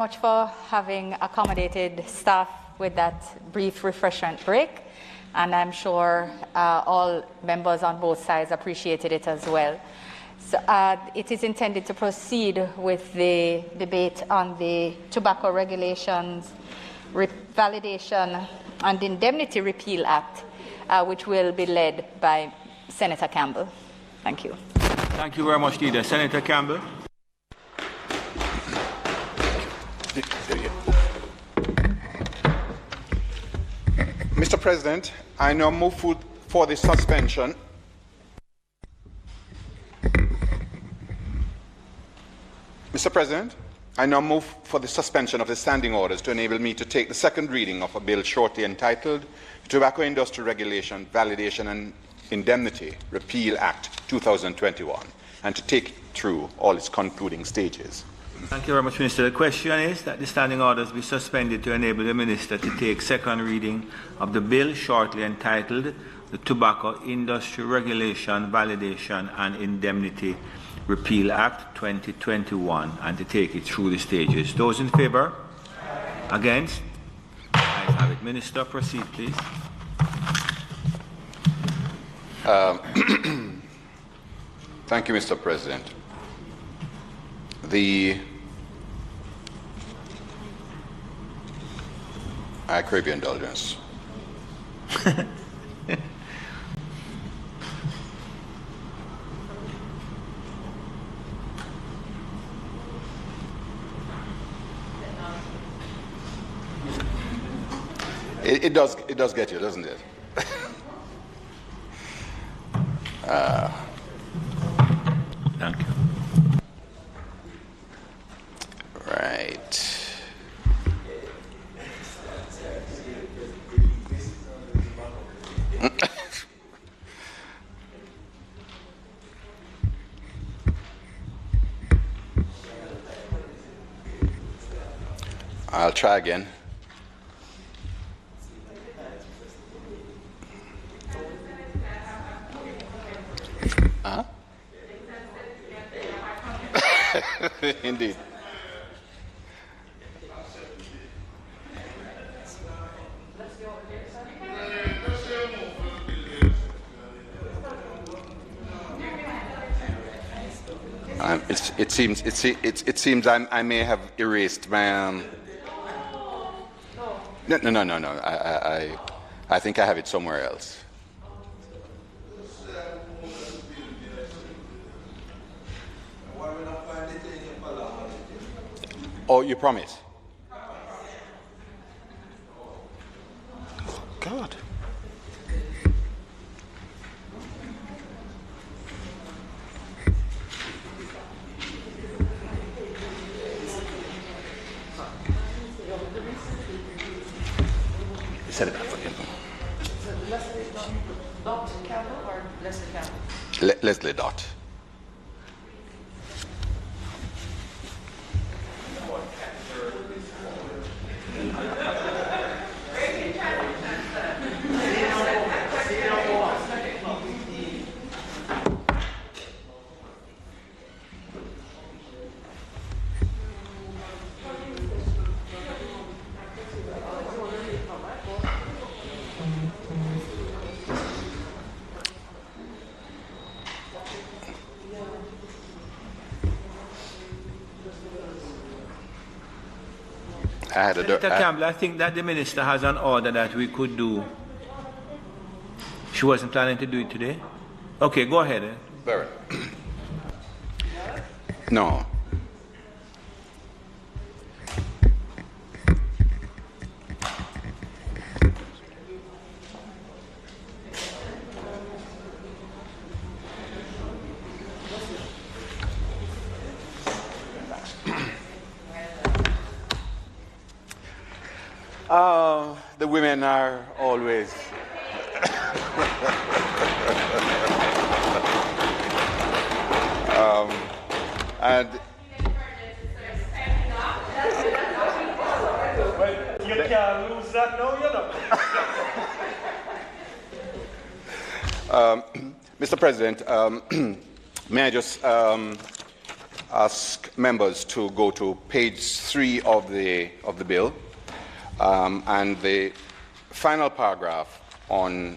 Much for having accommodated staff with that brief refreshment break, and I'm sure all members on both sides appreciated it as well. So, it is intended to proceed with the debate on the Tobacco Regulations, Validation and Indemnity Repeal Act, which will be led by Senator Campbell. Thank you. Thank you very much, Leader. Senator Campbell. Mr. President, I now move for the suspension. Mr. President, I now move for the suspension of the standing orders to enable me to take the second reading of a bill shortly entitled Tobacco Industry Regulation, Validation and Indemnity Repeal Act 2021, and to take it through all its concluding stages. Thank you very much, Minister. The question is that the standing orders be suspended to enable the Minister to take second reading of the bill shortly entitled the Tobacco Industry Regulation, Validation and Indemnity Repeal Act 2021, and to take it through the stages. Those in favour? Against? Ayes have it. Minister, proceed, please. Thank you, Mr. President. I crave your indulgence. It does get you, doesn't it? Thank you. Right. I'll try again. Huh? Indeed. It seems I may have erased my No. I think I have it somewhere else. Oh, you promise? God. Set it up for him. Dot Campbell or Leslie Campbell? Leslie Dot. Senator Campbell, I think that the Minister has an order that we could do. She wasn't planning to do it today? Okay, go ahead. Very. No. The women are always and you can't lose that now, you know. Mr. President, may I just ask members to go to page 3 of the bill, and the final paragraph on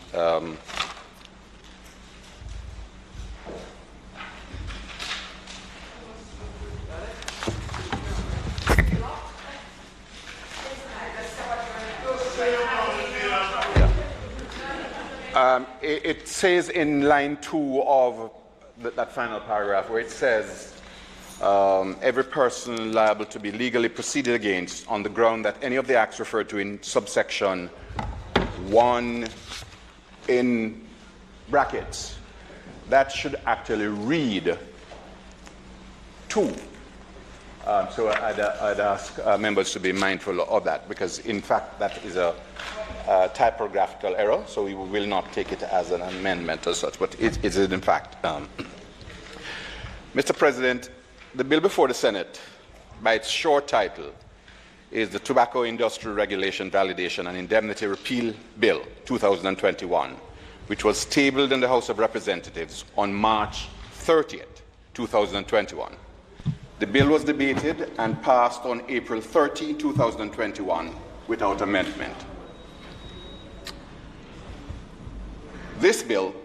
it says in line 2 of that final paragraph, where it says every person liable to be legally proceeded against on the ground that any of the acts referred to in subsection 1 in brackets, that should actually read 2. So I'd ask members to be mindful of that, because in fact that is a typographical error, so we will not take it as an amendment as such, but it is in fact. Mr. President, the bill before the Senate, by its short title, is the Tobacco Industry Regulation, Validation and Indemnity Repeal Bill 2021, which was tabled in the House of Representatives on March 30th, 2021. The bill was debated and passed on April 13, 2021, without amendment. This bill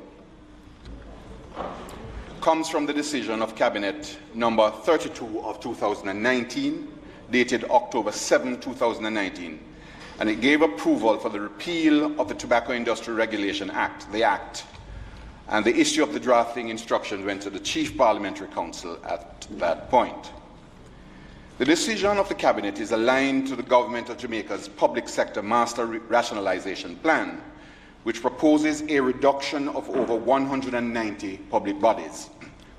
comes from the decision of Cabinet number 32 of 2019, dated October 7, 2019, and it gave approval for the repeal of the Tobacco Industry Regulation Act, the Act, and the issue of the drafting instructions went to the Chief Parliamentary Council at that point. The decision of the Cabinet is aligned to the Government of Jamaica's Public Sector Master Rationalization Plan, which proposes a reduction of over 190 public bodies,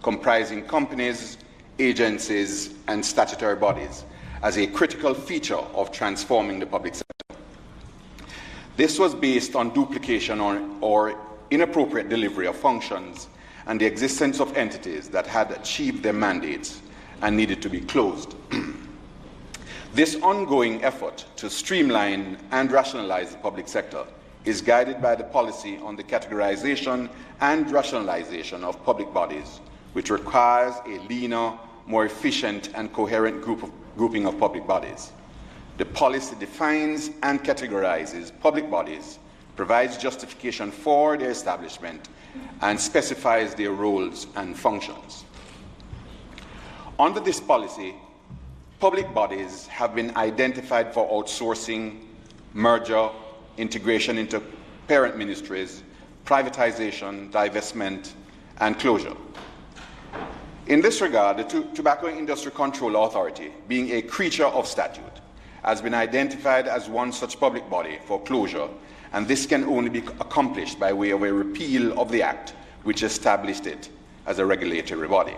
comprising companies, agencies, and statutory bodies, as a critical feature of transforming the public sector. This was based on duplication or inappropriate delivery of functions and the existence of entities that had achieved their mandates and needed to be closed. This ongoing effort to streamline and rationalize the public sector is guided by the policy on the categorization and rationalization of public bodies, which requires a leaner, more efficient and coherent grouping of public bodies. The policy defines and categorizes public bodies, provides justification for their establishment, and specifies their roles and functions. Under this policy, public bodies have been identified for outsourcing, merger, integration into parent ministries, privatization, divestment, and closure. In this regard, the Tobacco Industry Control Authority, being a creature of statute, has been identified as one such public body for closure, and this can only be accomplished by way of a repeal of the Act which established it as a regulatory body.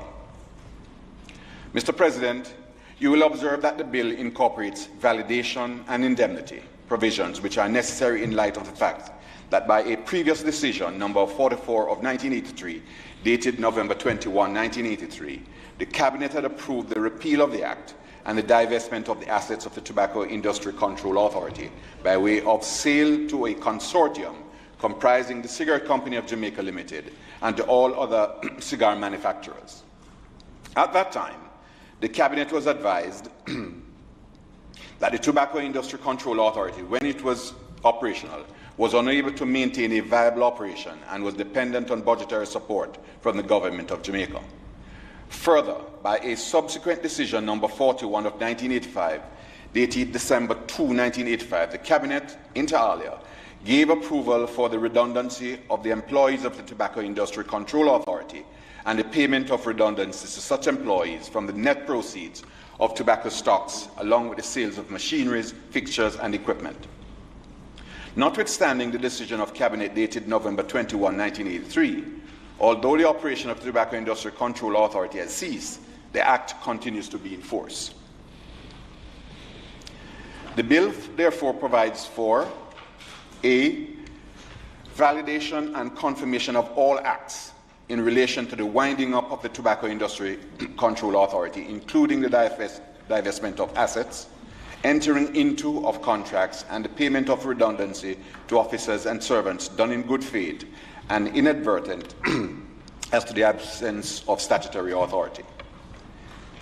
Mr. President, you will observe that the bill incorporates validation and indemnity provisions which are necessary in light of the fact that by a previous decision, number 44 of 1983, dated November 21, 1983, the Cabinet had approved the repeal of the Act and the divestment of the assets of the Tobacco Industry Control Authority by way of sale to a consortium comprising the Cigarette Company of Jamaica Limited and to all other cigar manufacturers. At that time, the Cabinet was advised that the Tobacco Industry Control Authority, when it was operational, was unable to maintain a viable operation and was dependent on budgetary support from the Government of Jamaica. Further, by a subsequent decision number 41 of 1985, dated December 2, 1985, the Cabinet, inter alia, gave approval for the redundancy of the employees of the Tobacco Industry Control Authority and the payment of redundancies to such employees from the net proceeds of tobacco stocks, along with the sales of machineries, fixtures, and equipment. Notwithstanding the decision of Cabinet dated November 21, 1983, although the operation of the Tobacco Industry Control Authority has ceased, the Act continues to be in force. The bill therefore provides for a validation and confirmation of all acts in relation to the winding up of the Tobacco Industry Control Authority, including the divestment of assets, entering into of contracts, and the payment of redundancy to officers and servants done in good faith and inadvertent as to the absence of statutory authority.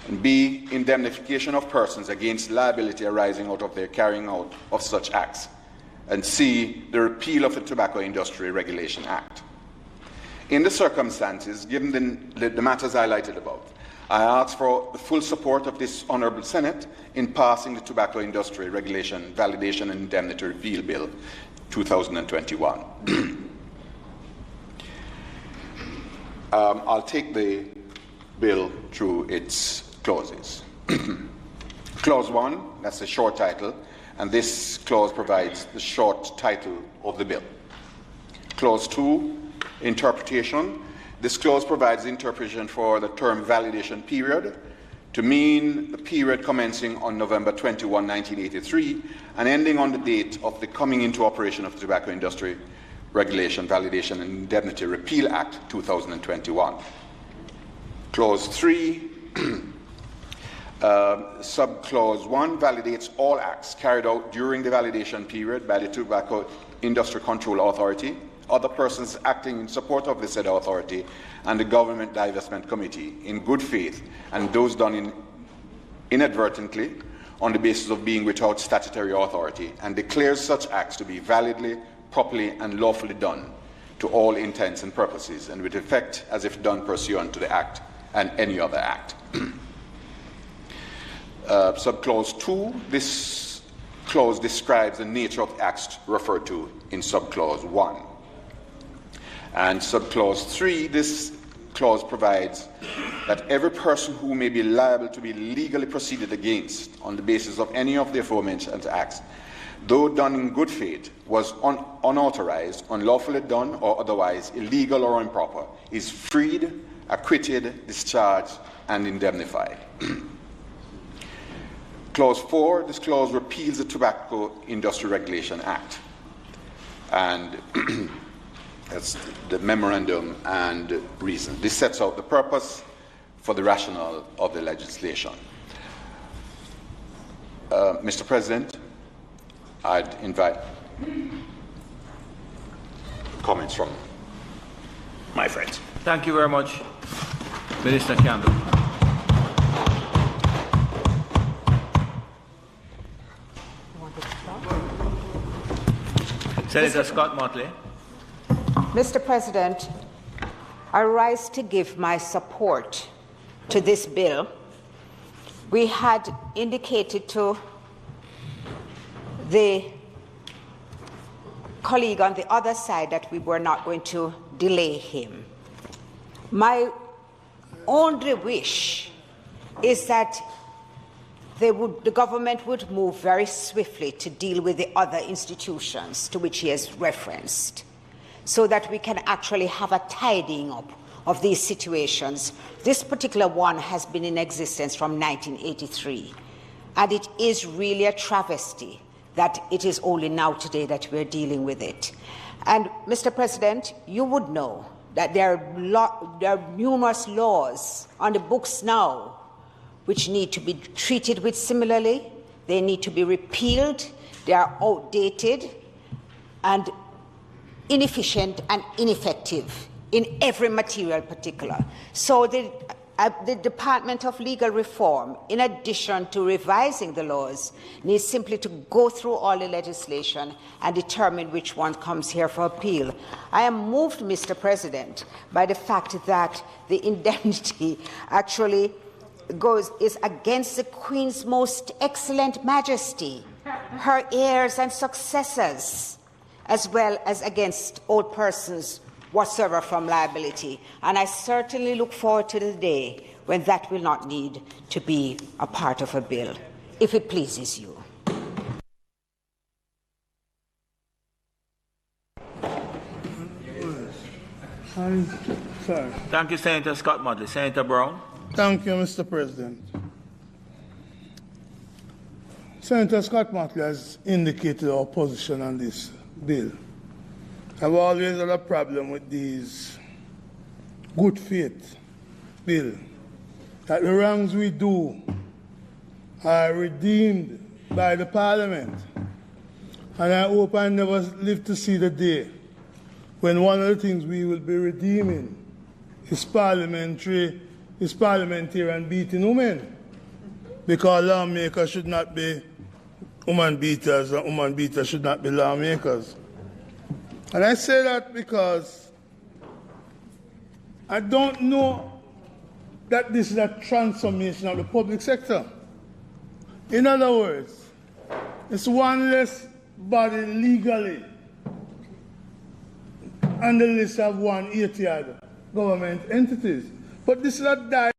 and B, indemnification of persons against liability arising out of their carrying out of such acts, and C, the repeal of the Tobacco Industry Regulation Act. In the circumstances, given the matters highlighted above, I ask for the full support of this Honourable Senate in passing the Tobacco Industry Regulation, Validation and Indemnity Repeal Bill 2021. I'll take the bill through its clauses. Clause 1, that's the short title, and this clause provides the short title of the bill. Clause 2, interpretation. This clause provides the interpretation for the term validation period to mean the period commencing on November 21, 1983 and ending on the date of the coming into operation of the Tobacco Industry Regulation, Validation and Indemnity Repeal Act 2021. Clause 3, subclause 1 validates all acts carried out during the validation period by the Tobacco Industry Control Authority, other persons acting in support of the said authority, and the Government Divestment Committee in good faith, and those done inadvertently on the basis of being without statutory authority, and declares such acts to be validly, properly, and lawfully done to all intents and purposes, and with effect as if done pursuant to the Act and any other Act. Subclause 2, this clause describes the nature of acts referred to in subclause 1. And subclause 3, this clause provides that every person who may be liable to be legally proceeded against on the basis of any of the aforementioned acts, though done in good faith, was unauthorized, unlawfully done, or otherwise illegal or improper, is freed, acquitted, discharged, and indemnified. Clause 4, this clause repeals the Tobacco Industry Regulation Act. And that's the memorandum and reason. This sets out the purpose for the rationale of the legislation. Mr. President, I'd invite comments from my friends. Thank you very much, Minister Campbell. Senator Scott Motley. Mr. President, I rise to give my support to this bill. We had indicated to the colleague on the other side that we were not going to delay him. My only wish is that the government would move very swiftly to deal with the other institutions to which he has referenced, so that we can actually have a tidying up of these situations. This particular one has been in existence from 1983, and it is really a travesty that it is only now today that we're dealing with it. And, Mr. President, you would know that there are numerous laws on the books now which need to be treated with similarly. They need to be repealed. They are outdated and inefficient and ineffective in every material particular. So the Department of Legal Reform, in addition to revising the laws, needs simply to go through all the legislation and determine which one comes here for appeal. I am moved, Mr. President, by the fact that the indemnity actually is against the Queen's most excellent majesty, her heirs and successors, as well as against all persons whatsoever from liability. And I certainly look forward to the day when that will not need to be a part of a bill, if it pleases you. Thank you, Senator Scott Motley. Senator Brown. Thank you, Mr. President. Senator Scott Motley has indicated our position on this bill. I've always had a problem with these good faith bill, that the wrongs we do are redeemed by the Parliament. And I hope I never live to see the day when one of the things we will be redeeming is parliamentarian beating women. because lawmakers should not be woman beaters and woman beaters should not be lawmakers. And I say that because I don't know that this is a transformation of the public sector. In other words, it's one less body legally on the list of 180 other government entities. But this is a direct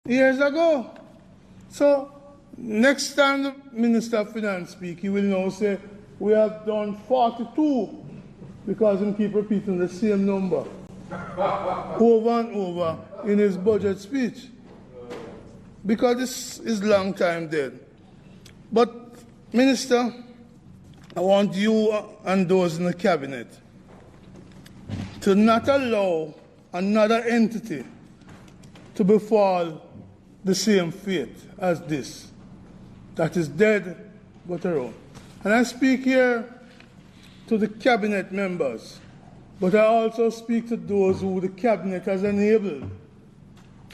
years ago. So next time the Minister of Finance speak, he will now say, we have done 42 because he keep repeating the same number over and over in his budget speech. Because this is long time dead. But, Minister, I want you and those in the cabinet to not allow another entity to befall the same fate as this, that is dead but around. And I speak here to the cabinet members, but I also speak to those who the cabinet has enabled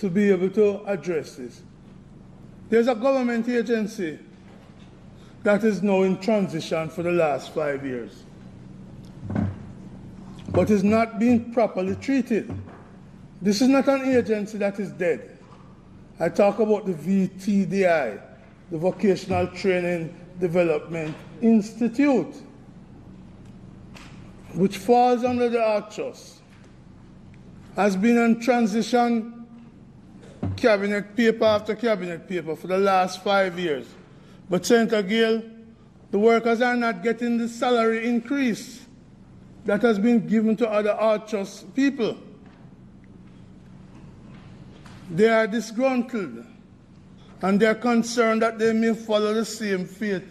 to be able to address this. There's a government agency that is now in transition for the last 5 years, but is not being properly treated. This is not an agency that is dead. I talk about the VTDI, the Vocational Training Development Institute, which falls under the ArcTrust, has been in transition cabinet paper after cabinet paper for the last 5 years. But Senator Gale, the workers are not getting the salary increase that has been given to other ArcTrust people. They are disgruntled, and they are concerned that they may follow the same fate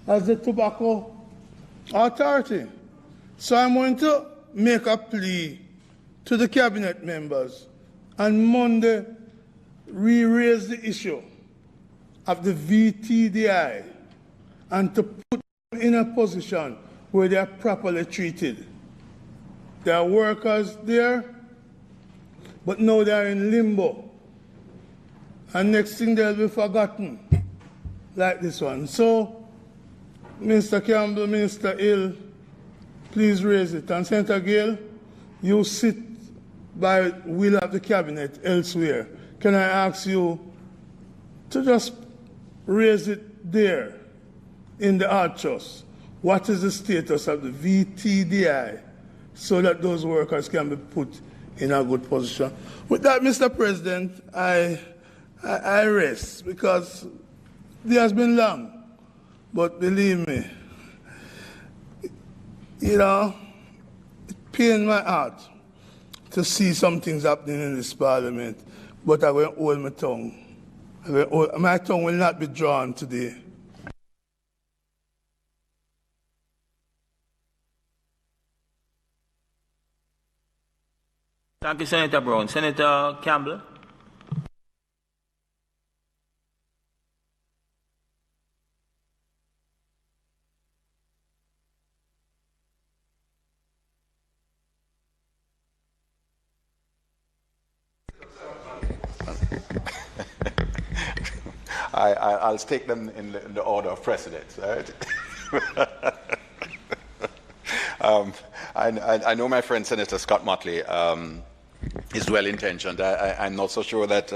as the Tobacco Authority. So I'm going to make a plea to the cabinet members on Monday, re-raise the issue of the VTDI and to put them in a position where they are properly treated. There are workers there, but now they are in limbo. And next thing they'll be forgotten, like this one. So, Minister Campbell, Minister Hill, please raise it. And Senator Gale, you sit by will of the cabinet elsewhere. Can I ask you to just raise it there in the ArcTrust? What is the status of the VTDI so that those workers can be put in a good position? With that, Mr. President, I rest because it has been long. But believe me, it pains my heart to see some things happening in this parliament, but I will hold my tongue. My tongue will not be drawn today. Thank you, Senator Brown. Senator Campbell. I'll take them in the order of precedence. Right? I know my friend Senator Scott Motley is well-intentioned. I'm not so sure that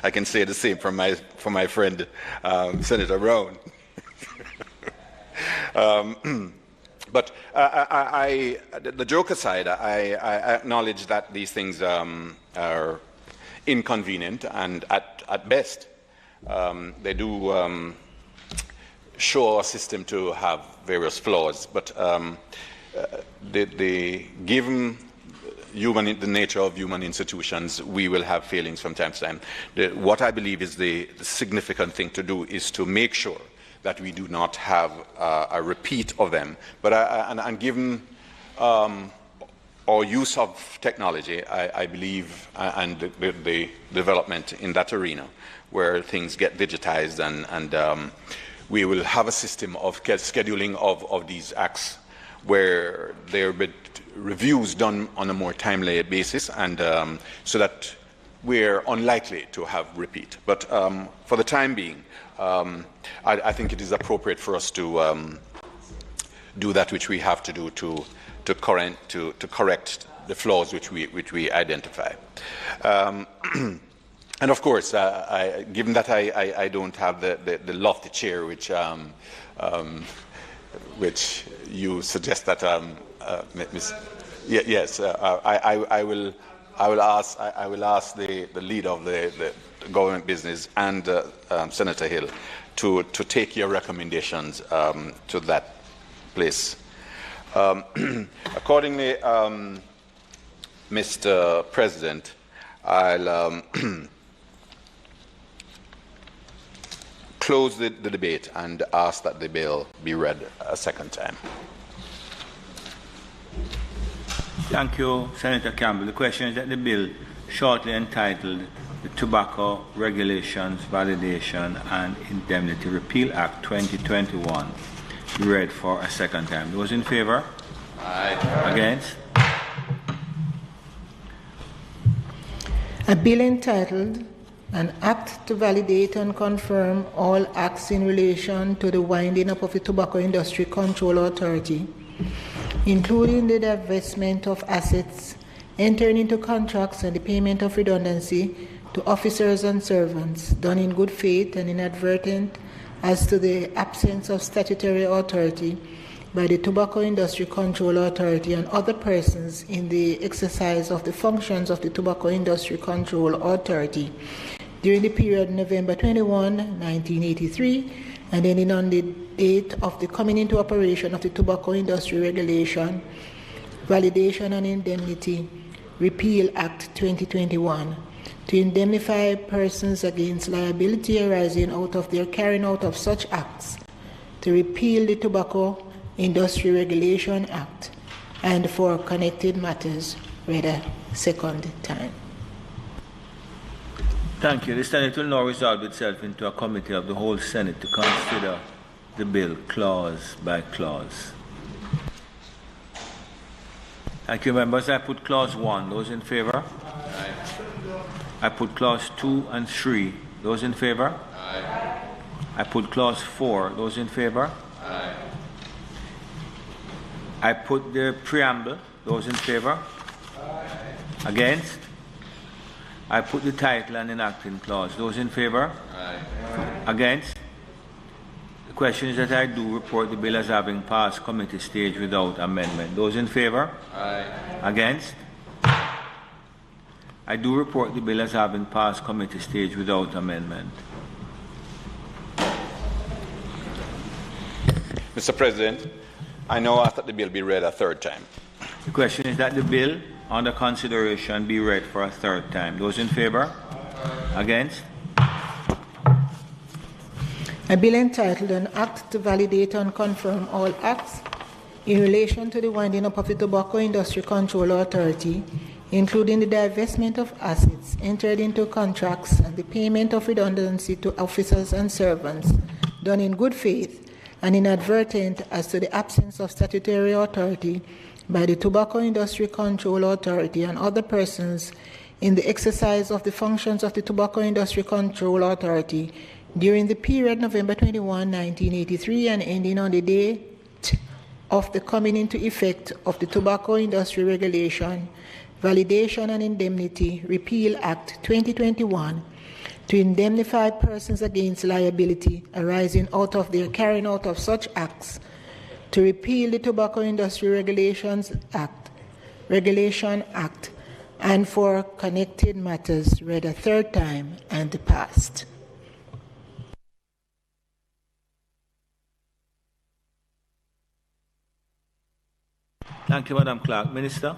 I can say the same for my friend Senator Brown. But the joke aside, I acknowledge that these things are inconvenient, and at best, they do show a system to have various flaws. But given the nature of human institutions, we will have failings from time to time. What I believe is the significant thing to do is to make sure that we do not have a repeat of them. But and given our use of technology, I believe, and the development in that arena, where things get digitized, and we will have a system of scheduling of these acts where there will be reviews done on a more timely basis, and so that we're unlikely to have repeat. But for the time being, I think it is appropriate for us to do that which we have to do to correct the flaws which we identify. And of course, given that I don't have the lofty chair which you suggest that Ms. Yes, I will ask the leader of the government business and Senator Hill to take your recommendations to that place. Accordingly, Mr. President, I'll close the debate and ask that the bill be read a second time. Thank you, Senator Campbell. The question is that the bill, shortly entitled the Tobacco Regulations, Validation and Indemnity Repeal Act 2021, be read for a second time. Those in favor? Aye. Against? A bill entitled An Act to Validate and Confirm All Acts in Relation to the Winding Up of the Tobacco Industry Control Authority, including the divestment of assets, entering into contracts and the payment of redundancy to officers and servants, done in good faith and inadvertent as to the absence of statutory authority by the Tobacco Industry Control Authority and other persons in the exercise of the functions of the Tobacco Industry Control Authority during the period November 21, 1983, and ending on the date of the coming into operation of the Tobacco Industry Regulation, Validation and Indemnity Repeal Act 2021, to indemnify persons against liability arising out of their carrying out of such acts, to repeal the Tobacco Industry Regulation Act, and for connected matters, read a second time. Thank you. The Senate will now resolve itself into a committee of the whole Senate to consider the bill clause by clause. Thank you, members. I put clause 1. Those in favor? Aye. I put clause 2 and 3. Those in favor? Aye. I put clause 4. Those in favor? Aye. I put the preamble. Those in favor? Aye. Against? I put the title and enacting clause. Those in favor? Aye. Against? The question is that I do report the bill as having passed committee stage without amendment. Those in favor? Aye. Against? I do report the bill as having passed committee stage without amendment. Mr. President, I now ask that the bill be read a third time. The question is that the bill under consideration be read for a third time. Those in favor? Against? A bill entitled An Act to Validate and Confirm All Acts in relation to the winding up of the Tobacco Industry Control Authority, including the divestment of assets entered into contracts and the payment of redundancy to officers and servants, done in good faith and inadvertent as to the absence of statutory authority by the Tobacco Industry Control Authority and other persons in the exercise of the functions of the Tobacco Industry Control Authority during the period November 21, 1983, and ending on the date of the coming into effect of the Tobacco Industry Regulation, Validation and Indemnity Repeal Act 2021, to indemnify persons against liability arising out of their carrying out of such acts, to repeal the Tobacco Industry Regulation Act, and for connected matters, read a third time and passed. Thank you, Madam Clerk. Minister?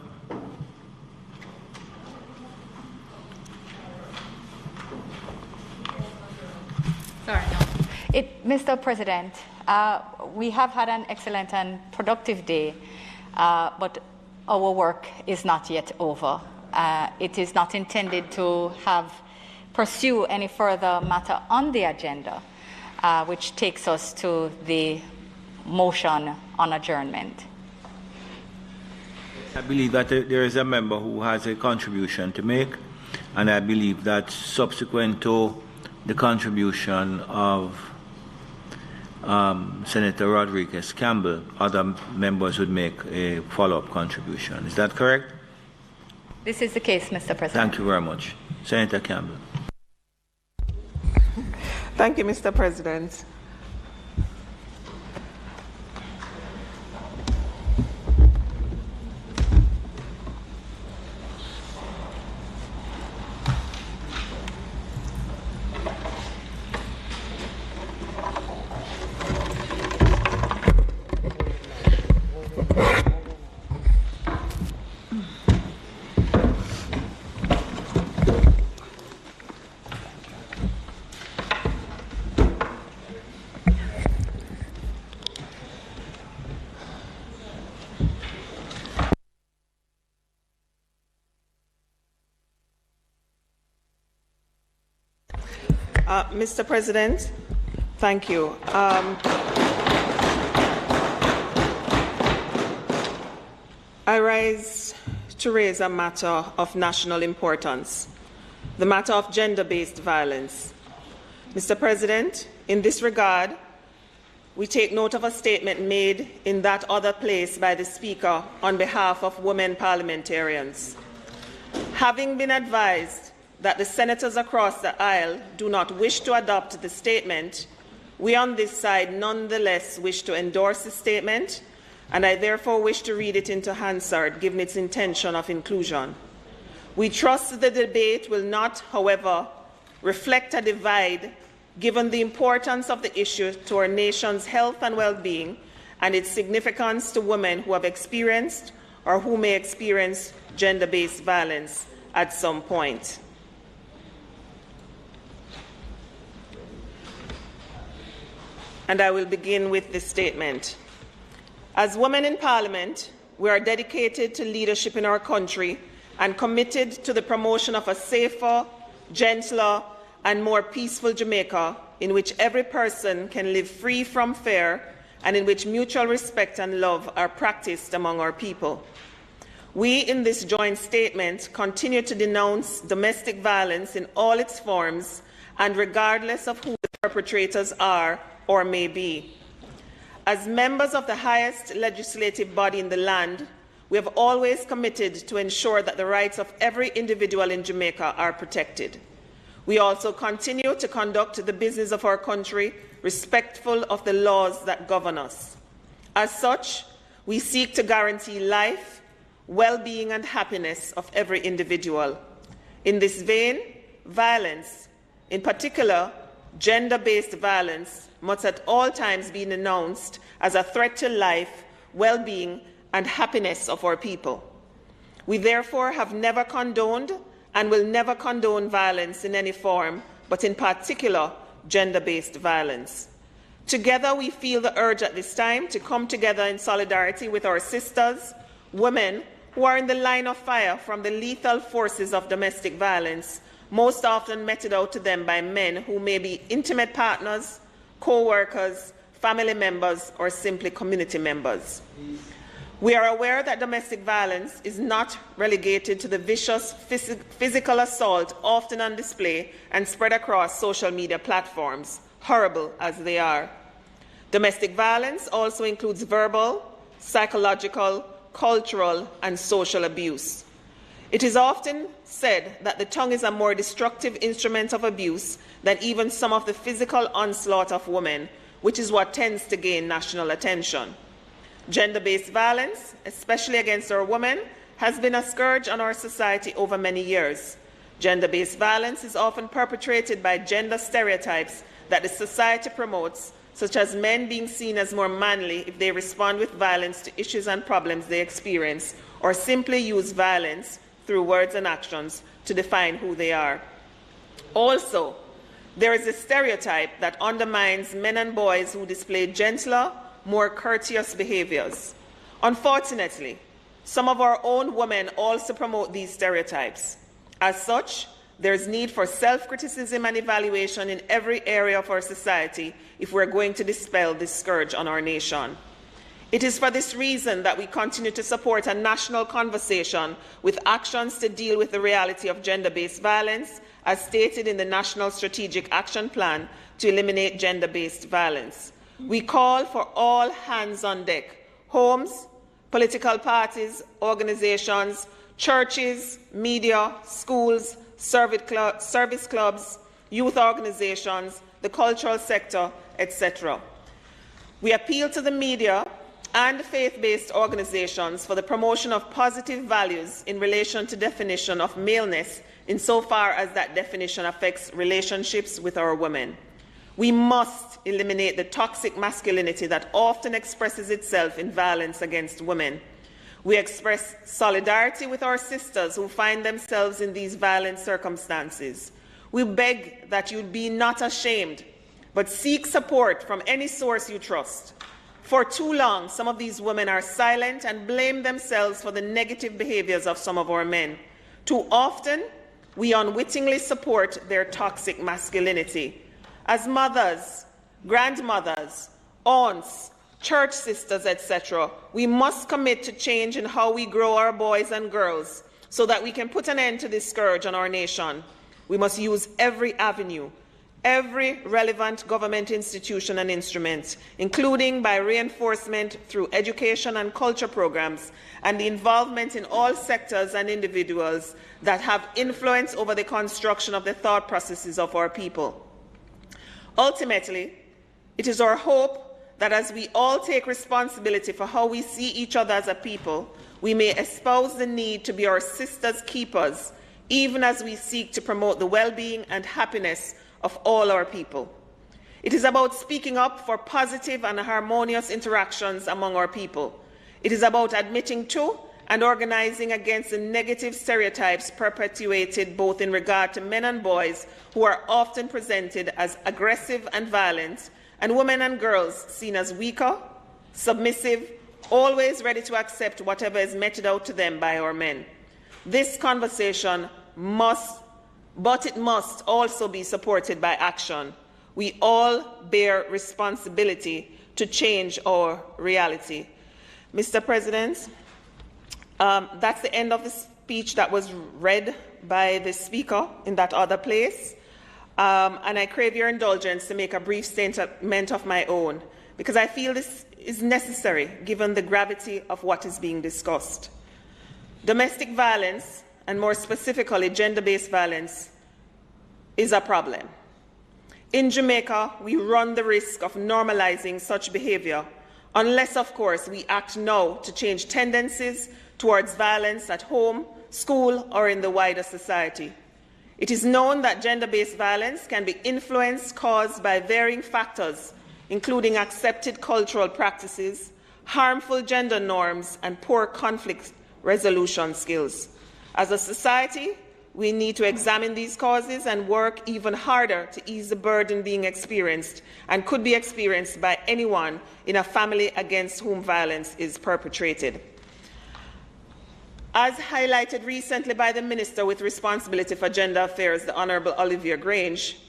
Sorry, no. Mr. President, we have had an excellent and productive day, but our work is not yet over. It is not intended to pursue any further matter on the agenda, which takes us to the motion on adjournment. I believe that there is a member who has a contribution to make, and I believe that subsequent to the contribution of Senator Rodriguez Campbell, other members would make a follow-up contribution. Is that correct? This is the case, Mr. President. Thank you very much. Senator Campbell. Thank you, Mr. President. Mr. President, thank you. I rise to raise a matter of national importance, the matter of gender-based violence. Mr. President, in this regard, we take note of a statement made in that other place by the Speaker on behalf of women parliamentarians. Having been advised that the senators across the aisle do not wish to adopt the statement, we on this side nonetheless wish to endorse the statement, and I therefore wish to read it into Hansard, given its intention of inclusion. We trust the debate will not, however, reflect a divide, given the importance of the issue to our nation's health and well-being and its significance to women who have experienced or who may experience gender-based violence at some point. And I will begin with this statement. As women in Parliament, we are dedicated to leadership in our country and committed to the promotion of a safer, gentler, and more peaceful Jamaica in which every person can live free from fear and in which mutual respect and love are practiced among our people. We, in this joint statement, continue to denounce domestic violence in all its forms and regardless of who the perpetrators are or may be. As members of the highest legislative body in the land, we have always committed to ensure that the rights of every individual in Jamaica are protected. We also continue to conduct the business of our country respectful of the laws that govern us. As such, we seek to guarantee life, well-being and happiness of every individual. In this vein, violence, in particular gender-based violence, must at all times be denounced as a threat to life, well-being, and happiness of our people. We therefore have never condoned and will never condone violence in any form, but in particular, gender-based violence. Together, we feel the urge at this time to come together in solidarity with our sisters, women who are in the line of fire from the lethal forces of domestic violence, most often meted out to them by men who may be intimate partners, co-workers, family members, or simply community members. We are aware that domestic violence is not relegated to the vicious physical assault often on display and spread across social media platforms, horrible as they are. Domestic violence also includes verbal, psychological, cultural, and social abuse. It is often said that the tongue is a more destructive instrument of abuse than even some of the physical onslaught of women, which is what tends to gain national attention. Gender-based violence, especially against our women, has been a scourge on our society over many years. Gender-based violence is often perpetrated by gender stereotypes that the society promotes, such as men being seen as more manly if they respond with violence to issues and problems they experience, or simply use violence through words and actions to define who they are. Also, there is a stereotype that undermines men and boys who display gentler, more courteous behaviors. Unfortunately, some of our own women also promote these stereotypes. As such, there is need for self-criticism and evaluation in every area of our society if we're going to dispel this scourge on our nation. It is for this reason that we continue to support a national conversation with actions to deal with the reality of gender-based violence, as stated in the National Strategic Action Plan to eliminate gender-based violence. We call for all hands on deck: homes, political parties, organizations, churches, media, schools, service clubs, youth organizations, the cultural sector, etc. We appeal to the media and faith-based organizations for the promotion of positive values in relation to definition of maleness insofar as that definition affects relationships with our women. We must eliminate the toxic masculinity that often expresses itself in violence against women. We express solidarity with our sisters who find themselves in these violent circumstances. We beg that you be not ashamed, but seek support from any source you trust. For too long, some of these women are silent and blame themselves for the negative behaviors of some of our men. Too often, we unwittingly support their toxic masculinity. As mothers, grandmothers, aunts, church sisters, etc., we must commit to change in how we grow our boys and girls so that we can put an end to this scourge on our nation. We must use every avenue, every relevant government institution and instrument, including by reinforcement through education and culture programs and the involvement in all sectors and individuals that have influence over the construction of the thought processes of our people. Ultimately, it is our hope that as we all take responsibility for how we see each other as a people, we may espouse the need to be our sisters' keepers, even as we seek to promote the well-being and happiness of all our people. It is about speaking up for positive and harmonious interactions among our people. It is about admitting to and organizing against the negative stereotypes perpetuated both in regard to men and boys who are often presented as aggressive and violent, and women and girls seen as weaker, submissive, always ready to accept whatever is meted out to them by our men. This conversation must also be supported by action. We all bear responsibility to change our reality. Mr. President, that's the end of the speech that was read by the Speaker in that other place. And I crave your indulgence to make a brief statement of my own, because I feel this is necessary given the gravity of what is being discussed. Domestic violence, and more specifically gender-based violence, is a problem. In Jamaica, we run the risk of normalizing such behavior, unless, of course, we act now to change tendencies towards violence at home, school, or in the wider society. It is known that gender-based violence can be influenced, caused by varying factors, including accepted cultural practices, harmful gender norms, and poor conflict resolution skills. As a society, we need to examine these causes and work even harder to ease the burden being experienced and could be experienced by anyone in a family against whom violence is perpetrated. As highlighted recently by the Minister with responsibility for gender affairs, the Honourable Olivia Grange,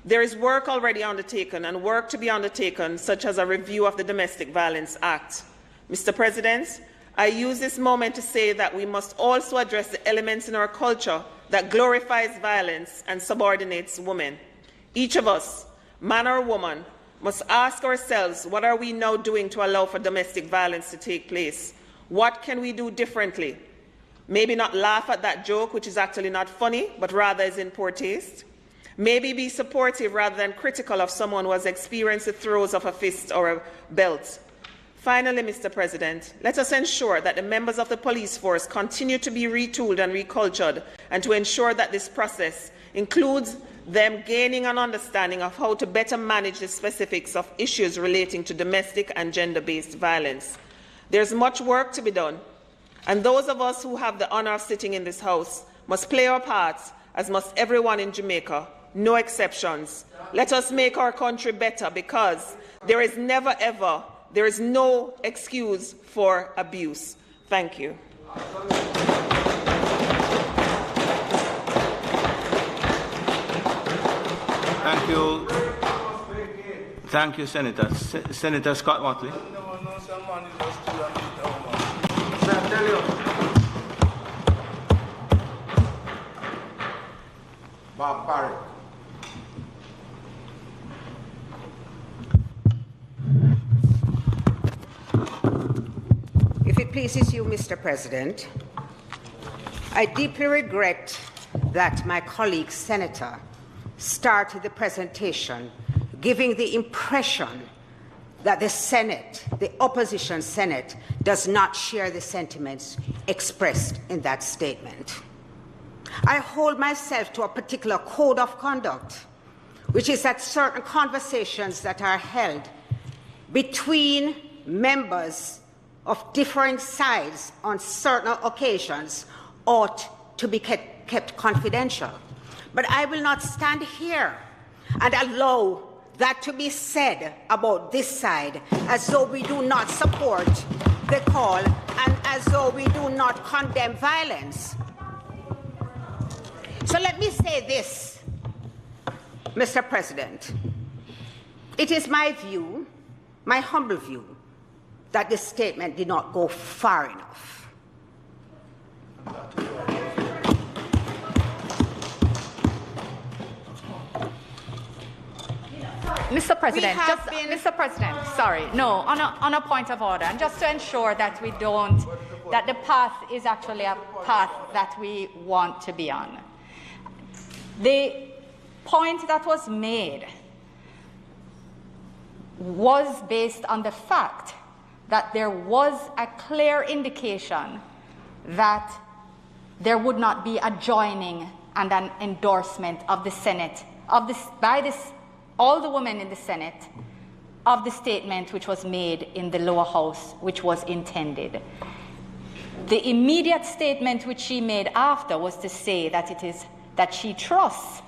there is work already undertaken and work to be undertaken, such as a review of the Domestic Violence Act. Mr. President, I use this moment to say that we must also address the elements in our culture that glorifies violence and subordinates women. Each of us, man or woman, must ask ourselves, what are we now doing to allow for domestic violence to take place? What can we do differently? Maybe not laugh at that joke, which is actually not funny, but rather is in poor taste. Maybe be supportive rather than critical of someone who has experienced the throes of a fist or a belt. Finally, Mr. President, let us ensure that the members of the police force continue to be retooled and recultured, and to ensure that this process includes them gaining an understanding of how to better manage the specifics of issues relating to domestic and gender-based violence. There's much work to be done, and those of us who have the honour of sitting in this House must play our parts, as must everyone in Jamaica, no exceptions. Let us make our country better, because there is never ever, there is no excuse for abuse. Thank you. Thank you. Thank you, Senator. Senator Scott Motley. once a man is a student, beat a woman. So I tell you. Barbaric. If it pleases you, Mr. President, I deeply regret that my colleague senator started the presentation giving the impression that the Senate, the opposition Senate, does not share the sentiments expressed in that statement. I hold myself to a particular code of conduct, which is that certain conversations that are held between members of differing sides on certain occasions ought to be kept confidential. But I will not stand here and allow that to be said about this side as though we do not support the call and as though we do not condemn violence. So let me say this, Mr. President. It is my view, my humble view, that this statement did not go far enough. Mr. President, Mr. President, sorry, no, on a point of order, and just to ensure that we don't, that the path is actually a path that we want to be on. The point that was made was based on the fact that there was a clear indication that there would not be a joining and an endorsement of the Senate, all the women in the Senate, of the statement which was made in the lower house, which was intended. The immediate statement which she made after was to say that she trusts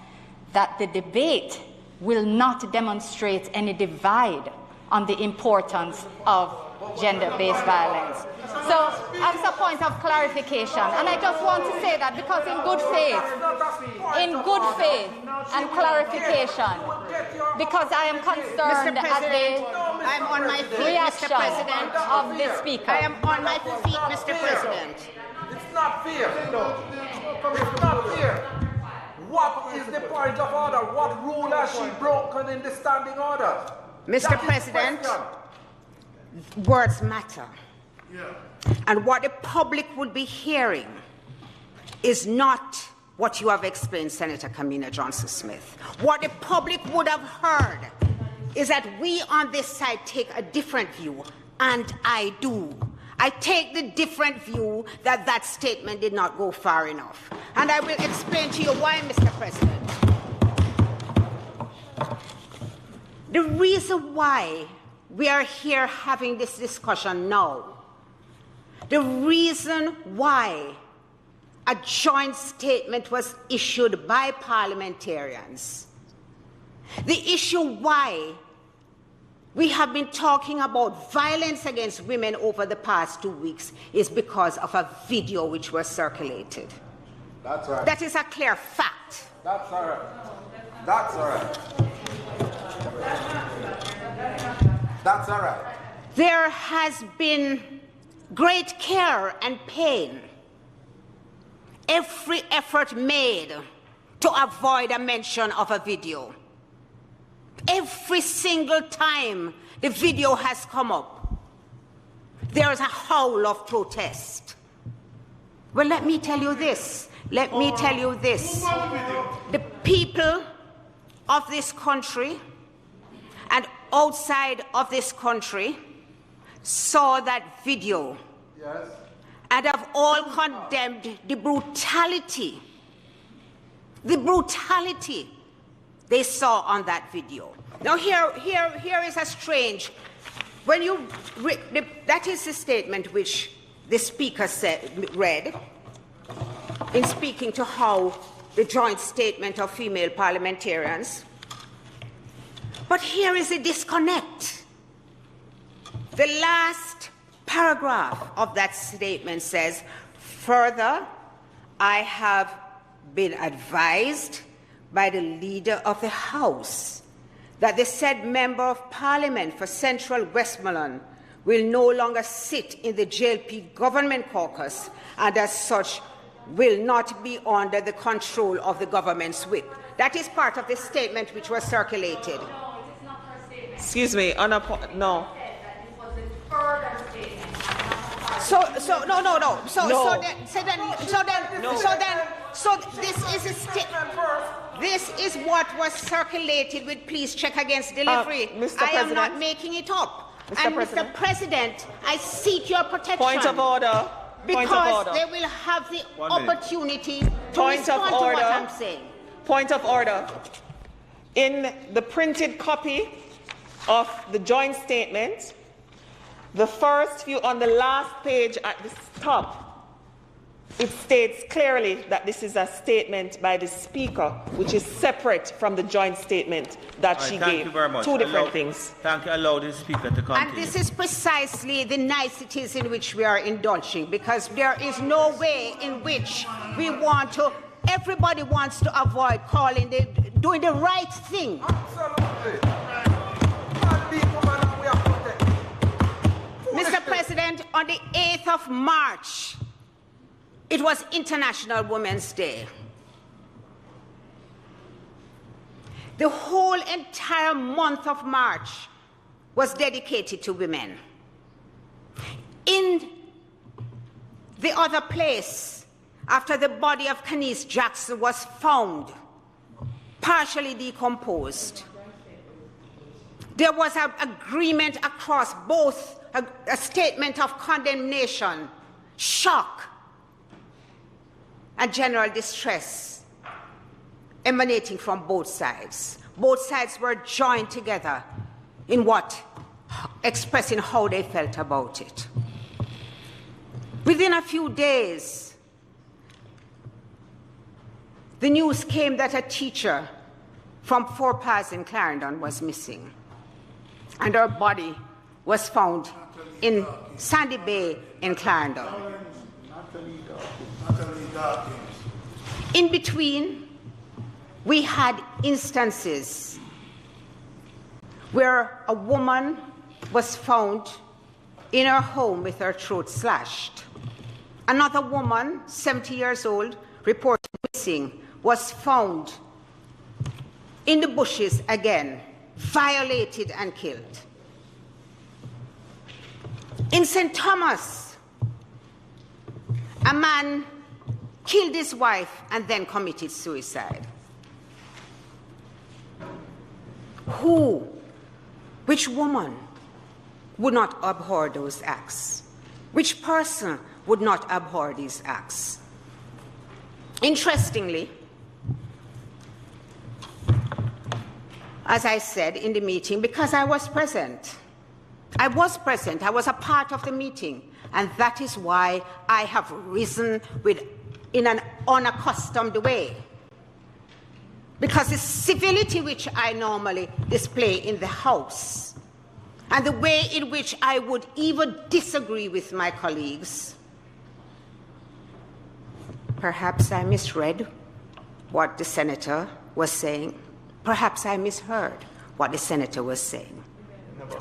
that the debate will not demonstrate any divide on the importance of gender-based violence. So, as a point of clarification, and I just want to say that because in good faith and clarification, because I am concerned at the I'm on my feet, reaction Mr. President. of the Speaker. I am on my feet, Mr. President. It's not fair. It's not fair. What is the point of order? What rule has she broken in the standing order? Mr. President, words matter. Yeah. And what the public would be hearing is not what you have explained, Senator Kamina Johnson-Smith. What the public would have heard is that we on this side take a different view, and I do. I take the different view that that statement did not go far enough. And I will explain to you why, Mr. President. The reason why we are here having this discussion now, the reason why a joint statement was issued by parliamentarians, the issue why we have been talking about violence against women over the past 2 weeks is because of a video which was circulated. That's right. That is a clear fact. That's all right. That's all right. That's all right. There has been great care and pain, every effort made to avoid a mention of a video. Every single time the video has come up, there is a howl of protest. Well, let me tell you this. Let me tell you this. The people of this country and outside of this country saw that video, Yes. and have all condemned the brutality they saw on that video. Now here is a strange, when you that is the statement which the Speaker read in speaking to how the joint statement of female parliamentarians. But here is a disconnect. The last paragraph of that statement says, further, I have been advised by the Leader of the House that the said Member of Parliament for Central Westmoreland will no longer sit in the JLP government caucus and as such will not be under the control of the government's whip. That is part of the statement which was circulated. Excuse me, no. So this is a statement. This is what was circulated with please check against delivery. I am not making it up. Mr. President, I seek your protection. Point of order. Because they will have the opportunity to respond to what I'm saying. Point of order. In the printed copy of the joint statement, the first few on the last page at the top, it states clearly that this is a statement by the Speaker, which is separate from the joint statement that she gave. Two different things. Thank you. Allow the Speaker to continue. And this is precisely the niceties in which we are indulging, because there is no way in which we want to. Everybody wants to avoid doing the right thing. Absolutely. Mr. President, on the 8th of March, it was International Women's Day. The whole entire month of March was dedicated to women. In the other place, after the body of Kenise Jackson was found, partially decomposed, there was an agreement across both, a statement of condemnation, shock, and general distress emanating from both sides. Both sides were joined together in expressing how they felt about it. Within a few days, the news came that a teacher from 4 Paths in Clarendon was missing, and her body was found in Sandy Bay in Clarendon. In between, we had instances where a woman was found in her home with her throat slashed. Another woman, 70 years old, reported missing, was found in the bushes again, violated and killed. In St. Thomas, a man killed his wife and then committed suicide. Which woman would not abhor those acts? Which person would not abhor these acts? Interestingly, as I said in the meeting, because I was present, I was a part of the meeting, and that is why I have risen in an unaccustomed way. Because the civility which I normally display in the House, and the way in which I would even disagree with my colleagues, perhaps I misread what the senator was saying. Perhaps I misheard what the senator was saying.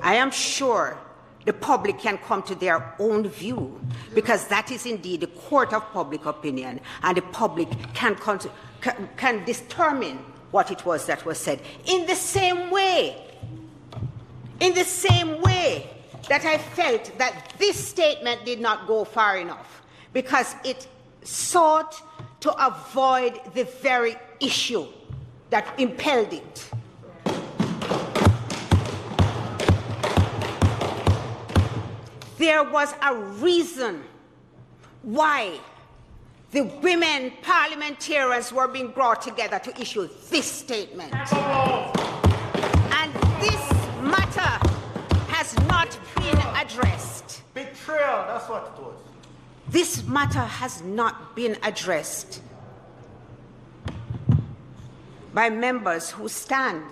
I am sure the public can come to their own view, because that is indeed the court of public opinion, and the public can determine what it was that was said. In the same way that I felt that this statement did not go far enough, because it sought to avoid the very issue that impelled it. There was a reason why the women parliamentarians were being brought together to issue this statement. And this matter has not been addressed. Betrayal, that's what it was. This matter has not been addressed by members who stand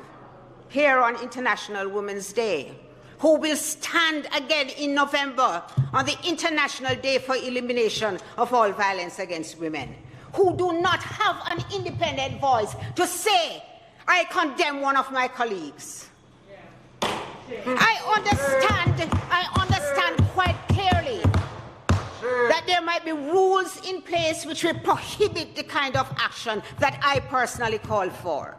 here on International Women's Day, who will stand again in November on the International Day for Elimination of All Violence Against Women, who do not have an independent voice to say, I condemn one of my colleagues. I understand quite clearly that there might be rules in place which will prohibit the kind of action that I personally call for.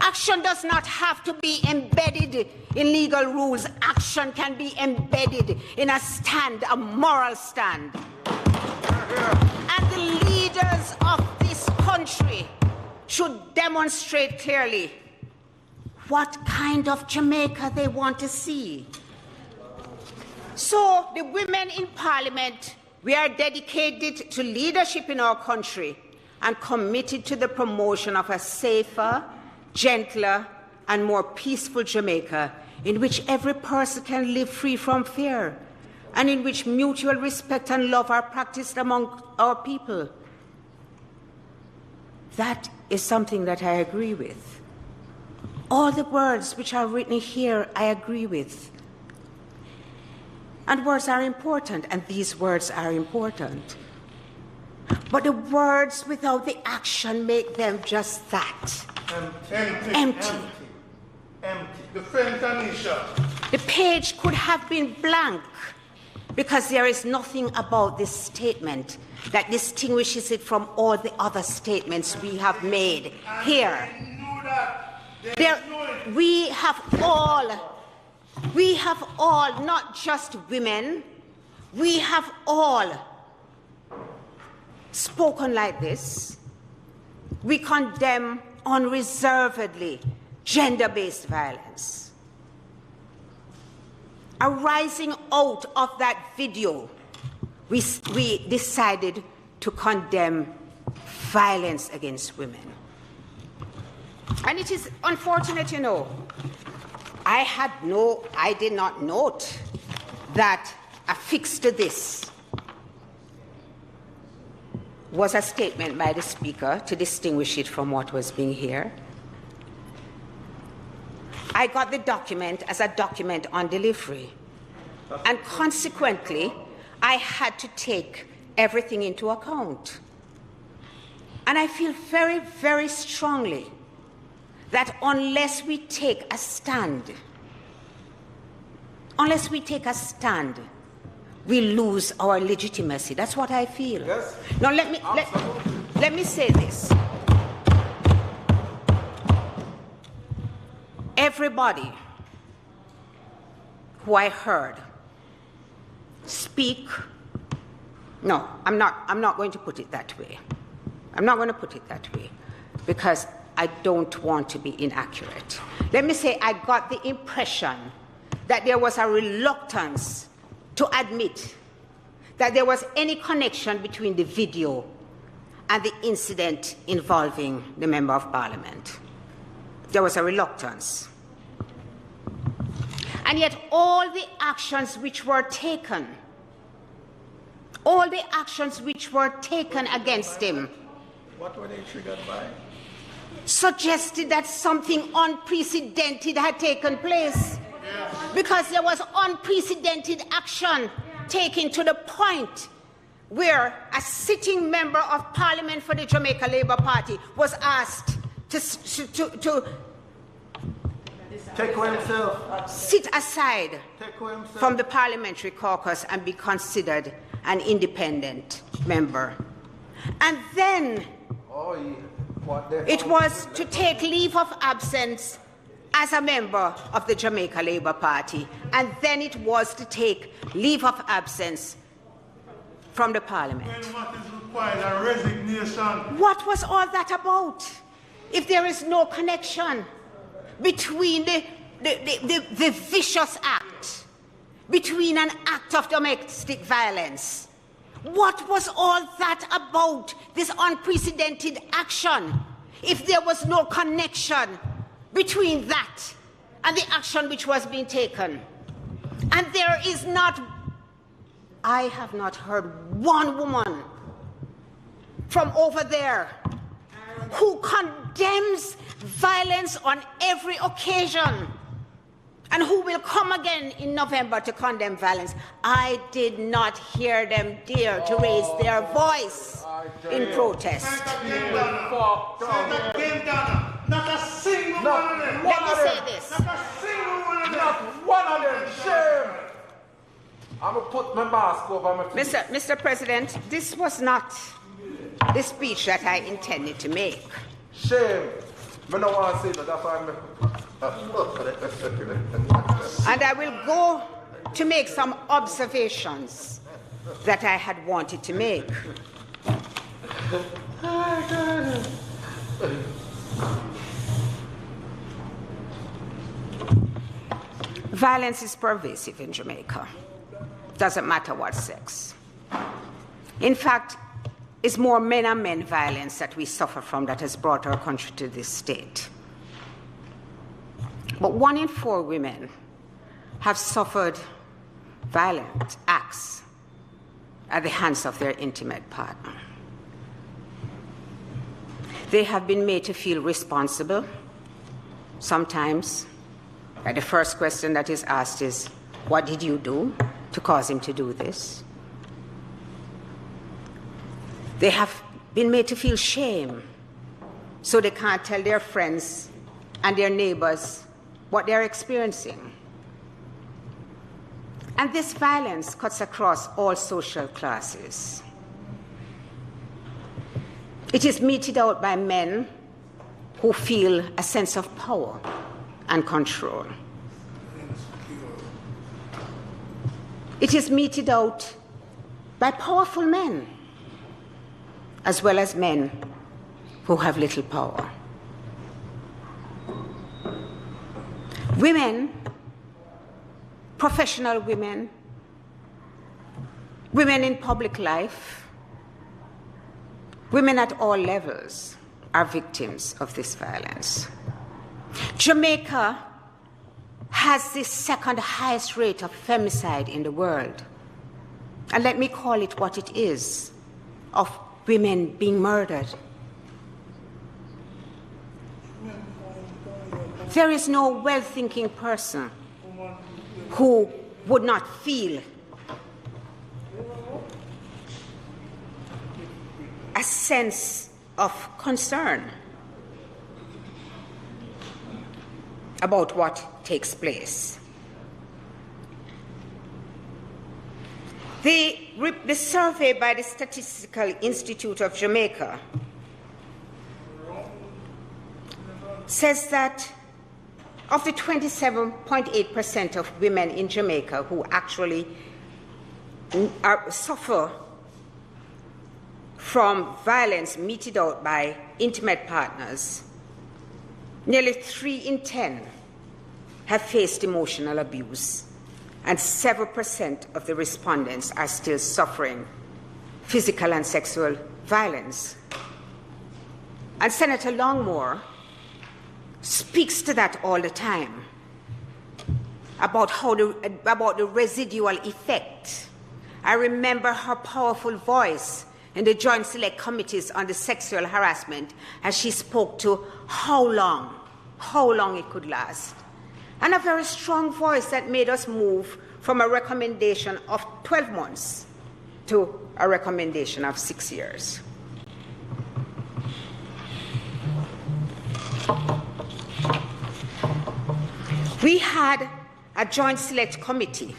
Action does not have to be embedded in legal rules. Action can be embedded in a stand, a moral stand. And the leaders of this country should demonstrate clearly what kind of Jamaica they want to see. So the women in Parliament, we are dedicated to leadership in our country and committed to the promotion of a safer, gentler, and more peaceful Jamaica in which every person can live free from fear and in which mutual respect and love are practiced among our people. That is something that I agree with. All the words which are written here, I agree with. And words are important, and these words are important. But the words without the action make them just that. Empty. Defend Tanisha. The page could have been blank because there is nothing about this statement that distinguishes it from all the other statements we have made here. We have all, not just women, we have all spoken like this. We condemn unreservedly gender-based violence. Arising out of that video, we decided to condemn violence against women. And it is unfortunate, you know, I did not note that affixed to this was a statement by the Speaker to distinguish it from what was being here. I got the document as a document on delivery, and consequently, I had to take everything into account. And I feel very, very strongly that unless we take a stand, we lose our legitimacy. That's what I feel. Yes. Now let me say this. Everybody who I heard speak, no, I'm not going to put it that way. I'm not going to put it that way because I don't want to be inaccurate. Let me say I got the impression that there was a reluctance to admit that there was any connection between the video and the incident involving the Member of Parliament. There was a reluctance. And yet all the actions which were taken against him, What were they triggered by? Suggested that something unprecedented had taken place. Because there was unprecedented action taken to the point where a sitting Member of Parliament for the Jamaica Labour Party was asked to Take himself. sit aside from the parliamentary caucus and be considered an independent member. And then it was to take leave of absence as a member of the Jamaica Labour Party, and then it was to take leave of absence from the Parliament. Then what is required? A resignation. What was all that about? If there is no connection between the vicious act, between an act of domestic violence, what was all that about, this unprecedented action, if there was no connection between that and the action which was being taken? And there is not, I have not heard one woman from over there who condemns violence on every occasion and who will come again in November to condemn violence. I did not hear them dare to raise their voice in protest. Not a single one of them. Let me say this. Not a single one I'm going to put my mask over my face. Mr. President, this was not the speech that I intended to make. Shame. I don't want to say that. And I will go to make some observations that I had wanted to make. Violence is pervasive in Jamaica. Doesn't matter what sex. In fact, it's more men on men violence that we suffer from that has brought our country to this state. But 1 in 4 women have suffered violent acts at the hands of their intimate partner. They have been made to feel responsible. Sometimes, the first question that is asked is, what did you do to cause him to do this? They have been made to feel shame, so they can't tell their friends and their neighbors what they're experiencing. And this violence cuts across all social classes. It is meted out by men who feel a sense of power and control. It is meted out by powerful men, as well as men who have little power. Women, professional women, women in public life, women at all levels are victims of this violence. Jamaica has the second highest rate of femicide in the world. And let me call it what it is, of women being murdered. There is no well-thinking person who would not feel a sense of concern about what takes place. The survey by the Statistical Institute of Jamaica says that of the 27.8% of women in Jamaica who actually suffer from violence meted out by intimate partners, nearly 3 in 10 have faced emotional abuse, and 7% of the respondents are still suffering physical and sexual violence. And Senator Longmore speaks to that all the time, about the residual effect. I remember her powerful voice in the Joint Select Committees on the sexual harassment as she spoke to how long it could last. And a very strong voice that made us move from a recommendation of 12 months to a recommendation of 6 years. We had a Joint Select Committee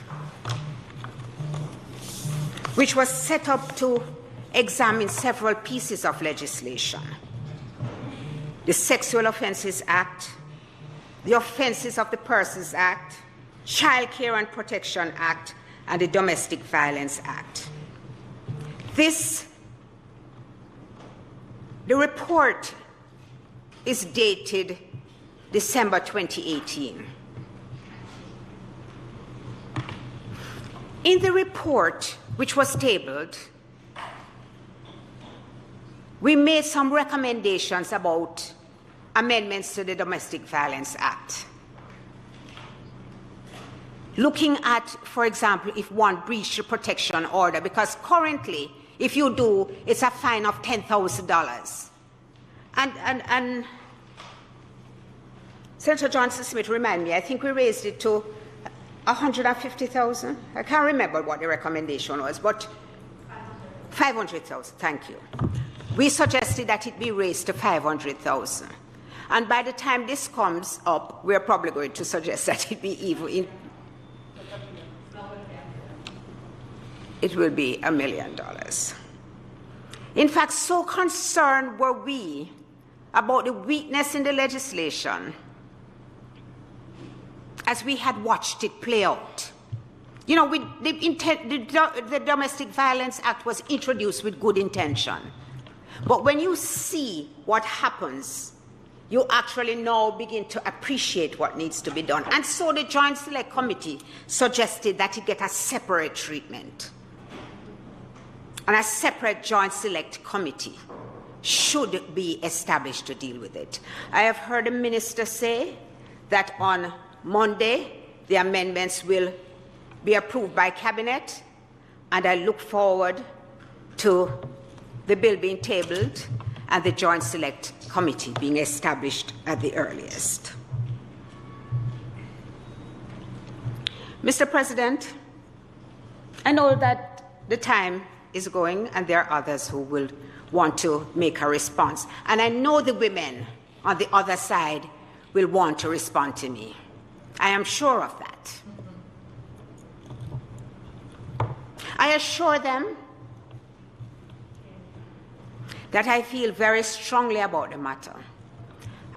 which was set up to examine several pieces of legislation: the Sexual Offences Act, the Offences of the Persons Act, Child Care and Protection Act, and the Domestic Violence Act. The report is dated December 2018. In the report, which was tabled, we made some recommendations about amendments to the Domestic Violence Act. Looking at, for example, if one breached the protection order, because currently, if you do, it's a fine of $10,000. And Senator Johnson Smith, remind me, I think we raised it to 150,000. I can't remember what the recommendation was, but 500,000, thank you. We suggested that it be raised to 500,000. And by the time this comes up, we're probably going to suggest that it be even it will be $1 million. In fact, so concerned were we about the weakness in the legislation as we had watched it play out. You know, the Domestic Violence Act was introduced with good intention. But when you see what happens, you actually now begin to appreciate what needs to be done. And so the Joint Select Committee suggested that it get a separate treatment. And a separate Joint Select Committee should be established to deal with it. I have heard the Minister say that on Monday, the amendments will be approved by Cabinet, and I look forward to the bill being tabled and the Joint Select Committee being established at the earliest. Mr. President, I know that the time is going and there are others who will want to make a response. And I know the women on the other side will want to respond to me. I am sure of that. I assure them that I feel very strongly about the matter,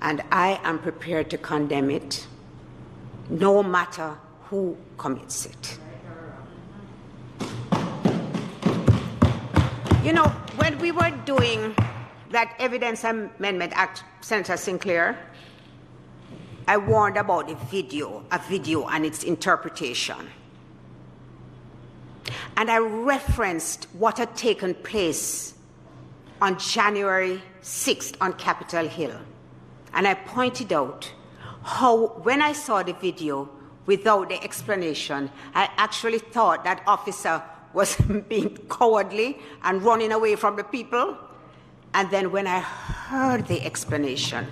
and I am prepared to condemn it, no matter who commits it. You know, when we were doing that Evidence Amendment Act, Senator Sinclair, I warned about a video and its interpretation. And I referenced what had taken place on January 6th on Capitol Hill. And I pointed out how, when I saw the video without the explanation, I actually thought that officer was being cowardly and running away from the people. And then when I heard the explanation,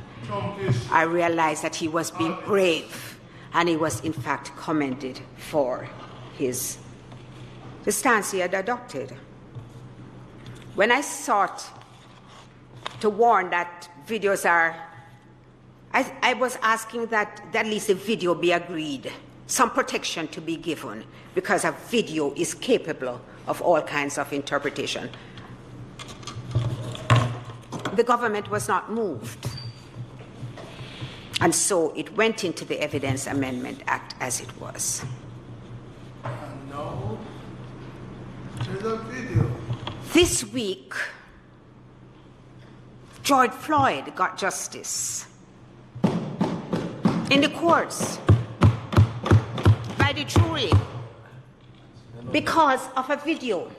I realized that he was being brave, and he was in fact commended for the stance he had adopted. When I sought to warn that videos are, I was asking that at least the video be agreed, some protection to be given, because a video is capable of all kinds of interpretation. The government was not moved. And so it went into the Evidence Amendment Act as it was. And now, there's a video. This week, George Floyd got justice in the courts by the jury because of a video.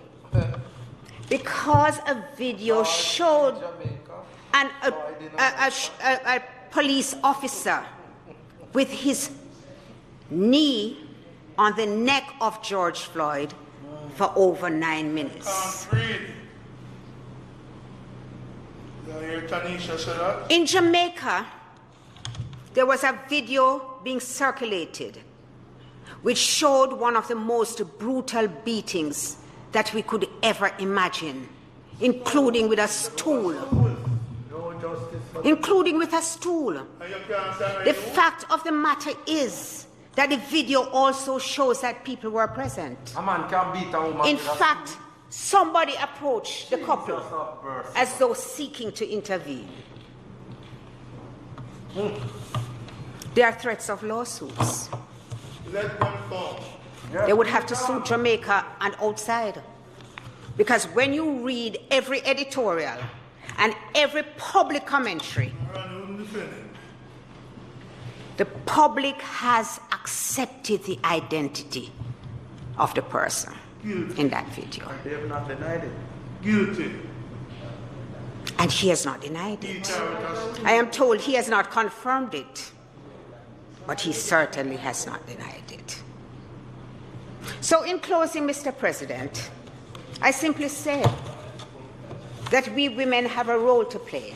Because a video showed a police officer with his knee on the neck of George Floyd for over 9 minutes. In Jamaica, there was a video being circulated which showed one of the most brutal beatings that we could ever imagine, including with a stool. Including with a stool. The fact of the matter is that the video also shows that people were present. A man can beat a woman. In fact, somebody approached the couple as though seeking to intervene. There are threats of lawsuits. Let them fall. They would have to sue Jamaica and outside. Because when you read every editorial and every public commentary, the public has accepted the identity of the person in that video. They have not denied it. Guilty. And he has not denied it. I am told he has not confirmed it, but he certainly has not denied it. So in closing, Mr. President, I simply say that we women have a role to play.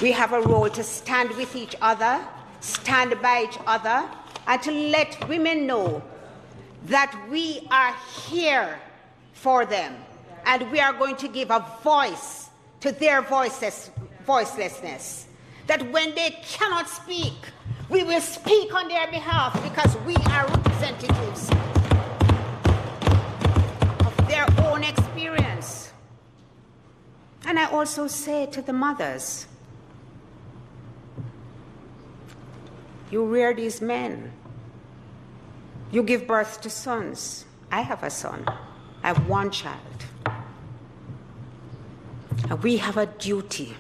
We have a role to stand with each other, stand by each other, and to let women know that we are here for them, and we are going to give a voice to their voicelessness. That when they cannot speak, we will speak on their behalf, because we are representatives of can I also say to the mothers, you rear these men. You give birth to sons. I have a son. I have one child. And we have a duty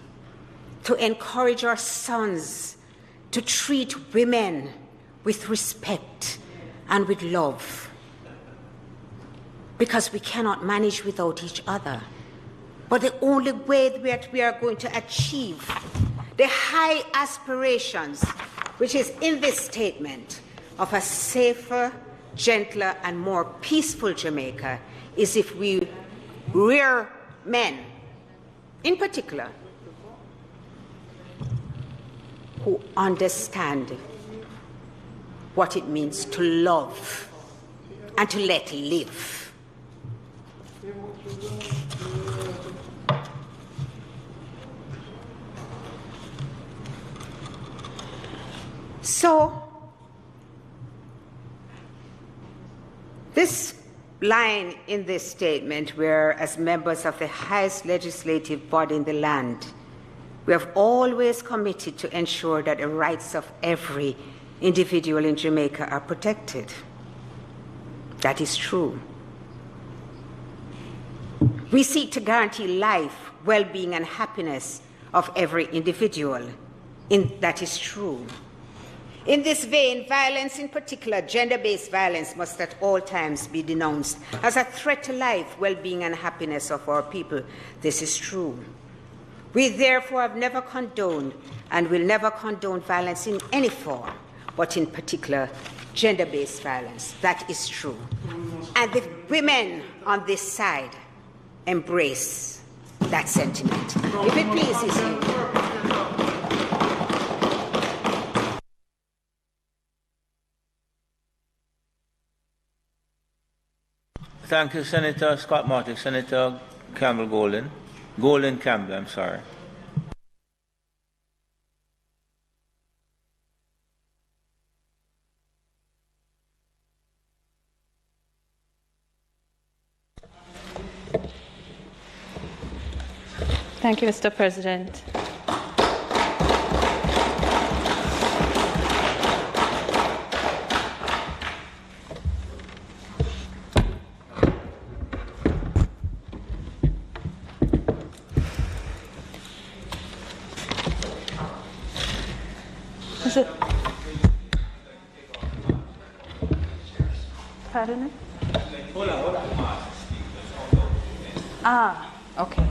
to encourage our sons to treat women with respect and with love, because we cannot manage without each other. But the only way that we are going to achieve the high aspirations, which is in this statement, of a safer, gentler, and more peaceful Jamaica, is if we rear men, in particular, who understand what it means to love and to let live. So, this line in this statement, where as members of the highest legislative body in the land, we have always committed to ensure that the rights of every individual in Jamaica are protected. That is true. We seek to guarantee life, well-being, and happiness of every individual. That is true. In this vein, violence, in particular gender-based violence, must at all times be denounced as a threat to life, well-being, and happiness of our people. This is true. We therefore have never condoned and will never condone violence in any form, but in particular gender-based violence. That is true. And the women on this side embrace that sentiment. If it pleases you. Thank you, Senator Scott Martin. Senator Golden Campbell, I'm sorry. Thank you, Mr. President. Is it? Pardon me? Ah, okay.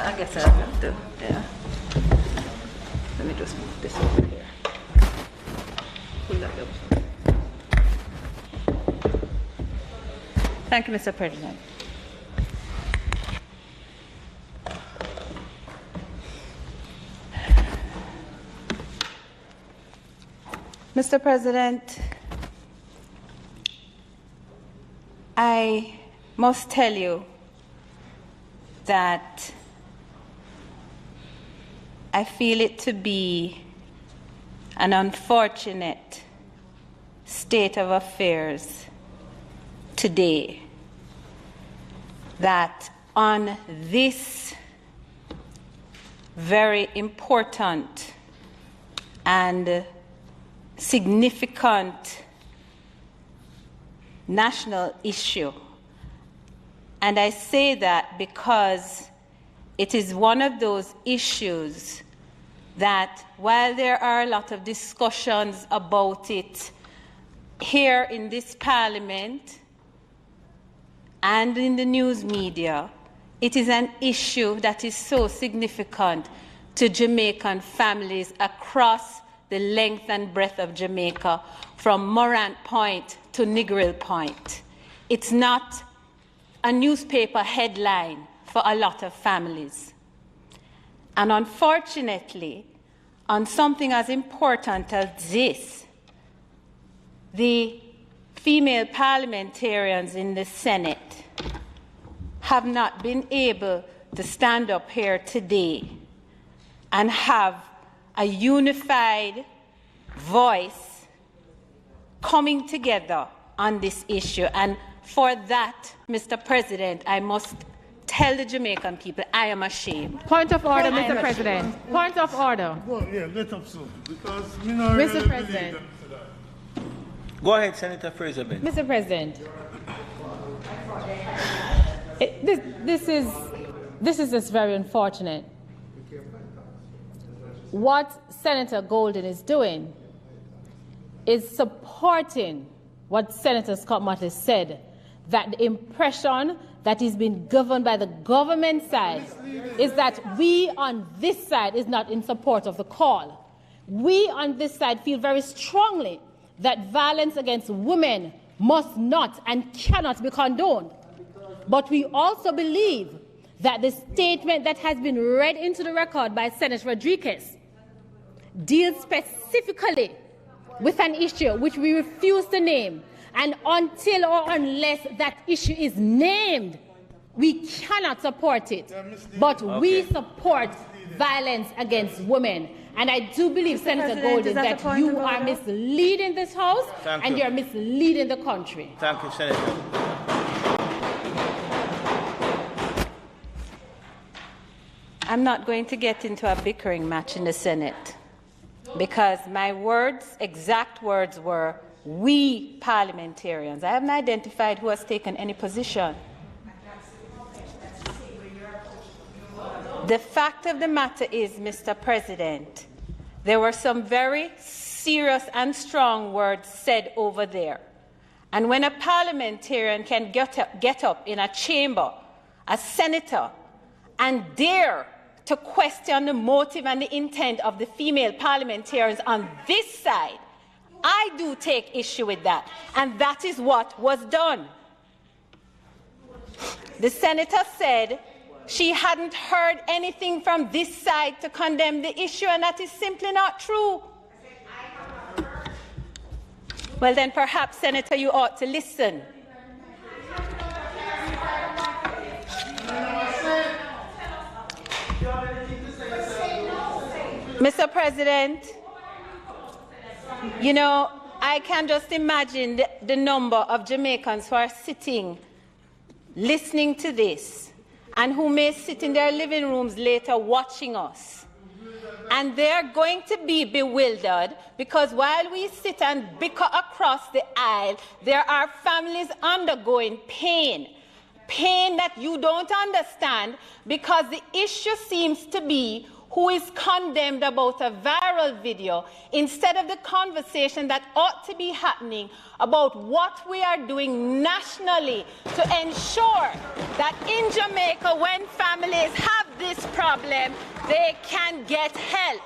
I guess I have to, yeah. Let me just move this over here. Pull that up. Thank you, Mr. President. Mr. President, I must tell you that I feel it to be an unfortunate state of affairs today that on this very important and significant national issue, and I say that because it is one of those issues that, while there are a lot of discussions about it here in this Parliament and in the news media, it is an issue that is so significant to Jamaican families across the length and breadth of Jamaica, from Morant Point to Negril Point. It's not a newspaper headline for a lot of families. And unfortunately, on something as important as this, the female parliamentarians in the Senate have not been able to stand up here today and have a unified voice coming together on this issue. And for that, Mr. President, I must tell the Jamaican people, I am ashamed. Point of order, Mr. President. Point of order. Well, yeah, let up so. Because Mr. President. Go ahead, Senator Fraser-Benn. Mr. President. This is just very unfortunate. What Senator Golden is doing is supporting what Senator Scott Motley said, that the impression that is being governed by the government side is that we on this side is not in support of the call. We on this side feel very strongly that violence against women must not and cannot be condoned. But we also believe that the statement that has been read into the record by Senator Rodriguez deals specifically with an issue which we refuse to name. And until or unless that issue is named, we cannot support it. But we support violence against women. And I do believe, Senator Golden, that you are misleading this House and you're misleading the country. Thank you, Senator. I'm not going to get into a bickering match in the Senate because my words, exact words, were we parliamentarians. I haven't identified who has taken any position. The fact of the matter is, Mr. President, there were some very serious and strong words said over there. And when a parliamentarian can get up in a chamber, a senator, and dare to question the motive and the intent of the female parliamentarians on this side, I do take issue with that. And that is what was done. The senator said she hadn't heard anything from this side to condemn the issue, and that is simply not true. Well, then perhaps, Senator, you ought to listen. Mr. President, you know, I can just imagine the number of Jamaicans who are sitting, listening to this, and who may sit in their living rooms later watching us. And they're going to be bewildered because while we sit and bicker across the aisle, there are families undergoing pain. Pain that you don't understand because the issue seems to be who is condemned about a viral video instead of the conversation that ought to be happening about what we are doing nationally to ensure that in Jamaica, when families have this problem, they can get help.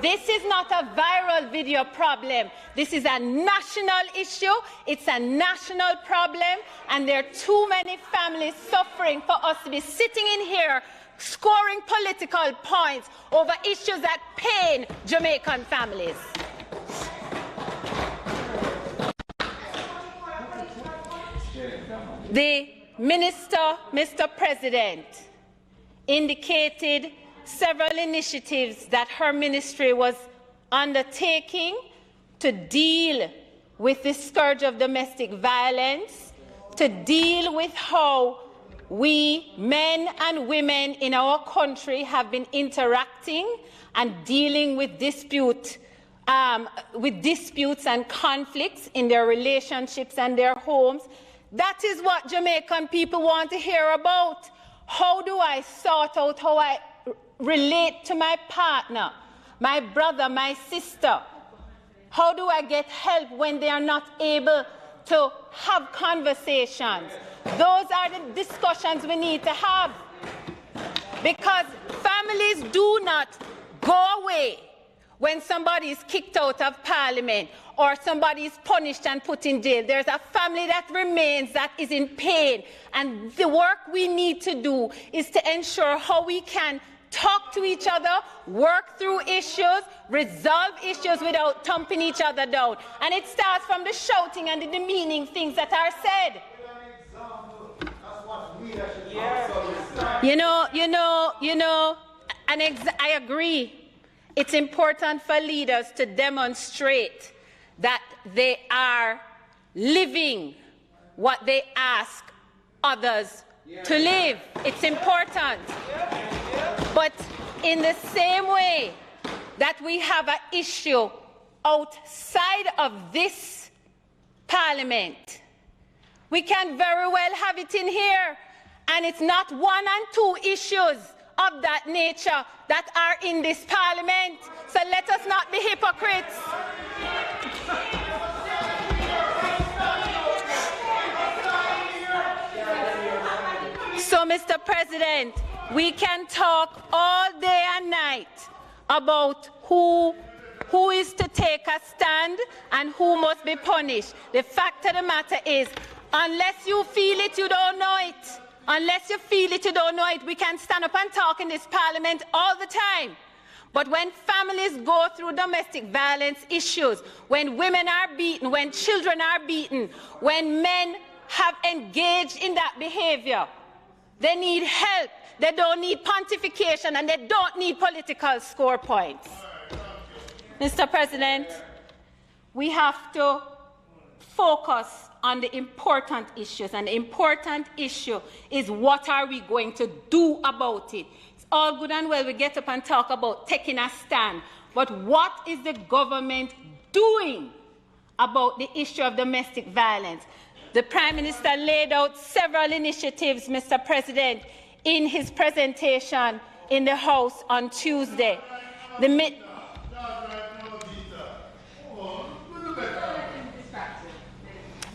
This is not a viral video problem. This is a national issue. It's a national problem, and there are too many families suffering for us to be sitting in here scoring political points over issues that pain Jamaican families. The minister, Mr. President, indicated several initiatives that her ministry was undertaking to deal with the scourge of domestic violence, to deal with how we, men and women in our country, have been interacting and dealing with disputes and conflicts in their relationships and their homes. That is what Jamaican people want to hear about. How do I sort out how I relate to my partner, my brother, my sister? How do I get help when they are not able to have conversations? Those are the discussions we need to have, because families do not go away when somebody is kicked out of Parliament or somebody is punished and put in jail. There's a family that remains, that is in pain, and the work we need to do is to ensure how we can talk to each other, work through issues, resolve issues without thumping each other down. And it starts from the shouting and the demeaning things that are said. I agree. It's important for leaders to demonstrate that they are living what they ask others to live. It's important. But in the same way that we have an issue outside of this parliament, we can very well have it in here. And it's not one and two issues of that nature that are in this parliament. So let us not be hypocrites. So, Mr. President, we can talk all day and night about who is to take a stand and who must be punished. The fact of the matter is, unless you feel it, you don't know it. Unless you feel it, you don't know it. We can stand up and talk in this parliament all the time. But when families go through domestic violence issues, when women are beaten, when children are beaten, when men have engaged in that behavior, they need help. They don't need pontification, and they don't need political score points. Mr. President, we have to focus on the important issues, and the important issue is what are we going to do about it. It's all good and well we get up and talk about taking a stand, but what is the government doing about the issue of domestic violence? The Prime Minister laid out several initiatives, Mr. President, in his presentation in the House on Tuesday.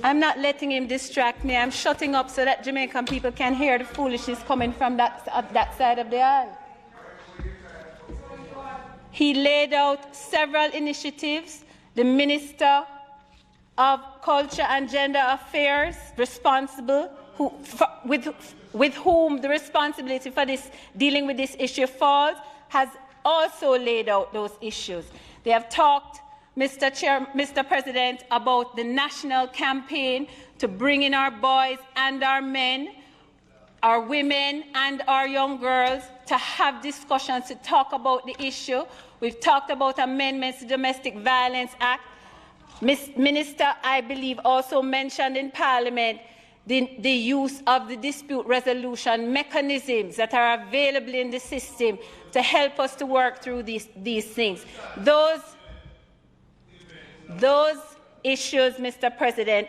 I'm not letting him distract me. I'm shutting up so that Jamaican people can hear the foolishness coming from that side of the aisle. He laid out several initiatives. The Minister of Culture and Gender Affairs, responsible, with whom the responsibility for this, dealing with this issue falls, has also laid out those issues. They have talked, Mr. President, about the national campaign to bring in our boys and our men, our women and our young girls to have discussions to talk about the issue. We've talked about amendments to the Domestic Violence Act. Minister, I believe, also mentioned in Parliament the use of the dispute resolution mechanisms that are available in the system to help us to work through these things. Those issues, Mr. President,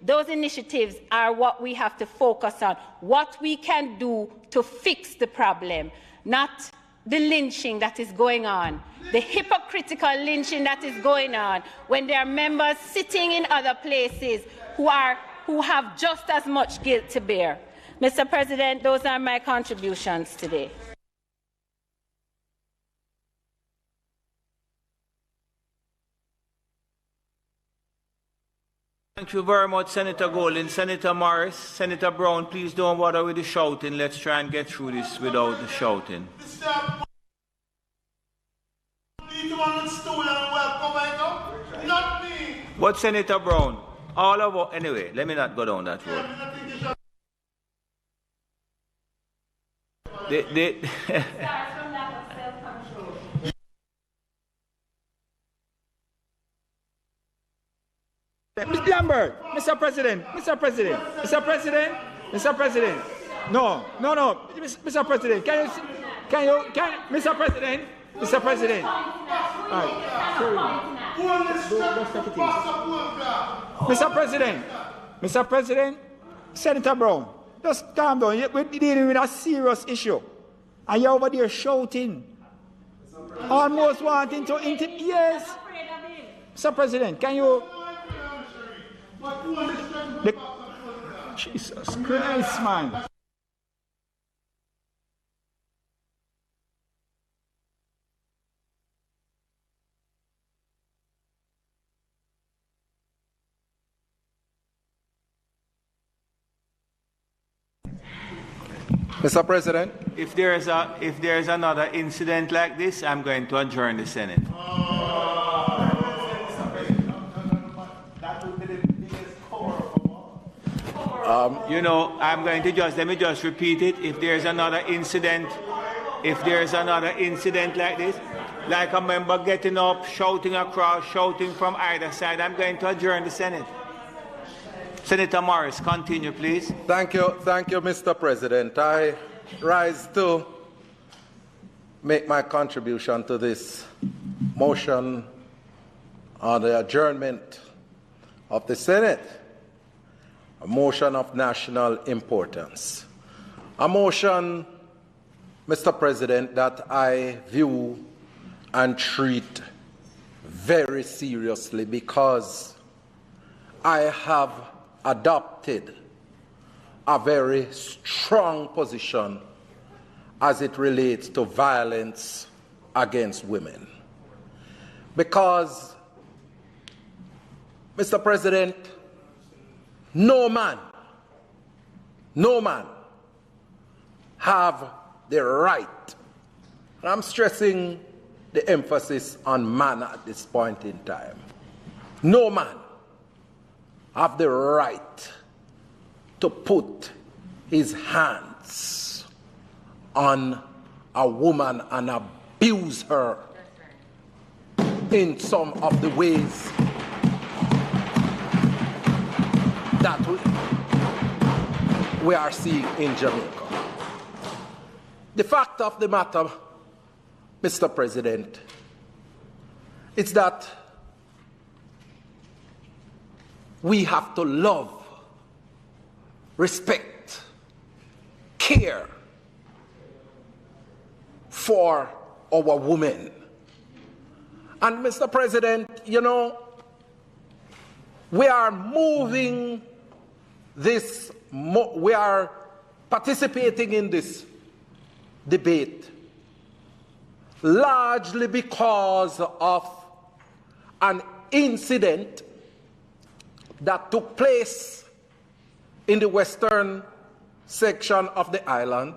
those initiatives are what we have to focus on, what we can do to fix the problem, not the lynching that is going on, the hypocritical lynching that is going on when there are members sitting in other places who have just as much guilt to bear. Mr. President, those are my contributions today. Thank you very much, Senator Golden. Senator Morris, Senator Brown, please don't bother with the shouting. Let's try and get through this without the shouting. But Senator Brown, all of us, anyway, let me not go down that road. Mr. Lambert, Mr. President, Mr. President, Mr. President, Mr. President. No, Mr. President, can you, Mr. President, Mr. President. All right, don't take it easy. Mr. President, Senator Brown, just calm down. We're dealing with a serious issue. And you're over there shouting, almost wanting to yes. Mr. President, can you... Jesus Christ, man. Mr. President, if there is another incident like this, I'm going to adjourn the Senate. You know, I'm going to let me just repeat it. If there's another incident like this, like a member getting up, shouting across, shouting from either side, I'm going to adjourn the Senate. Senator Morris, continue, please. Thank you, Mr. President. I rise to make my contribution to this motion on the adjournment of the Senate, a motion of national importance, a motion, Mr. President, that I view and treat very seriously because I have adopted a very strong position as it relates to violence against women. Because, Mr. President, no man have the right, and I'm stressing the emphasis on man at this point in time, no man have the right to put his hands on a woman and abuse her in some of the ways that we are seeing in Jamaica. The fact of the matter, Mr. President, is that we have to love, respect, care for our women. And Mr. President, you know, we are moving this, we are participating in this debate largely because of an incident that took place in the western section of the island,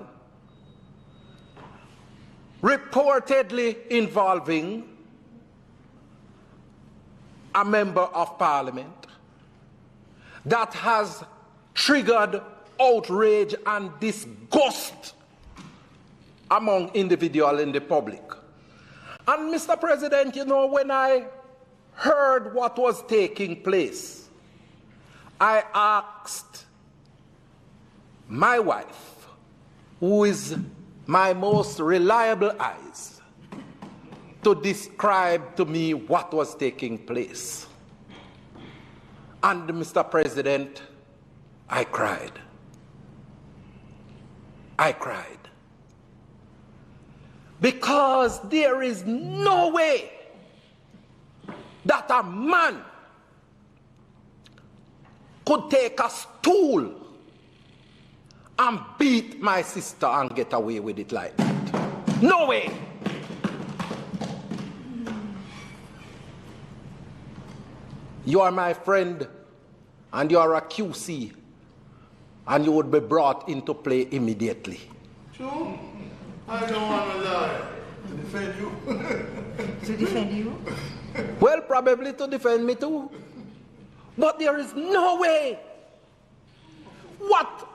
reportedly involving a member of parliament, that has triggered outrage and disgust among individuals in the public. And Mr. President, you know, when I heard what was taking place, I asked my wife, who is my most reliable eyes, to describe to me what was taking place. And Mr. President, I cried. I cried. Because there is no way that a man could take a stool and beat my sister and get away with it like that. No way. You are my friend and you are a QC and you would be brought into play immediately. True. I don't want to lie. To defend you. To defend you? Well, probably to defend me too. But there is no way what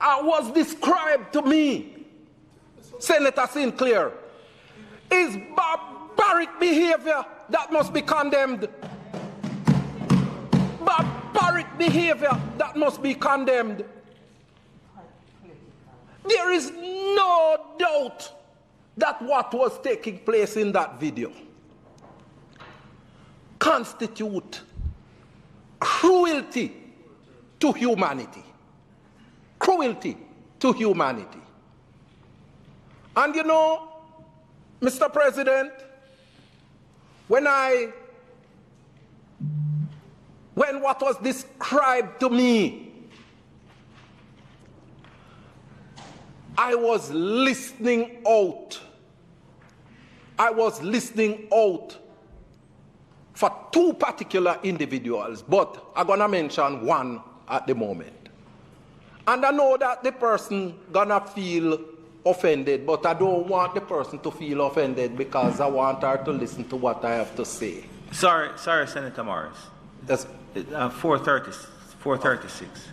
was described to me, Senator Sinclair, is barbaric behavior that must be condemned. Barbaric behavior that must be condemned. There is no doubt that what was taking place in that video constitute cruelty to humanity. Cruelty to humanity. And you know, Mr. President, when what was described to me, I was listening out. I was listening out for two particular individuals, but I'm gonna mention one at the moment. And I know that the person gonna feel offended, but I don't want the person to feel offended because I want her to listen to what I have to say. Sorry, Senator Morris. That's 436.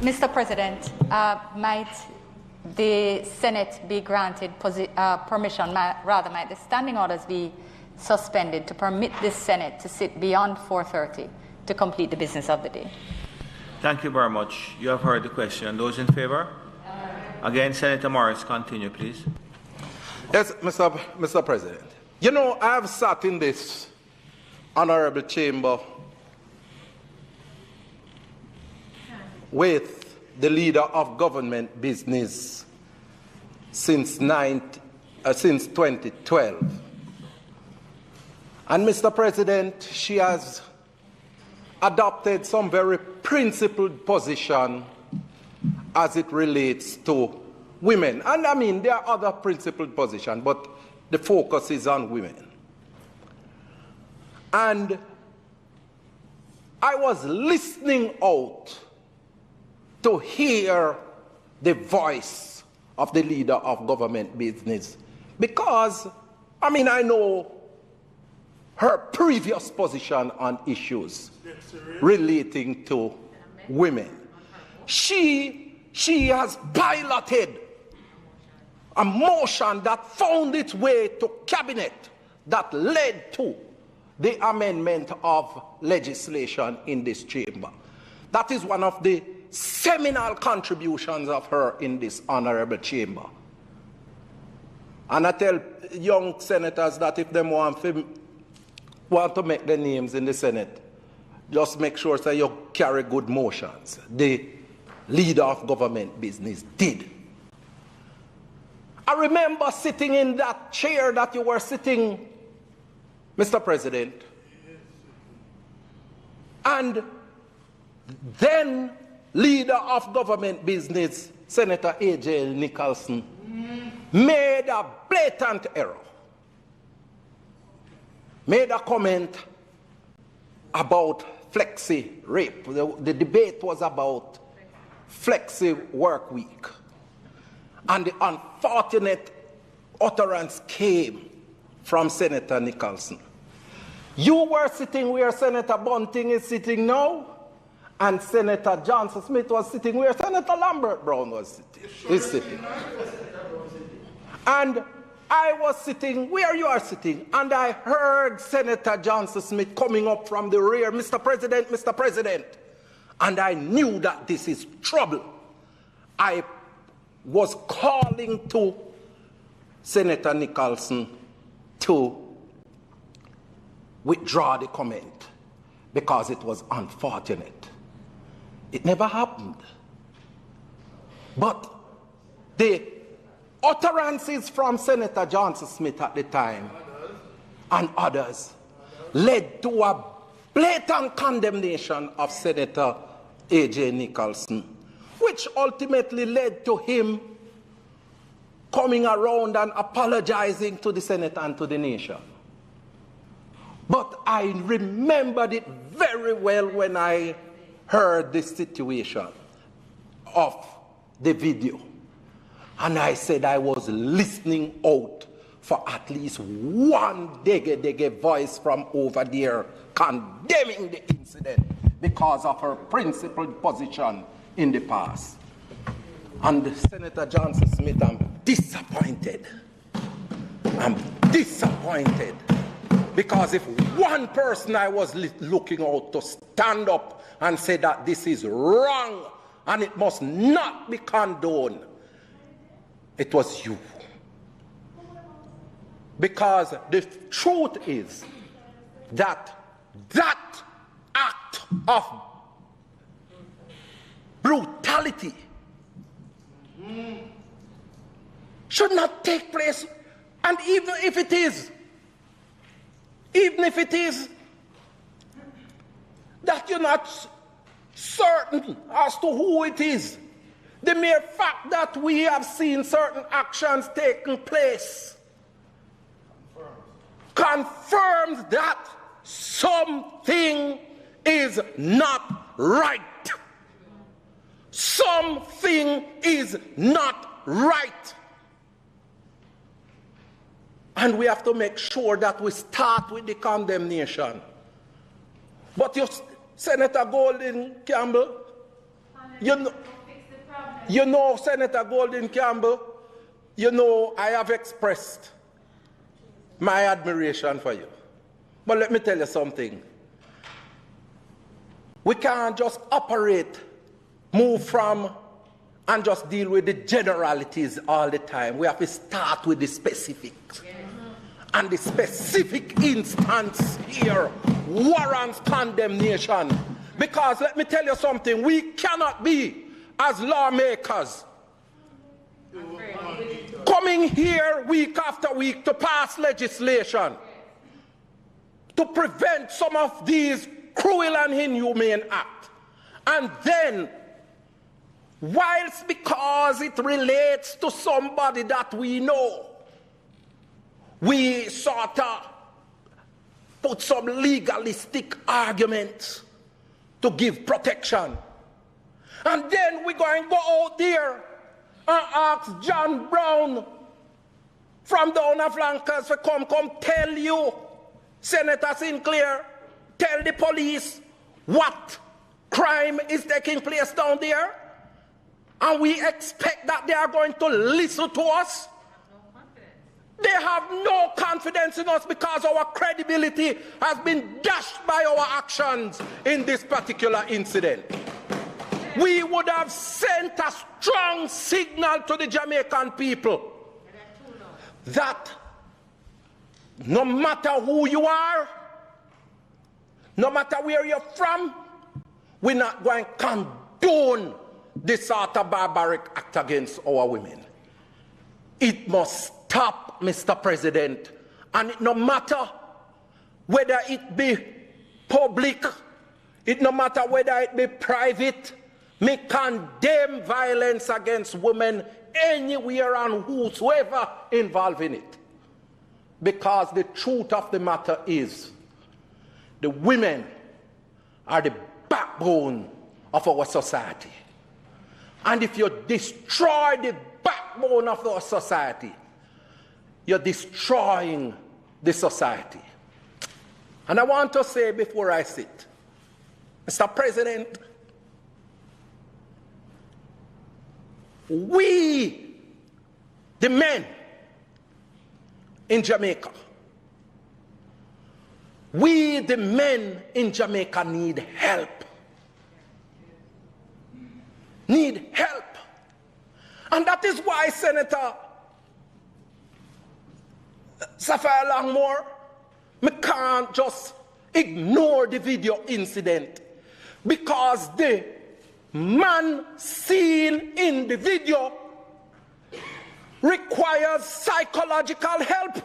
Mr. President, might the Senate be granted permission, might the standing orders be suspended to permit this Senate to sit beyond 4:30 to complete the business of the day. Thank you very much. You have heard the question. Those in favor? Again, Senator Morris, continue, please. Yes, Mr. President. You know, I have sat in this honorable chamber with the leader of government business since 2012. And Mr. President, she has adopted some very principled position as it relates to women. And I mean, there are other principled positions, but the focus is on women. And I was listening out to hear the voice of the leader of government business because, I mean, I know her previous position on issues relating to women. She has piloted a motion that found its way to cabinet that led to the amendment of legislation in this chamber. That is one of the seminal contributions of her in this honorable chamber. And I tell young senators that if they want to make their names in the Senate, just make sure that you carry good motions. The leader of government business did. I remember sitting in that chair that you were sitting, Mr. President, and then leader of government business, Senator A.J. Nicholson, made a blatant error, made a comment about flexi rape. The debate was about flexi work week. And the unfortunate utterance came from Senator Nicholson. You were sitting where Senator Bunting is sitting now, and Senator Johnson Smith was sitting where Senator Lambert Brown was sitting. And I was sitting where you are sitting, and I heard Senator Johnson Smith coming up from the rear, Mr. President, and I knew that this is trouble. I was calling to Senator Nicholson to withdraw the comment because it was unfortunate. It never happened. But the utterances from Senator Johnson Smith at the time and others led to a blatant condemnation of Senator A.J. Nicholson, which ultimately led to him coming around and apologizing to the Senate and to the nation. But I remembered it very well when I heard the situation of the video. And I said I was listening out for at least one dege voice from over there condemning the incident because of her principled position in the past. And Senator Johnson Smith, I'm disappointed. I'm disappointed. Because if one person I was looking out to stand up and say that this is wrong and it must not be condoned, it was you. Because the truth is that that act of brutality should not take place. And even if it is that you're not certain as to who it is, the mere fact that we have seen certain actions taking place confirms that something is not right. Something is not right. And we have to make sure that we start with the condemnation. But you, Senator Golden Campbell, you know, Senator Golden Campbell, you know I have expressed my admiration for you. But let me tell you something. We can't just operate, move from, and just deal with the generalities all the time. We have to start with the specifics. And the specific instance here warrants condemnation. Because let me tell you something, we cannot be, as lawmakers, coming here week after week to pass legislation to prevent some of these cruel and inhumane acts. And then, whilst because it relates to somebody that we know, we sort of put some legalistic arguments to give protection. And then we're going to go out there and ask John Brown from down of Flankers to come tell you, Senator Sinclair, tell the police what crime is taking place down there. And we expect that they are going to listen to us. They have no confidence in us because our credibility has been dashed by our actions in this particular incident. We would have sent a strong signal to the Jamaican people that no matter who you are, no matter where you're from, we're not going to condone this sort of barbaric act against our women. It must stop, Mr. President, and no matter whether it be public, it no matter whether it be private, me condemn violence against women anywhere and whosoever involved in it. Because the truth of the matter is, the women are the backbone of our society. And if you destroy the backbone of our society, you're destroying the society. And I want to say before I sit, Mr. President, we, the men in Jamaica, we, the men in Jamaica, need help. Need help. And that is why Senator Sapphire Langmore, we can't just ignore the video incident, because the man seen in the video requires psychological help.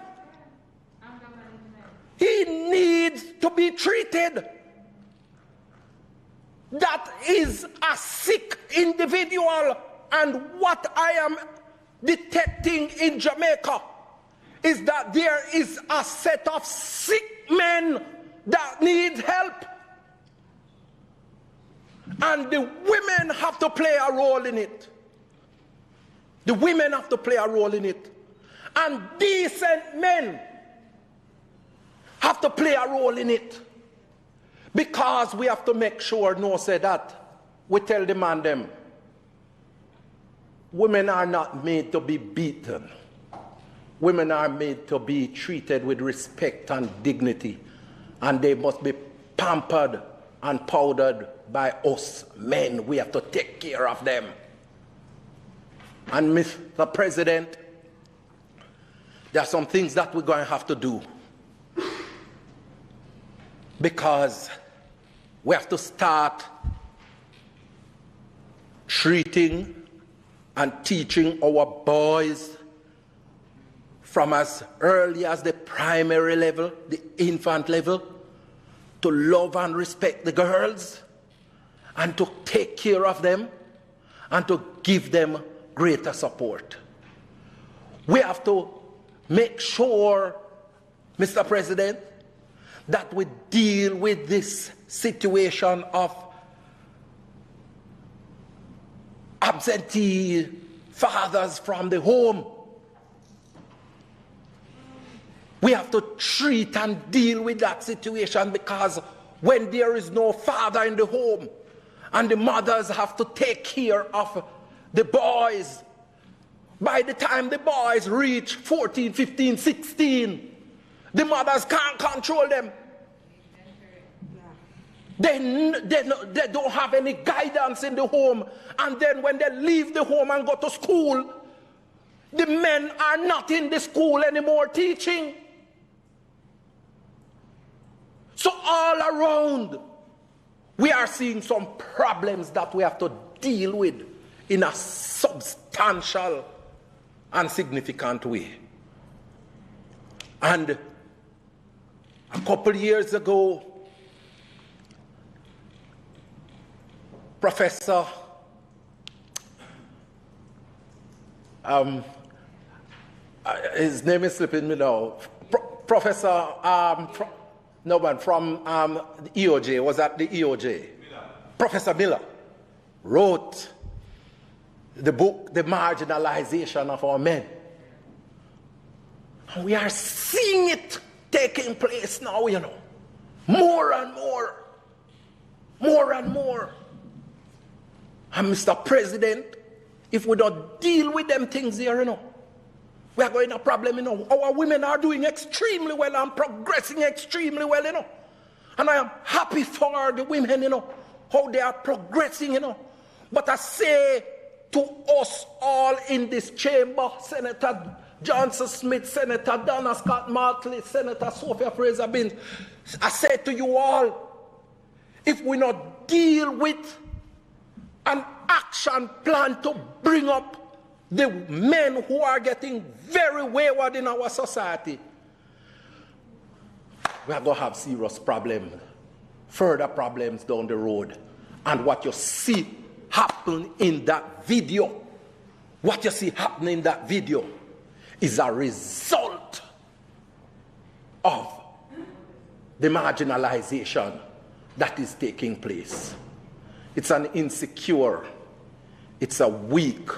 He needs to be treated. That is a sick individual. And what I am detecting in Jamaica is that there is a set of sick men that need help. And the women have to play a role in it. The women have to play a role in it. And decent men have to play a role in it. Because we have to make sure, no say that, we tell the man them, women are not made to be beaten. Women are made to be treated with respect and dignity. And they must be pampered and powdered by us men. We have to take care of them. And Mr. President, there are some things that we're going to have to do. Because we have to start treating and teaching our boys from as early as the primary level, the infant level, to love and respect the girls and to take care of them and to give them greater support. We have to make sure, Mr. President, that we deal with this situation of absentee fathers from the home. We have to treat and deal with that situation, because when there is no father in the home and the mothers have to take care of the boys, by the time the boys reach 14, 15, 16, the mothers can't control them. They don't have any guidance in the home. And then when they leave the home and go to school, the men are not in the school anymore teaching. So all around, we are seeing some problems that we have to deal with in a substantial and significant way. And a couple years ago, Professor his name is slipping me now. Professor from the EOJ, was at the EOJ. Miller. Professor Miller wrote the book, The Marginalization of Our Men. And we are seeing it taking place now, you know. More and more. More and more. And Mr. President, if we don't deal with them things here, you know, we are going to have a problem, you know. Our women are doing extremely well and progressing extremely well, you know. And I am happy for the women, you know, how they are progressing, you know. But I say to us all in this chamber, Senator Johnson Smith, Senator Donna Scott Martley, Senator Sophia Fraser Binns, I say to you all, if we not deal with an action plan to bring up the men who are getting very wayward in our society, we are going to have serious problems, further problems down the road. And what you see happen in that video, is a result of the marginalization that is taking place. It's an insecure, it's a weak,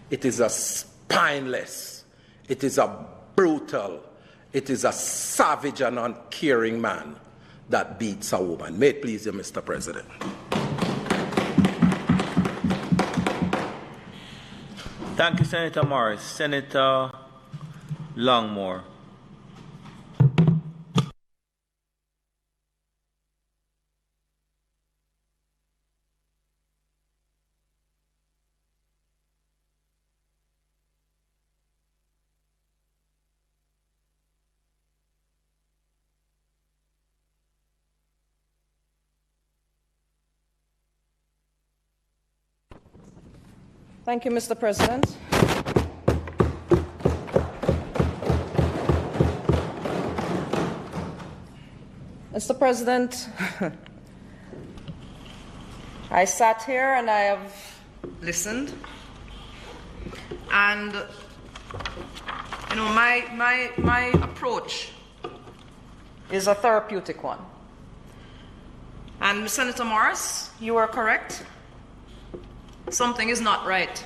it is a spineless, it is a brutal, it is a savage and uncaring man that beats a woman. May it please you, Mr. President. Thank you, Senator Morris. Senator Longmore. Thank you, Mr. President. Mr. President, I sat here and I have listened, and you know, my approach is a therapeutic one. And Senator Morris, you are correct. Something is not right.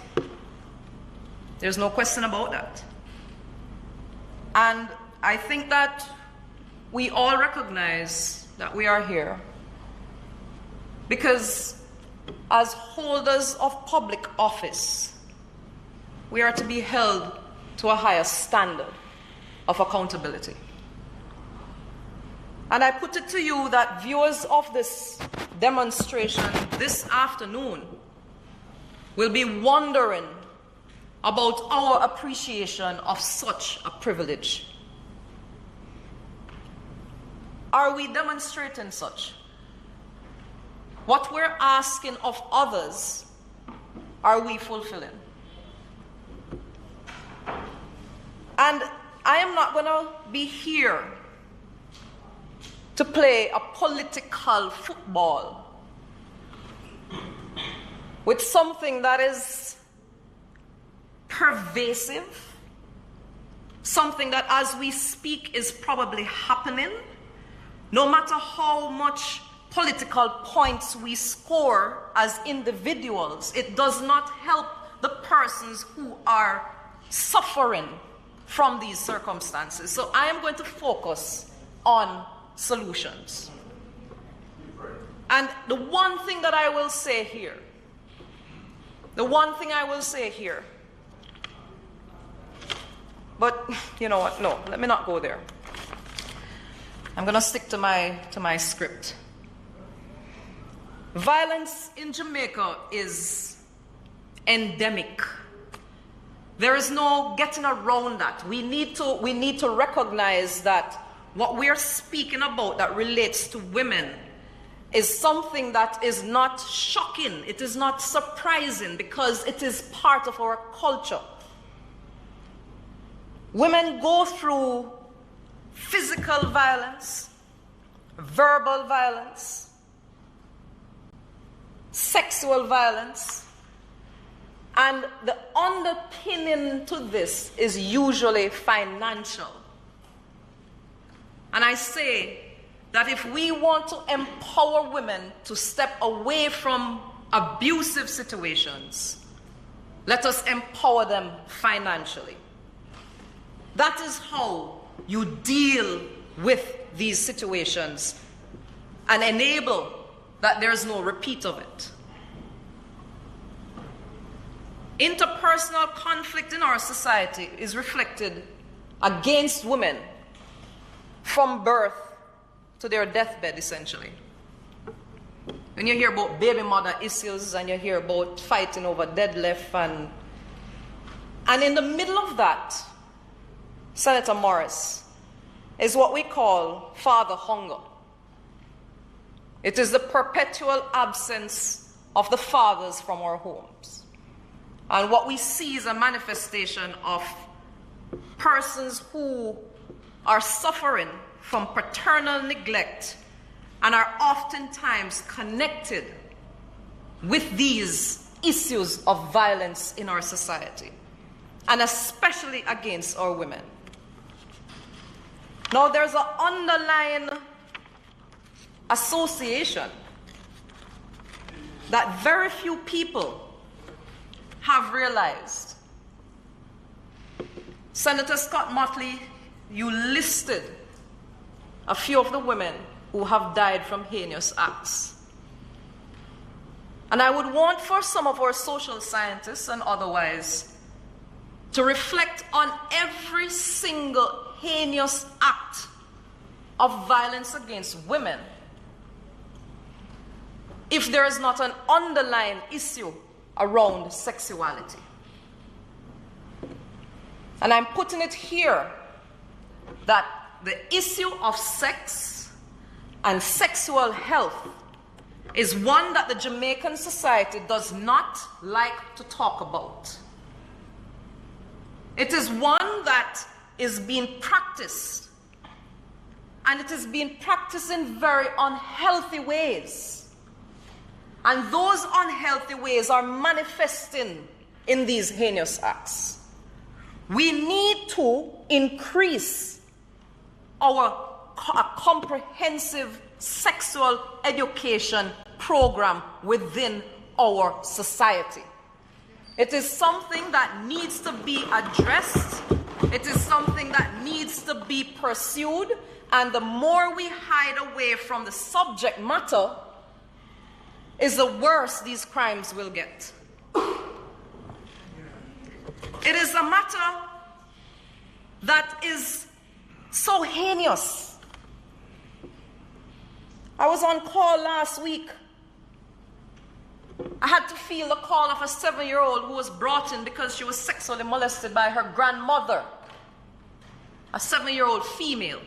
There's no question about that. And I think that we all recognize that we are here because as holders of public office, we are to be held to a higher standard of accountability. And I put it to you that viewers of this demonstration this afternoon will be wondering about our appreciation of such a privilege. Are we demonstrating such? What we're asking of others, are we fulfilling? And I am not going to be here to play a political football with something that is pervasive, something that as we speak is probably happening. No matter how much political points we score as individuals, it does not help the persons who are suffering from these circumstances. So I am going to focus on solutions. And the one thing that I will say here, but you know what, no, let me not go there. I'm going to stick to my script. Violence in Jamaica is endemic. There is no getting around that. We need to recognize that what we're speaking about that relates to women is something that is not shocking. It is not surprising because it is part of our culture. Women go through physical violence, verbal violence, sexual violence, and the underpinning to this is usually financial. And I say that if we want to empower women to step away from abusive situations, let us empower them financially. That is how you deal with these situations and enable that there is no repeat of it. Interpersonal conflict in our society is reflected against women from birth to their deathbed, essentially. When you hear about baby mother issues and you hear about fighting over deadlift and in the middle of that, Senator Morris, is what we call father hunger. It is the perpetual absence of the fathers from our homes. And what we see is a manifestation of persons who are suffering from paternal neglect and are oftentimes connected with these issues of violence in our society, and especially against our women. Now, there's an underlying association that very few people have realized. Senator Scott Motley, you listed a few of the women who have died from heinous acts. And I would want for some of our social scientists and otherwise to reflect on every single heinous act of violence against women if there is not an underlying issue around sexuality. And I'm putting it here that the issue of sex and sexual health is one that the Jamaican society does not like to talk about. It is one that is being practiced, and it is being practiced in very unhealthy ways. And those unhealthy ways are manifesting in these heinous acts. We need to increase our comprehensive sexual education program within our society. It is something that needs to be addressed. It is something that needs to be pursued. And the more we hide away from the subject matter, is the worse these crimes will get. It is a matter that is so heinous. I was on call last week. I had to feel the call of a 7-year-old who was brought in because she was sexually molested by her grandmother, a 7-year-old female.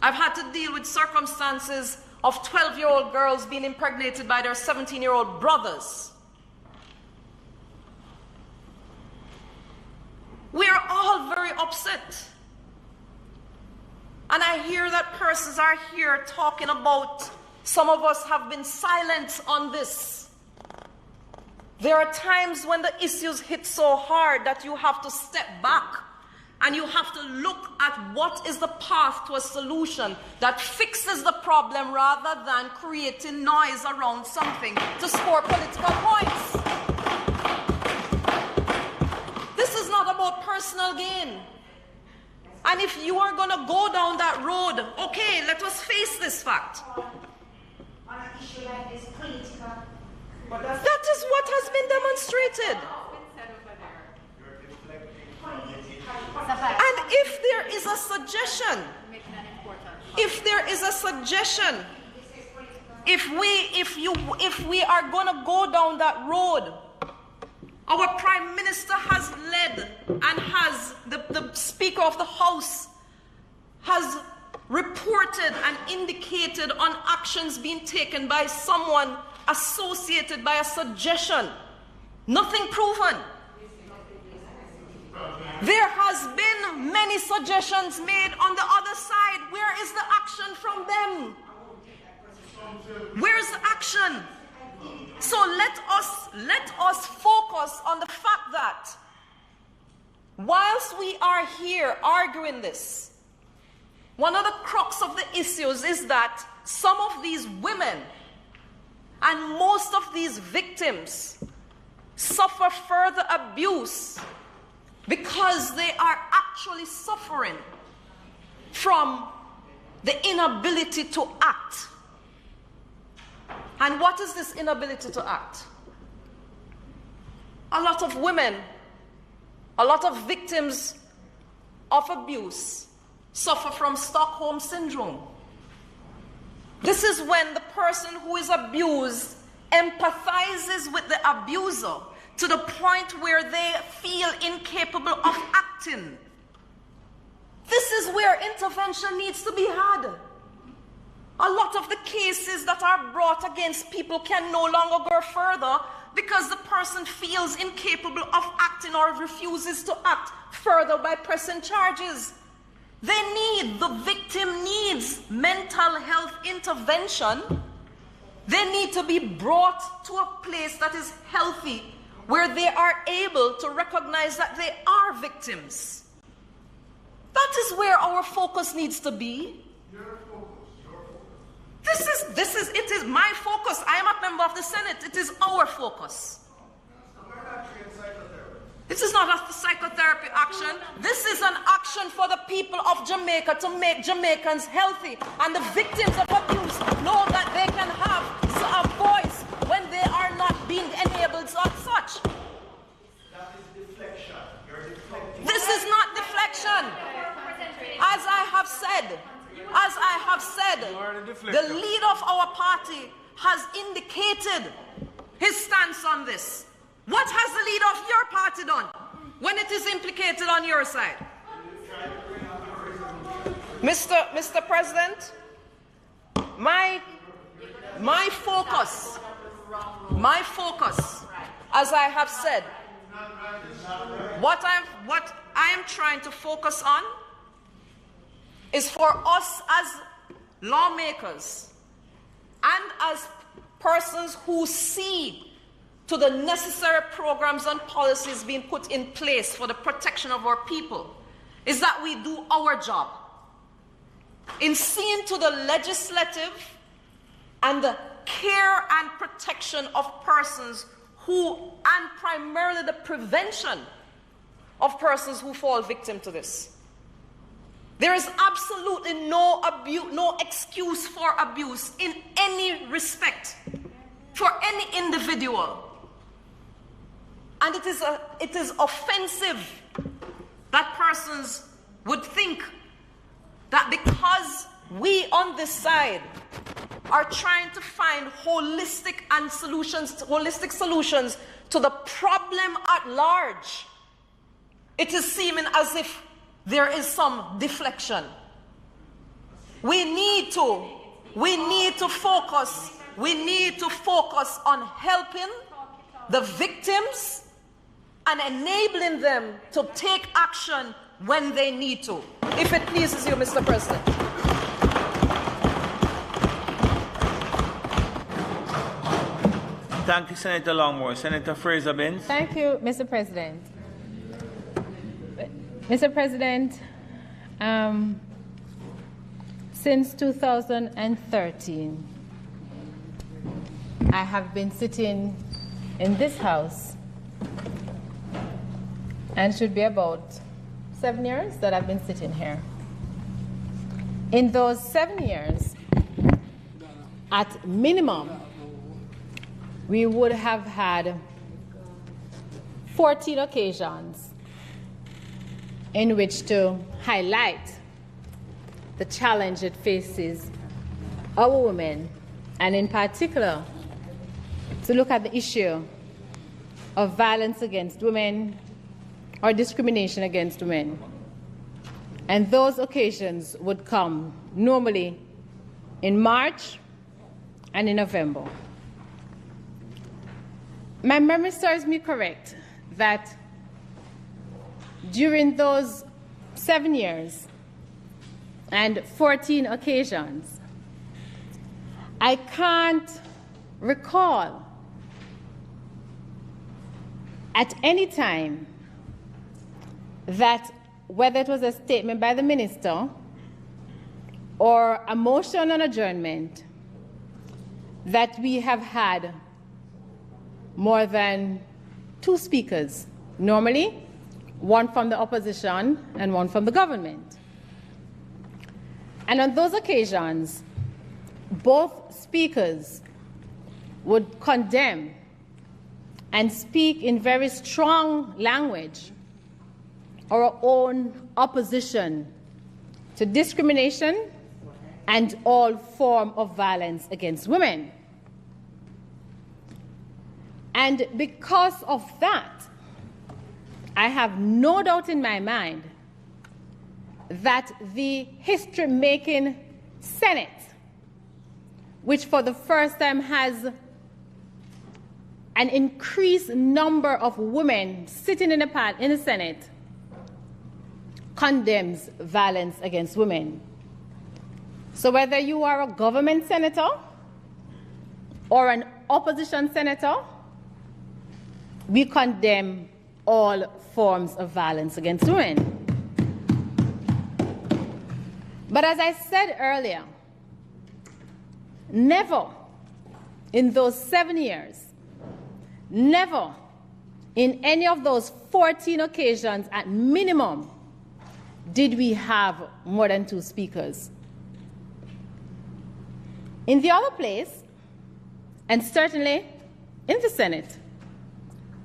I've had to deal with circumstances of 12-year-old girls being impregnated by their 17-year-old brothers. We are all very upset. And I hear that persons are here talking about some of us have been silent on this. There are times when the issues hit so hard that you have to step back and you have to look at what is the path to a solution that fixes the problem rather than creating noise around something to score political points. This is not about personal gain. And if you are going to go down that road, okay, let us face this fact. That is what has been demonstrated. And if there is a suggestion, if we are going to go down that road, our Prime Minister has led and has, the Speaker of the House has reported and indicated on actions being taken by someone associated by a suggestion. Nothing proven. There has been many suggestions made on the other side. Where is the action from them? Where's the action? So let us focus on the fact that whilst we are here arguing this, one of the crux of the issues is that some of these women and most of these victims suffer further abuse because they are actually suffering from the inability to act. And what is this inability to act? A lot of women, a lot of victims of abuse suffer from Stockholm Syndrome. This is when the person who is abused empathizes with the abuser to the point where they feel incapable of acting. This is where intervention needs to be had. A lot of the cases that are brought against people can no longer go further because the person feels incapable of acting or refuses to act further by pressing charges. The victim needs mental health intervention. They need to be brought to a place that is healthy, where they are able to recognize that they are victims. That is where our focus needs to be. It is my focus. I am a member of the Senate. It is our focus. This is not a psychotherapy action. This is an action for the people of Jamaica to make Jamaicans healthy. And the victims of abuse know that they can have a voice when they are not being enabled as such. That is deflection. You're deflecting. This is not deflection. As I have said, the leader of our party has indicated his stance on this. What has the leader of your party done when it is implicated on your side? Mr. President, my focus, as I have said, what I am trying to focus on is for us as lawmakers and as persons who see to the necessary programs and policies being put in place for the protection of our people, is that we do our job in seeing to the legislative and the care and protection of persons who, and primarily the prevention of persons who fall victim to this. There is absolutely no excuse for abuse in any respect for any individual. And it is offensive that persons would think that because we on this side are trying to find holistic solutions to the problem at large, it is seeming as if there is some deflection. We need to focus on helping the victims and enabling them to take action when they need to. If it pleases you, Mr. President. Thank you, Senator Longmore. Senator Fraser-Binns. Thank you, Mr. President. Mr. President, since 2013, I have been sitting in this house, and should be about 7 years that I've been sitting here. In those 7 years, at minimum, we would have had 14 occasions in which to highlight the challenge it faces our women and in particular, to look at the issue of violence against women or discrimination against women. And those occasions would come normally in March and in November. My memory serves me correct that during those 7 years and 14 occasions, I can't recall at any time that whether it was a statement by the minister or a motion on adjournment, that we have had more than 2 speakers, normally one from the opposition and one from the government. And on those occasions, both speakers would condemn and speak in very strong language our own opposition to discrimination and all form of violence against women. And because of that, I have no doubt in my mind that the history-making Senate, which for the first time has an increased number of women sitting in the Senate, condemns violence against women. So whether you are a government senator or an opposition senator, we condemn all forms of violence against women. But as I said earlier, never in those 7 years, never in any of those 14 occasions at minimum did we have more than 2 speakers. In the other place, and certainly in the Senate,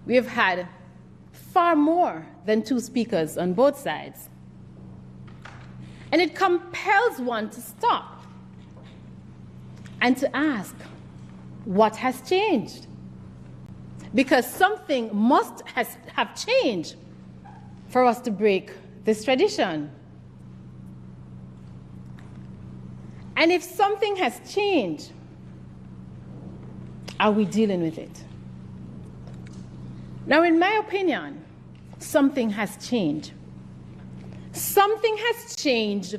we have had far more than 2 speakers on both sides. And it compels one to stop and to ask, what has changed? Because something must have changed for us to break this tradition. And if something has changed, are we dealing with it? Now, in my opinion, something has changed. Something has changed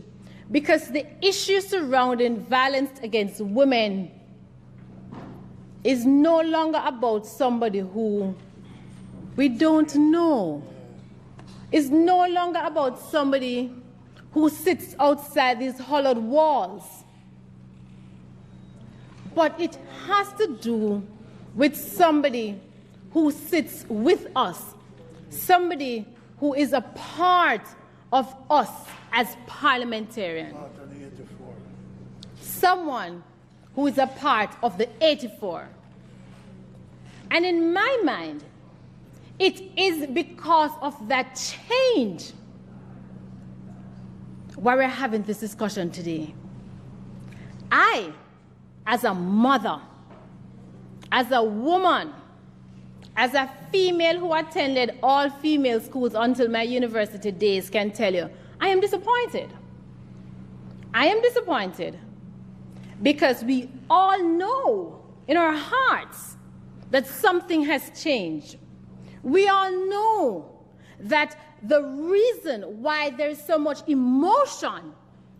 because the issue surrounding violence against women is no longer about somebody who we don't know. It's no longer about somebody who sits outside these hollowed walls. But it has to do with somebody who sits with us, somebody who is a part of us as parliamentarians, someone who is a part of the 84. And in my mind, it is because of that change why we're having this discussion today. I, as a mother, as a woman, as a female who attended all female schools until my university days, can tell you, I am disappointed. I am disappointed because we all know in our hearts that something has changed. We all know that the reason why there is so much emotion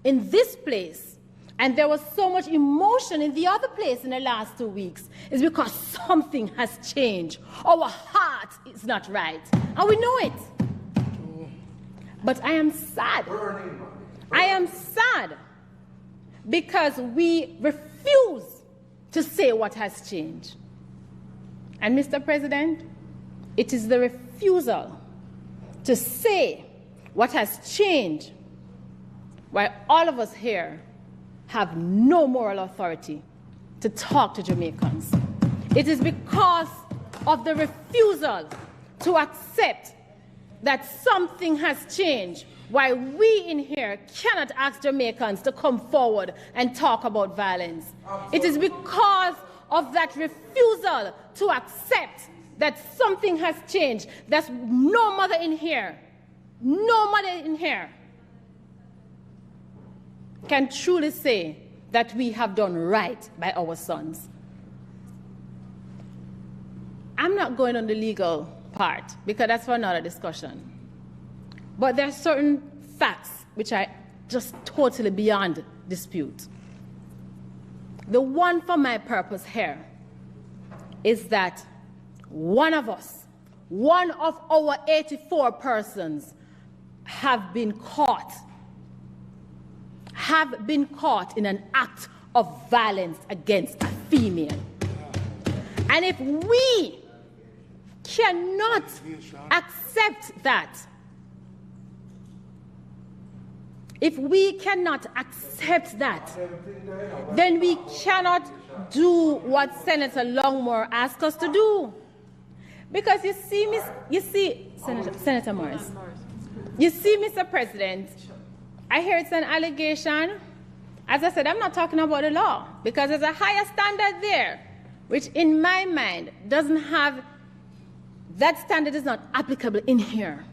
in this place and there was so much emotion in the other place in the last 2 weeks is because something has changed. Our heart is not right, and we know it. But I am sad. I am sad because we refuse to say what has changed. And Mr. President, it is the refusal to say what has changed why all of us here have no moral authority to talk to Jamaicans. It is because of the refusal to accept that something has changed why we in here cannot ask Jamaicans to come forward and talk about violence. Absolutely. It is because of that refusal to accept that something has changed. There's no mother in here can truly say that we have done right by our sons. I'm not going on the legal part because that's for another discussion. But there are certain facts which are just totally beyond dispute. The one for my purpose here is that one of our 84 persons have been caught in an act of violence against a female. And if we cannot accept that, then we cannot do what Senator Longmore asked us to do. Because Senator Morris, you see, Mr. President, I hear it's an allegation. As I said, I'm not talking about the law, because there's a higher standard there, which in my mind doesn't have, that standard is not applicable in here.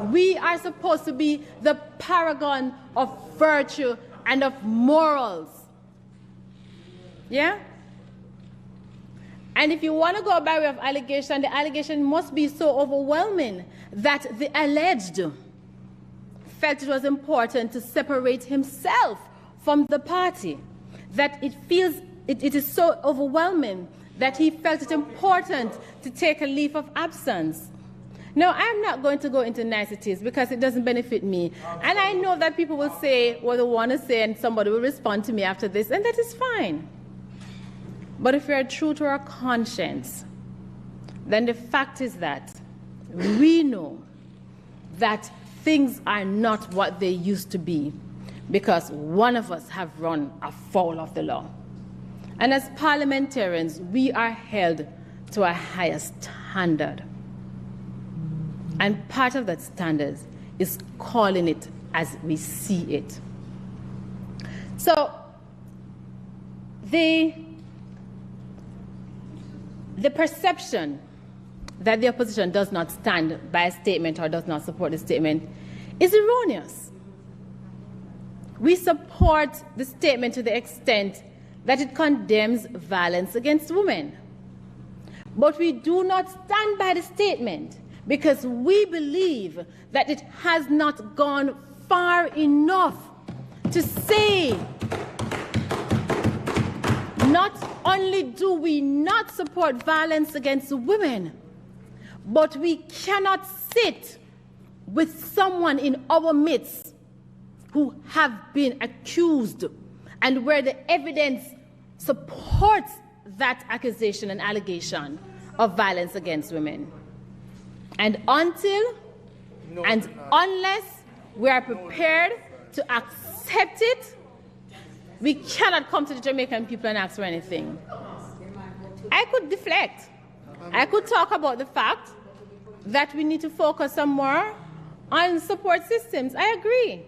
We are supposed to be the paragon of virtue and of morals. Yeah? And if you want to go by way of allegation, the allegation must be so overwhelming that the alleged felt it was important to separate himself from the party, that it is so overwhelming that he felt it important to take a leave of absence. Now, I'm not going to go into niceties because it doesn't benefit me. And I know that people will say what they want to say and somebody will respond to me after this, and that is fine. But if we are true to our conscience, then the fact is that we know that things are not what they used to be because one of us have run afoul of the law. And as parliamentarians, we are held to a higher standard. And part of that standard is calling it as we see it. So the perception that the opposition does not stand by a statement or does not support the statement is erroneous. We support the statement to the extent that it condemns violence against women. But we do not stand by the statement because we believe that it has not gone far enough to say, not only do we not support violence against women, but we cannot sit with someone in our midst who have been accused and where the evidence supports that accusation and allegation of violence against women. And until and unless we are prepared to accept it, we cannot come to the Jamaican people and ask for anything. I could deflect. I could talk about the fact that we need to focus some more on support systems. I agree.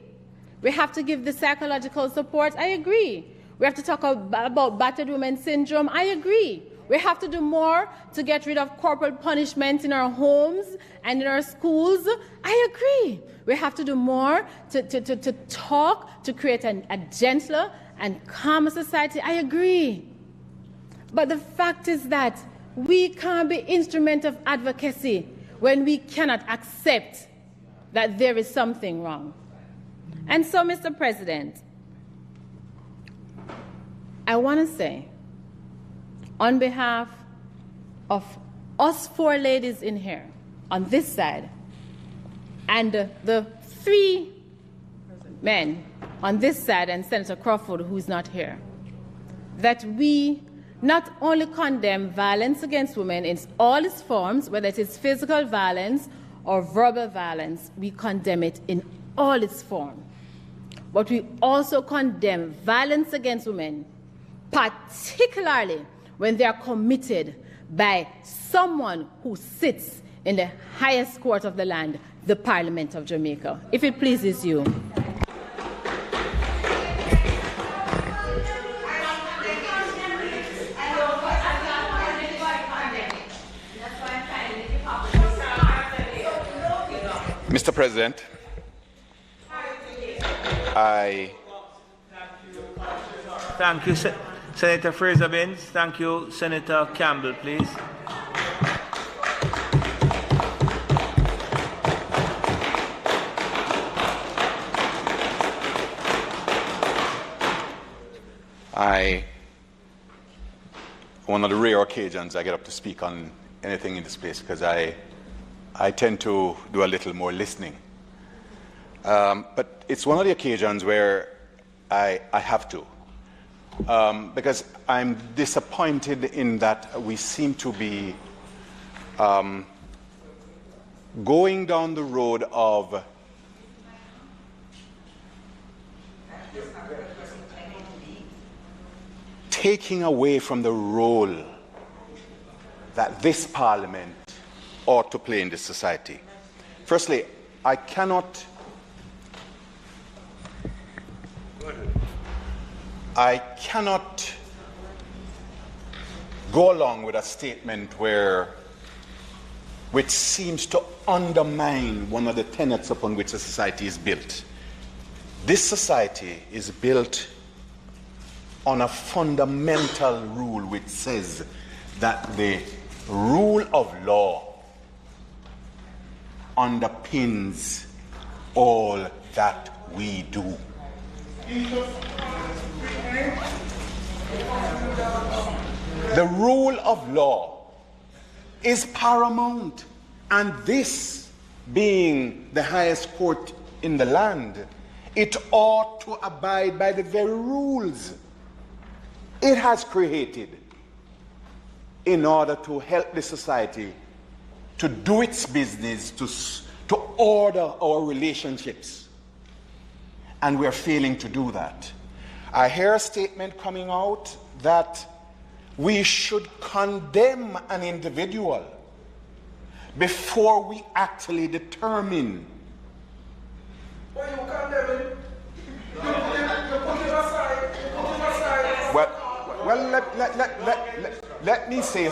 We have to give the psychological support. I agree. We have to talk about battered women syndrome. I agree. We have to do more to get rid of corporal punishment in our homes and in our schools. I agree. We have to do more to talk, to create a gentler and calmer society. I agree. But the fact is that we can't be instrument of advocacy when we cannot accept that there is something wrong. And so, Mr. President, I want to say, on behalf of us four ladies in here, on this side, and the three men on this side, and Senator Crawford, who is not here, that we not only condemn violence against women in all its forms, whether it is physical violence or verbal violence, we condemn it in all its forms. But we also condemn violence against women, particularly when they are committed by someone who sits in the highest court of the land, the Parliament of Jamaica. If it pleases you. Mr. President, Thank you, Senator Fraser-Binns. Thank you, Senator Campbell, please. One of the rare occasions I get up to speak on anything in this place because I tend to do a little more listening. But it's one of the occasions where I have to. Because I'm disappointed in that we seem to be going down the road of taking away from the role that this Parliament ought to play in this society. Firstly, I cannot go along with a statement which seems to undermine one of the tenets upon which a society is built. This society is built on a fundamental rule which says that the rule of law underpins all that we do. The rule of law is paramount, and this being the highest court in the land, it ought to abide by the very rules it has created in order to help the society to do its business, to order our relationships. And we're failing to do that. I hear a statement coming out that we should condemn an individual before we actually determine. Why you condemn him? You put him aside. Let me say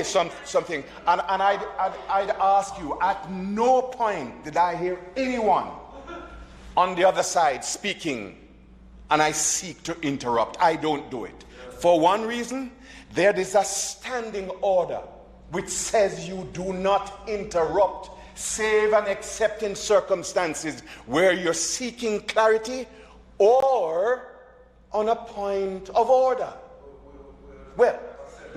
something, and I'd ask you, at no point did I hear anyone on the other side speaking, and I seek to interrupt. I don't do it. For one reason, there is a standing order which says you do not interrupt, save and except in circumstances where you're seeking clarity or on a point of order. Well,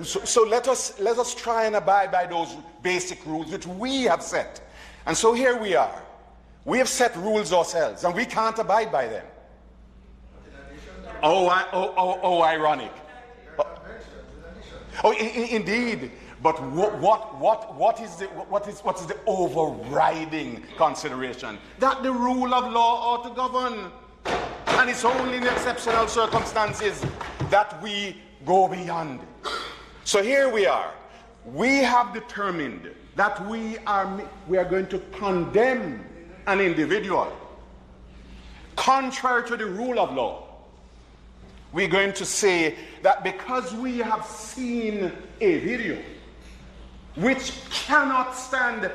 so let us try and abide by those basic rules which we have set. And so here we are. We have set rules ourselves, and we can't abide by them. Ironic. Indeed. But what is the overriding consideration? That the rule of law ought to govern. And it's only in exceptional circumstances that we go beyond. So here we are. We have determined that we are going to condemn an individual contrary to the rule of law. We're going to say that because we have seen a video which cannot stand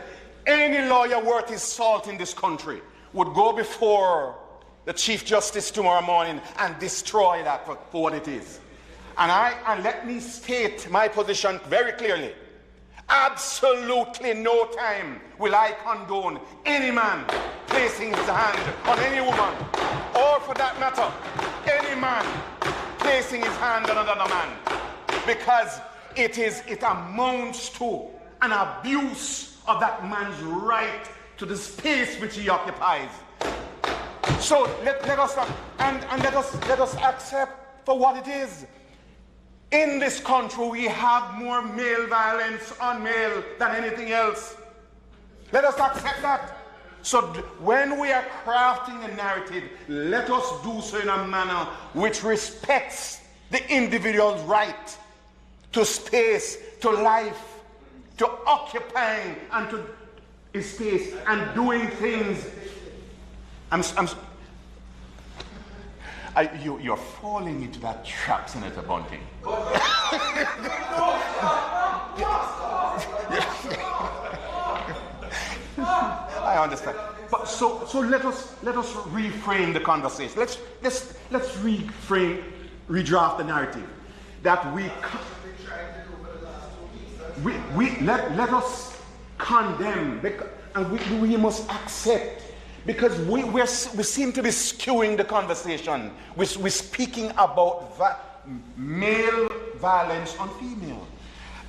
any lawyer worth his salt in this country would go before the Chief Justice tomorrow morning and destroy that for what it is. And let me state my position very clearly. Absolutely no time will I condone any man placing his hand on any woman, or for that matter, any man placing his hand on another man, because it amounts to an abuse of that man's right to the space which he occupies. So let us accept for what it is. In this country, we have more male violence on male than anything else. Let us accept that. So when we are crafting a narrative, let us do so in a manner which respects the individual's right to space, to life, to occupying, and to his face and doing things. You're falling into that trap, Senator Bunting. I understand. But so let us reframe the conversation. Let's redraft the narrative that let us condemn, and we must accept, because we seem to be skewing the conversation. We're speaking about male violence on female,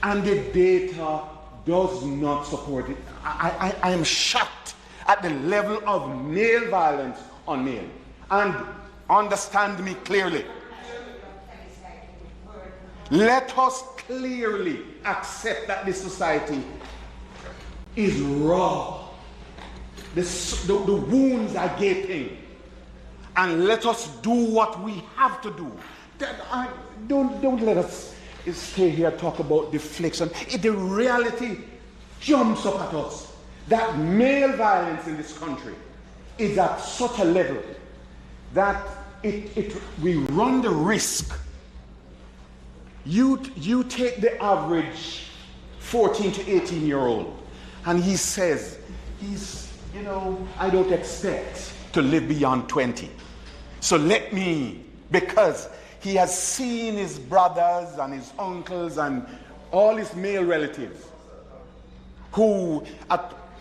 and the data does not support it. I am shocked at the level of male violence on male. And understand me clearly. Let us clearly accept that this society is raw. The wounds are gaping. And let us do what we have to do. Don't let us stay here and talk about deflection. The reality jumps up at us that male violence in this country is at such a level that we run the risk. You take the average 14 to 18-year-old, and he says, I don't expect to live beyond 20. So let me, because he has seen his brothers and his uncles and all his male relatives who,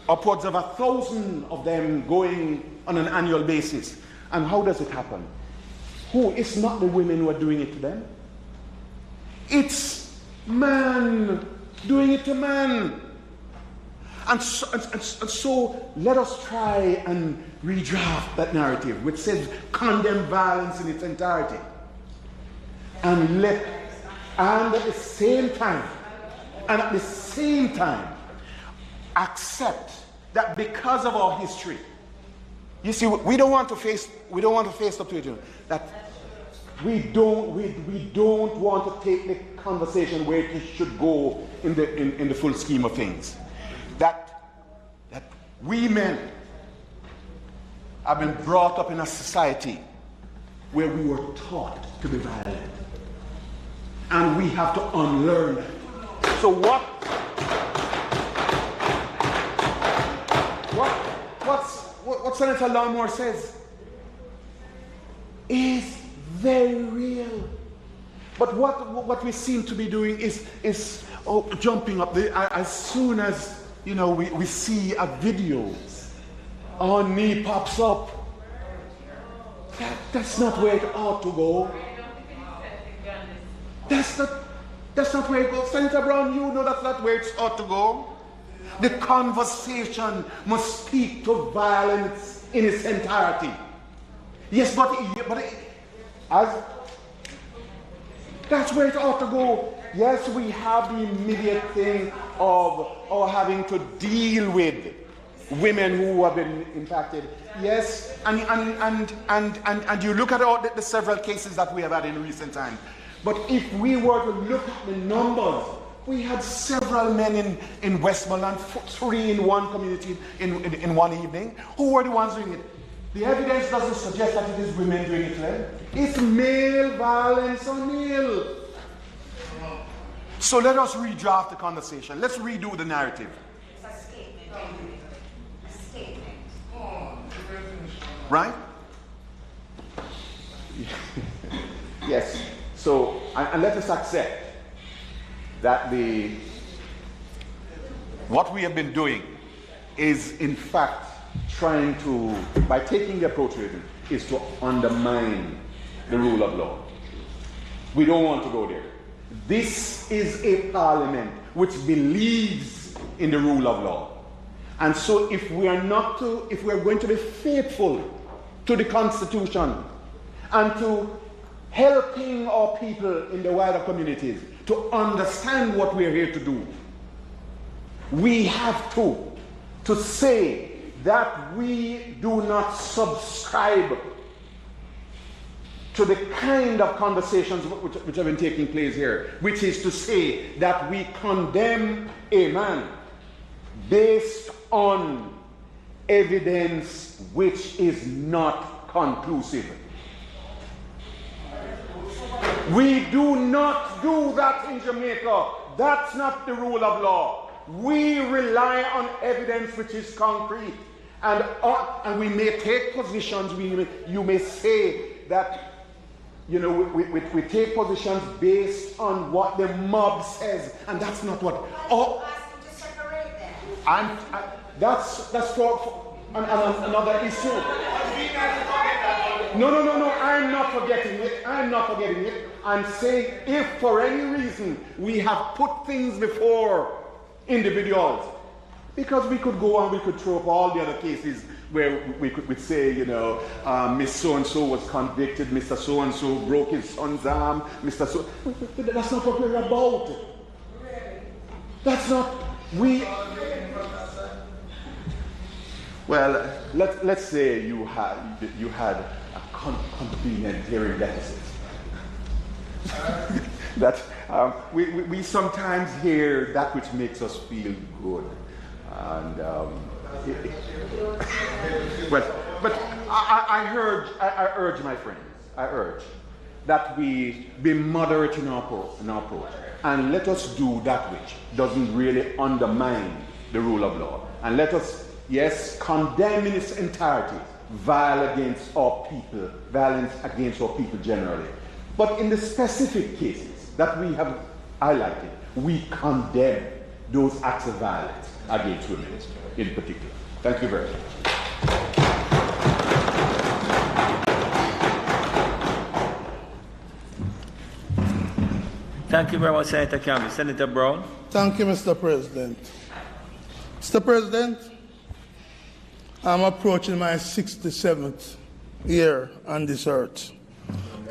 upwards of 1,000 of them going on an annual basis. And how does it happen? It's not the women who are doing it to them. It's man doing it to man. And so let us try and redraft that narrative, which says condemn violence in its entirety. And at the same time, accept that because of our history, you see, we don't want to face up to it. That we don't want to take the conversation where it should go in the full scheme of things. That we men have been brought up in a society where we were taught to be violent, and we have to unlearn that. So what Senator Longmore says is very real. But what we seem to be doing is jumping up. As soon as we see a video, our knee pops up. That's not where it ought to go. That's not where it goes. Senator Brown, that's not where it ought to go. The conversation must speak to violence in its entirety. Yes, but that's where it ought to go. Yes, we have the immediate thing of having to deal with women who have been impacted. Yes, and you look at all the several cases that we have had in recent times. But if we were to look at the numbers, we had several men in Westmoreland, 3 in one community in one evening. Who were the ones doing it? The evidence doesn't suggest that it is women doing it to them. It's male violence on male. So let us redraft the conversation. Let's redo the narrative. It's a statement. A statement. Right? Yes. So, and let us accept that what we have been doing is in fact trying to, by taking the approach with it, is to undermine the rule of law. We don't want to go there. This is a parliament which believes in the rule of law. And so if we are going to be faithful to the Constitution and to helping our people in the wider communities to understand what we're here to do, we have to say that we do not subscribe to the kind of conversations which have been taking place here, which is to say that we condemn a man based on evidence which is not conclusive. We do not do that in Jamaica. That's not the rule of law. We rely on evidence which is concrete. And we may take positions, you may say that, you know, we take positions based on what the mob says, and that's not what. That's for another issue. No, I'm not forgetting it. I'm saying if for any reason we have put things before individuals, because we could go and we could throw up all the other cases where we'd say, you know, Miss So-and-so was convicted, Mr. So-and-so broke his son's arm, Mr. So... That's not what we're about. That's not... Well, let's say you had a convenient hearing deficit. That we sometimes hear that which makes us feel good, and but I urge my friends, that we be moderate in our approach, and let us do that which doesn't really undermine the rule of law, and let us, yes, condemn in its entirety violence against our people generally. But in the specific cases that we have highlighted, we condemn those acts of violence against women in particular. Thank you very much. Thank you very much, Senator Campbell. Senator Brown. Thank you, Mr. President. Mr. President, I'm approaching my 67th year on this earth.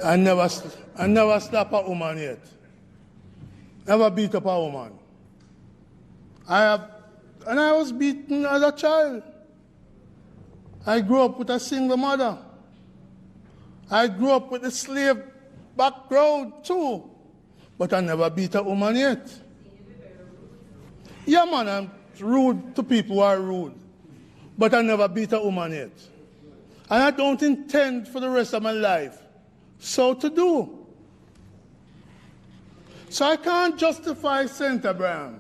I never slapped a woman yet. Never beat up a woman. I was beaten as a child. I grew up with a single mother. I grew up with a slave background too. But I never beat a woman yet. Yeah, man, I'm rude to people who are rude. But I never beat a woman yet. And I don't intend for the rest of my life so to do. So I can't justify, Senator Brown,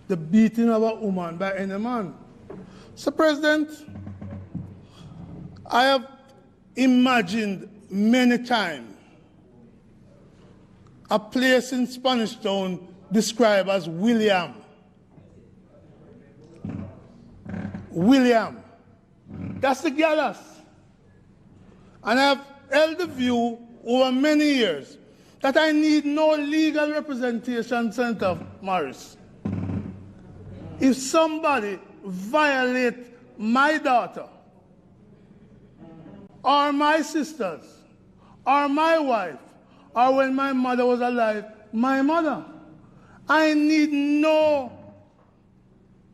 the beating of a woman by any man. So, President, I have imagined many times a place in Spanish Town described as William. William. That's the gallows. And I've held the view over many years that I need no legal representation, Senator Morris. If somebody violates my daughter, or my sisters, or my wife, or when my mother was alive, my mother, I need no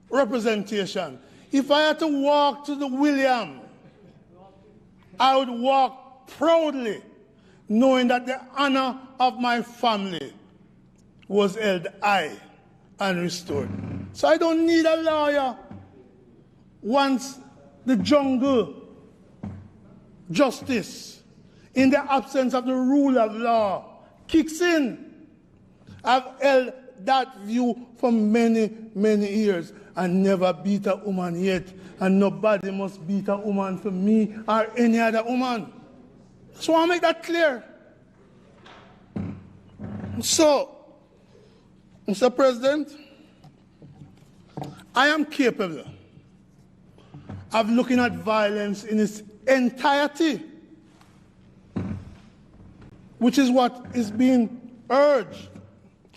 representation. If I had to walk to the William, I would walk proudly, knowing that the honor of my family was held high and restored. So I don't need a lawyer once the jungle justice, in the absence of the rule of law, kicks in. I've held that view for many, many years and never beat a woman yet, and nobody must beat a woman for me or any other woman. So I make that clear. So, Mr. President, I am capable of looking at violence in its entirety, which is what is being urged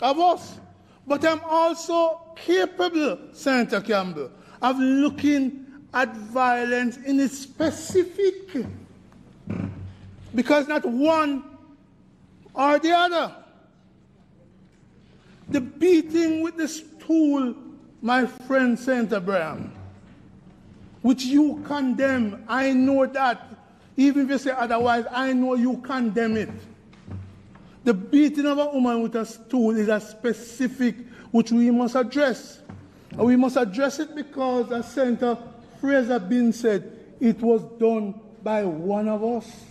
of us. But I'm also capable, Senator Campbell, of looking at violence in its specific, because not one or the other. The beating with the stool, my friend Senator Brown, which you condemn, I know that. Even if you say otherwise, I know you condemn it. The beating of a woman with a stool is a specific which we must address. And we must address it because, as Senator Fraser Bin said, it was done by one of us.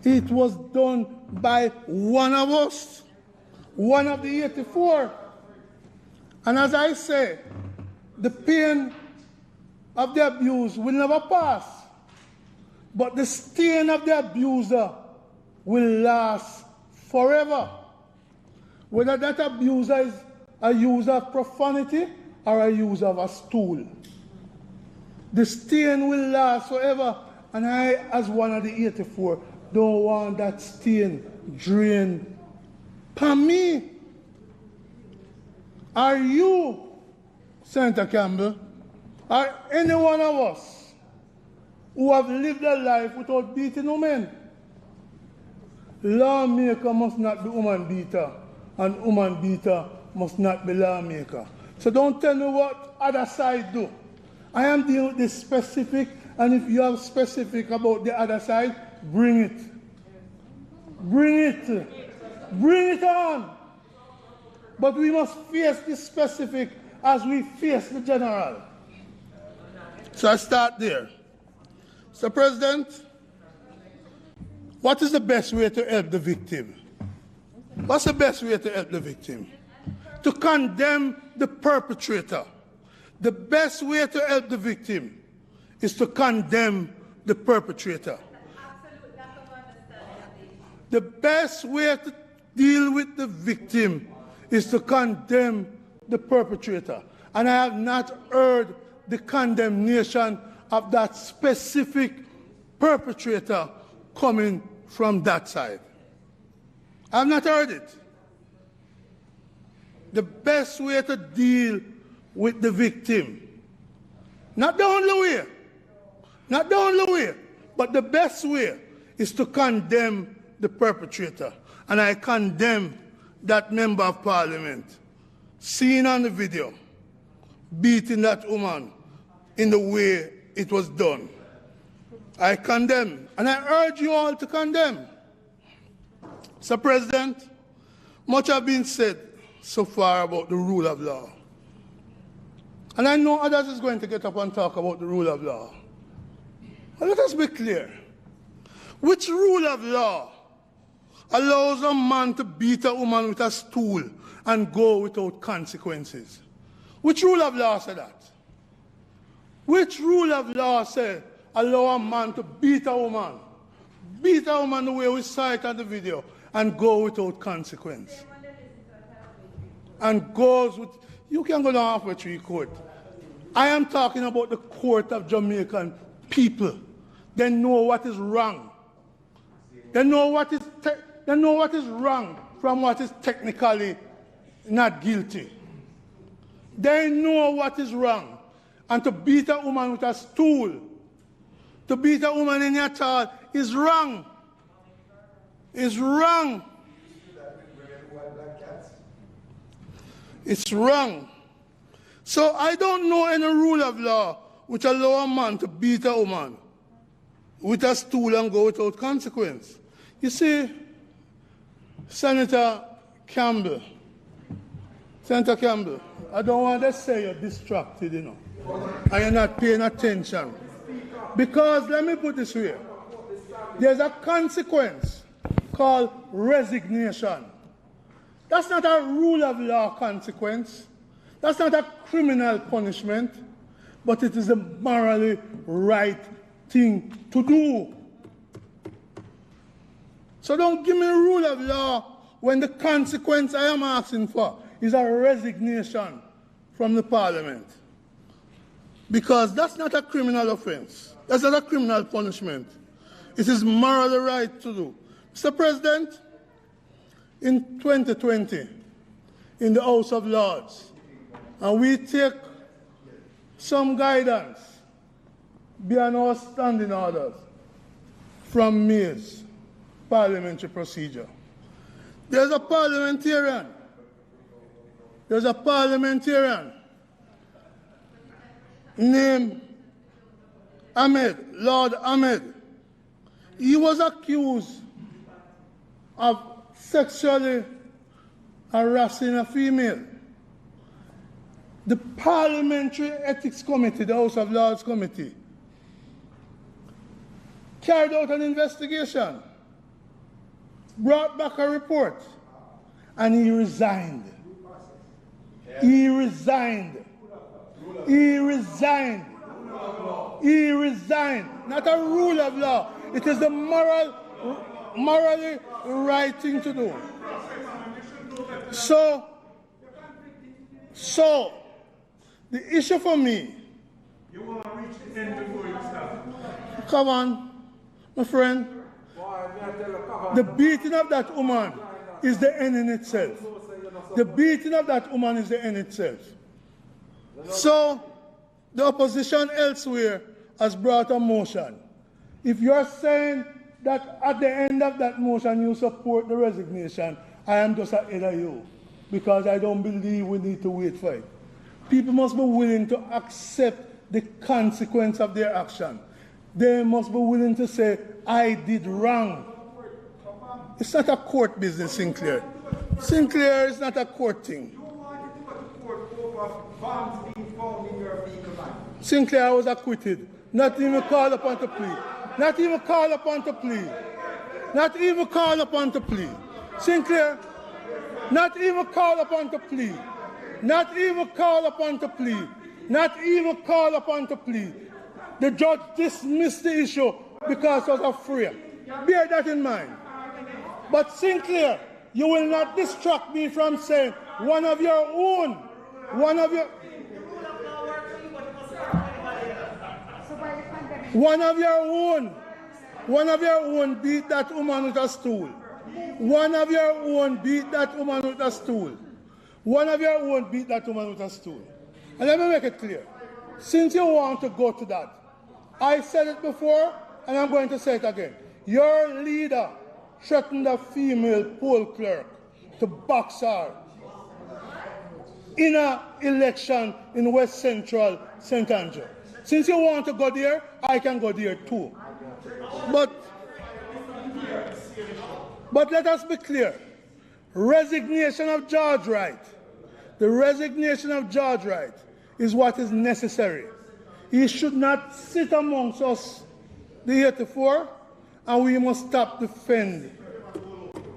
It was done by one of us, one of the 84. And as I say, the pain of the abuse will never pass, but the stain of the abuser will last forever. Whether that abuser is a user of profanity or a user of a stool, the stain will last forever. And I, as one of the 84, don't want that stain drained upon me. Are you, Senator Campbell, or any one of us who have lived a life without beating women? Lawmaker must not be woman beater, and woman beater must not be lawmaker. So don't tell me what other side do. I am dealing with this specific, and if you have specific about the other side, bring it. Bring it. Bring it on. But we must face the specific as we face the general. So I start there. Mr. President, what is the best way to help the victim? What's the best way to help the victim? To condemn the perpetrator. The best way to help the victim is to condemn the perpetrator. The best way to deal with the victim is to condemn the perpetrator. And I have not heard the condemnation of that specific perpetrator coming from that side. I have not heard it. The best way to deal with the victim, not the only way, not the only way, but the best way is to condemn the perpetrator. And I condemn that member of parliament, seen on the video, beating that woman in the way it was done. I condemn, and I urge you all to condemn. Mr. President, much has been said so far about the rule of law. And I know others is going to get up and talk about the rule of law. But let us be clear. Which rule of law allows a man to beat a woman with a stool and go without consequences? Which rule of law said that? Which rule of law said allow a man to beat a woman the way we saw it on the video, and go without consequence? And goes with, you can go down halfway through court. I am talking about the court of Jamaican people. They know what is wrong. They know what is wrong from what is technically not guilty. They know what is wrong. And to beat a woman with a stool, to beat a woman in your child is wrong. It's wrong. It's wrong. So I don't know any rule of law which allow a man to beat a woman with a stool and go without consequence. You see, Senator Campbell, I don't want to say you're distracted, and you're not paying attention. Because, let me put this way, there's a consequence called resignation. That's not a rule of law consequence. That's not a criminal punishment, but it is a morally right thing to do. So don't give me a rule of law when the consequence I am asking for is a resignation from the parliament. Because that's not a criminal offense. That's not a criminal punishment. It is morally right to do. Mr. President, in 2020, in the House of Lords, and we take some guidance beyond our standing orders from May's parliamentary procedure. There's a parliamentarian named Lord Ahmed. He was accused of sexually harassing a female. The Parliamentary Ethics Committee, the House of Lords Committee, carried out an investigation, brought back a report, and he resigned. He resigned. He resigned. He resigned. Not a rule of law. It is the morally right thing to do. So the issue for me. You want to reach the end before you start. Come on, my friend. The beating of that woman is the end in itself. The beating of that woman is the end itself. So the opposition elsewhere has brought a motion. If you're saying that at the end of that motion you support the resignation, I am just ahead of you, because I don't believe we need to wait for it. People must be willing to accept the consequence of their action. They must be willing to say, I did wrong. It's not a court business, Sinclair. Sinclair is not a court thing. Sinclair was acquitted. Not even called upon to plead. Not even called upon to plead. Not even called upon to plead. Sinclair, not even called upon to plead. Not even called upon to plead. Not even called upon to plead. The judge dismissed the issue because he was afraid. Bear that in mind. But Sinclair, you will not distract me from saying one of your own beat that woman with a stool. One of your own beat that woman with a stool. One of your own beat that woman with a stool. And let me make it clear. Since you want to go to that, I said it before and I'm going to say it again. Your leader threatened a female poll clerk to box her in an election in West Central St. Andrew. Since you want to go there, I can go there too. But let us be clear. Resignation of George Wright. The resignation of George Wright is what is necessary. He should not sit amongst us, the 84, and we must stop defend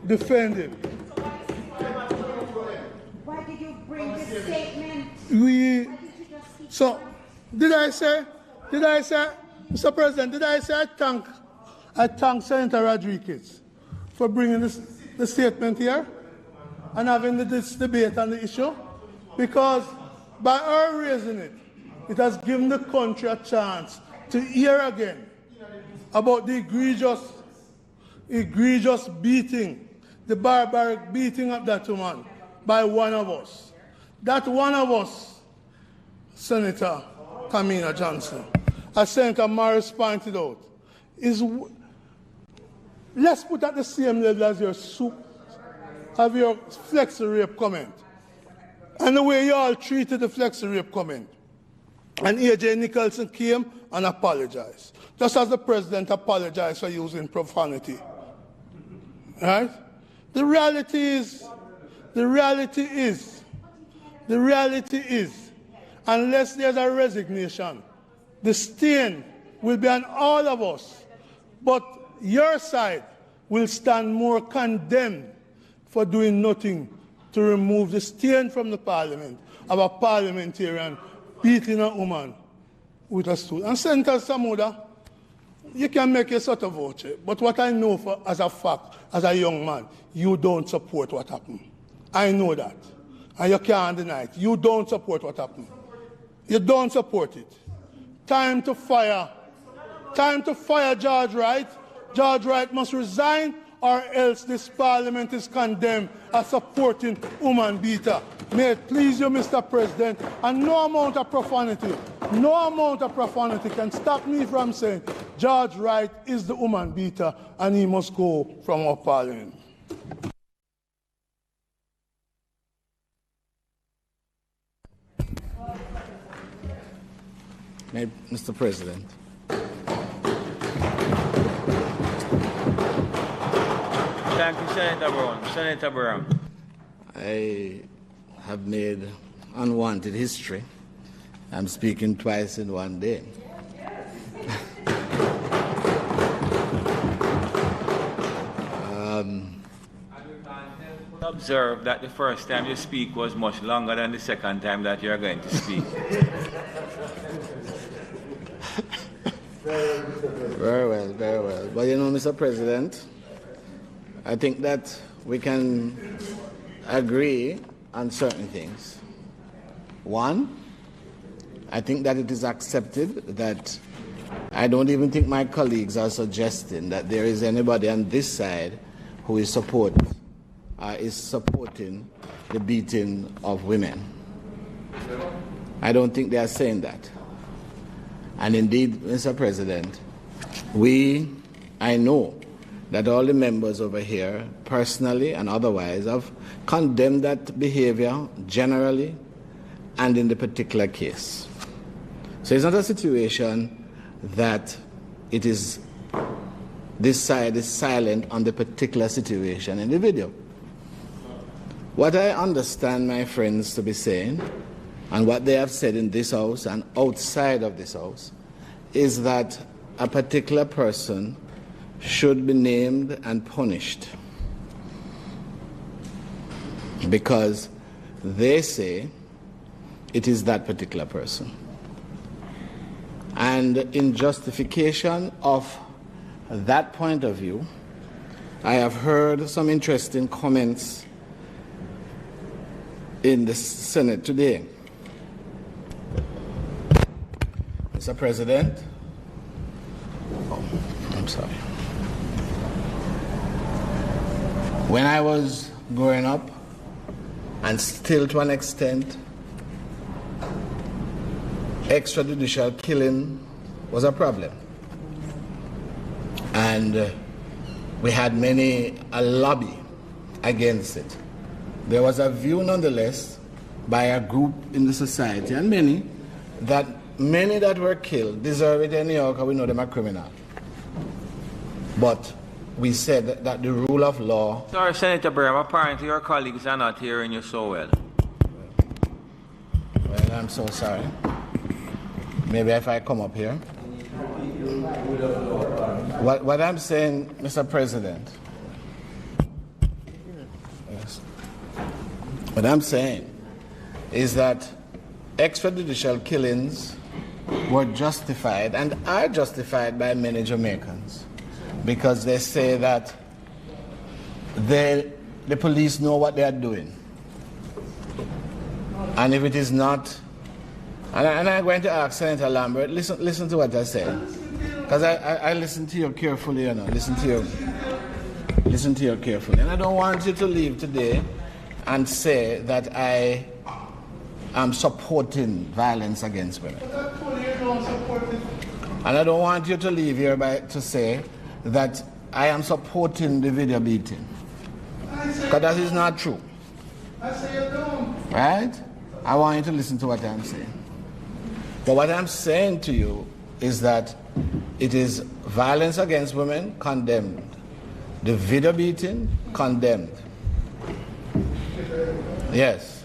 him. Why did you bring this statement? Did I say, Mr. President, did I say I thank Senator Rodriguez for bringing the statement here and having this debate on the issue? Because by our raising it, it has given the country a chance to hear again about the egregious beating, the barbaric beating of that woman by one of us. That one of us, Senator Kamina Johnson, as Senator Morris pointed out, is, let's put at the same level as your flexi rape comment. And the way you all treated the flexi rape comment. And A.J. Nicholson came and apologized. Just as the president apologized for using profanity. Right? The reality is, unless there's a resignation, the stain will be on all of us. But your side will stand more condemned for doing nothing to remove the stain from the parliament of a parliamentarian beating a woman with a stool. And Senator Samuda, you can make a sort of vote, but what I know as a fact, as a young man, you don't support what happened. I know that. And you can't deny it. You don't support what happened. You don't support it. Time to fire George Wright. George Wright must resign, or else this parliament is condemned as supporting woman beater. May it please you, Mr. President, and no amount of profanity can stop me from saying George Wright is the woman beater and he must go from our parliament. Mr. President. Thank you, Senator Brown. Senator Brown. I have made unwanted history. I'm speaking twice in one day. Observe that the first time you speak was much longer than the second time that you're going to speak. Very well, very well. But you know, Mr. President, I think that we can agree on certain things. One, I think that it is accepted that I don't even think my colleagues are suggesting that there is anybody on this side who is supporting the beating of women. I don't think they are saying that. And indeed, Mr. President, I know that all the members over here, personally and otherwise, have condemned that behavior generally and in the particular case. So it's not a situation that this side is silent on the particular situation in the video. What I understand my friends to be saying, and what they have said in this house and outside of this house, is that a particular person should be named and punished because they say it is that particular person. And in justification of that point of view, I have heard some interesting comments in the Senate today. Mr. President, I'm sorry. When I was growing up, and still to an extent, extrajudicial killing was a problem. And we had a lobby against it. There was a view nonetheless by a group in the society, and many that were killed deserve it in New York, we know them are criminal. But we said that the rule of law... Sorry, Senator Bram, apparently your colleagues are not hearing you so well. Well, I'm so sorry. Maybe if I come up here. What I'm saying, Mr. President, yes. What I'm saying is that extrajudicial killings were justified and are justified by many Jamaicans because they say that the police know what they are doing. And if it is not, and I'm going to ask Senator Lambert, listen to what I said. Because I listen to you carefully, you know, listen to you carefully. And I don't want you to leave today and say that I am supporting violence against women. And I don't want you to leave here to say that I am supporting the video beating. Because that is not true. I say you don't. Right? I want you to listen to what I'm saying. But what I'm saying to you is that it is violence against women, condemned. The video beating, condemned. Yes.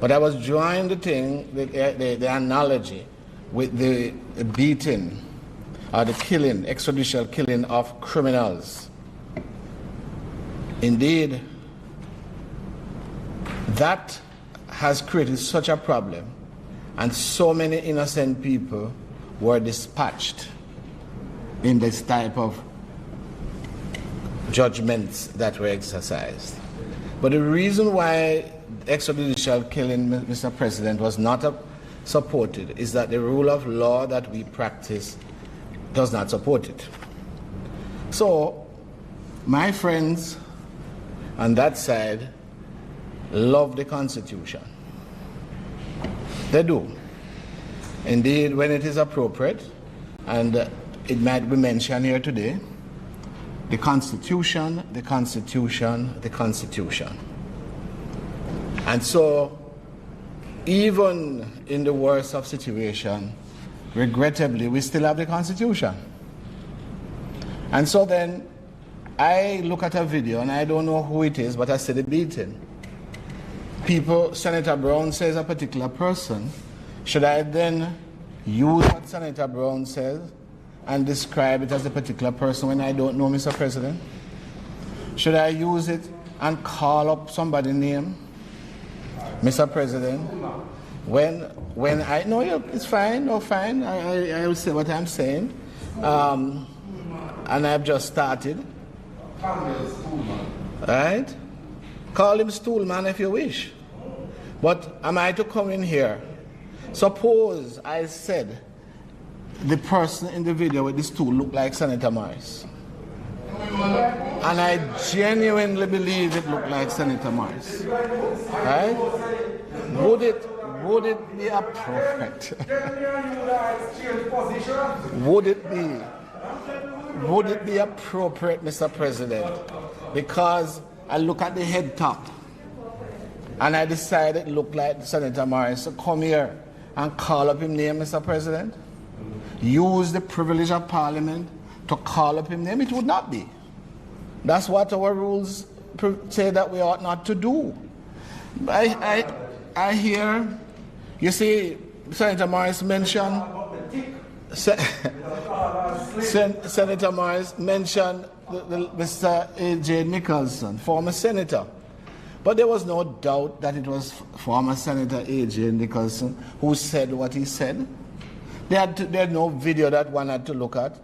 But I was drawing the analogy with the beating or the killing, extrajudicial killing of criminals. Indeed, that has created such a problem, and so many innocent people were dispatched in this type of judgments that were exercised. But the reason why extrajudicial killing, Mr. President, was not supported is that the rule of law that we practice does not support it. So, my friends on that side love the Constitution. They do. Indeed, when it is appropriate, and it might be mentioned here today, the Constitution, the Constitution, the Constitution. And so, even in the worst of situation, regrettably, we still have the Constitution. And so then, I look at a video, and I don't know who it is, but I see the beating. Senator Brown says a particular person, should I then use what Senator Brown says and describe it as a particular person when I don't know, Mr. President? Should I use it and call up somebody's name, Mr. President? When I know it's fine, no fine. I will say what I'm saying, and I've just started. Right? Call him Stoolman if you wish. But am I to come in here? Suppose I said the person in the video with the stool looked like Senator Morris. And I genuinely believe it looked like Senator Morris. Right? Would it be appropriate? Would it be appropriate, Mr. President? Because I look at the head top and I decided it looked like Senator Morris to come here and call up his name, Mr. President? Use the privilege of Parliament to call up his name? It would not be. That's what our rules say that we ought not to do. I hear, you see, Senator Morris mentioned, Senator Morris mentioned Mr. A.J. Nicholson, former senator. But there was no doubt that it was former Senator A.J. Nicholson who said what he said. There's no video that one had to look at.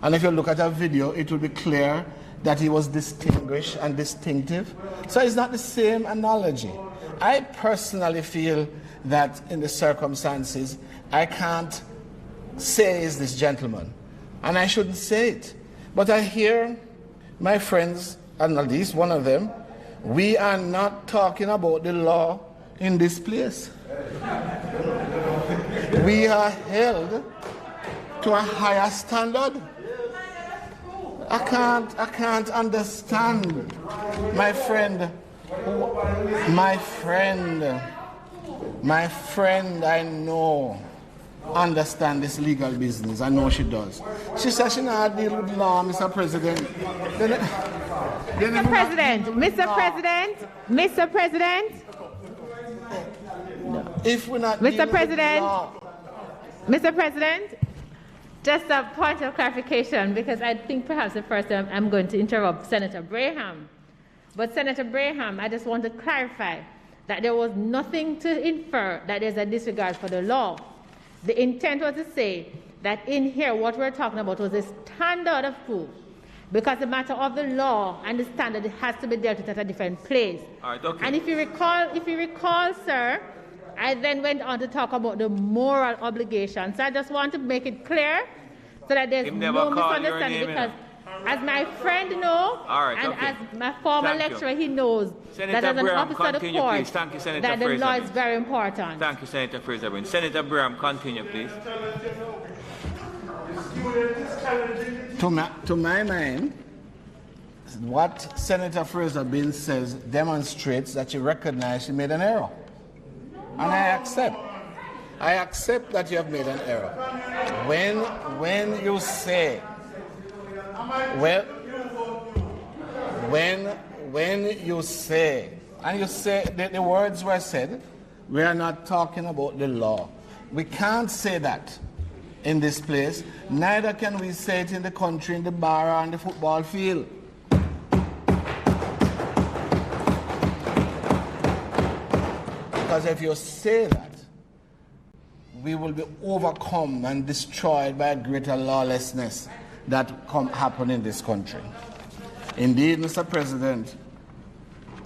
And if you look at a video, it will be clear that he was distinguished and distinctive. So it's not the same analogy. I personally feel that in the circumstances, I can't say is this gentleman. And I shouldn't say it. But I hear my friends, and at least one of them, we are not talking about the law in this place. We are held to a higher standard. I can't understand my friend I know understand this legal business. I know she does. She says she not deal with law, Mr. President. Mr. President. If we're not Mr. President, just a point of clarification, because I think perhaps the first time I'm going to interrupt Senator Braham. But Senator Braham, I just want to clarify that there was nothing to infer that there's a disregard for the law. The intent was to say that in here what we're talking about was a standard of proof, because the matter of the law and the standard has to be dealt with at a different place. All right, okay. And if you recall, sir, I then went on to talk about the moral obligation. So I just want to make it clear so that there's no misunderstanding, because as my friend knows, and as my former lecturer, he knows Senator that as an Braham, officer of the court, Thank you, Senator that the Fraser. law is very important. Thank you, Senator Fraser. Senator Braham, continue, please. To my mind, what Senator Fraser Bin says demonstrates that she recognized she made an error. And I accept that you have made an error. When you say, when you say, and you say the words were said, we are not talking about the law. We can't say that in this place. Neither can we say it in the country, in the bar, or on the football field. Because if you say that, we will be overcome and destroyed by greater lawlessness that happen in this country. Indeed, Mr. President,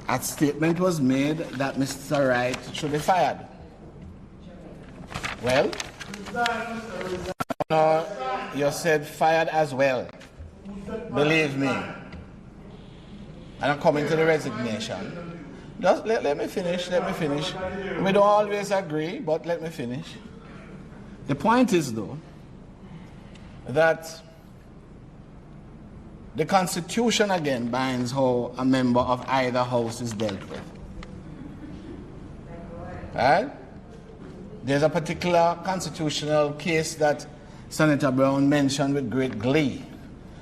a statement was made that Mr. Wright should be fired. Well, you said fired as well. Believe me. And I'm coming to the resignation. Just let me finish. We don't always agree, but let me finish. The point is, though, that the Constitution again binds how a member of either house is dealt with. Right? There's a particular constitutional case that Senator Brown mentioned with great glee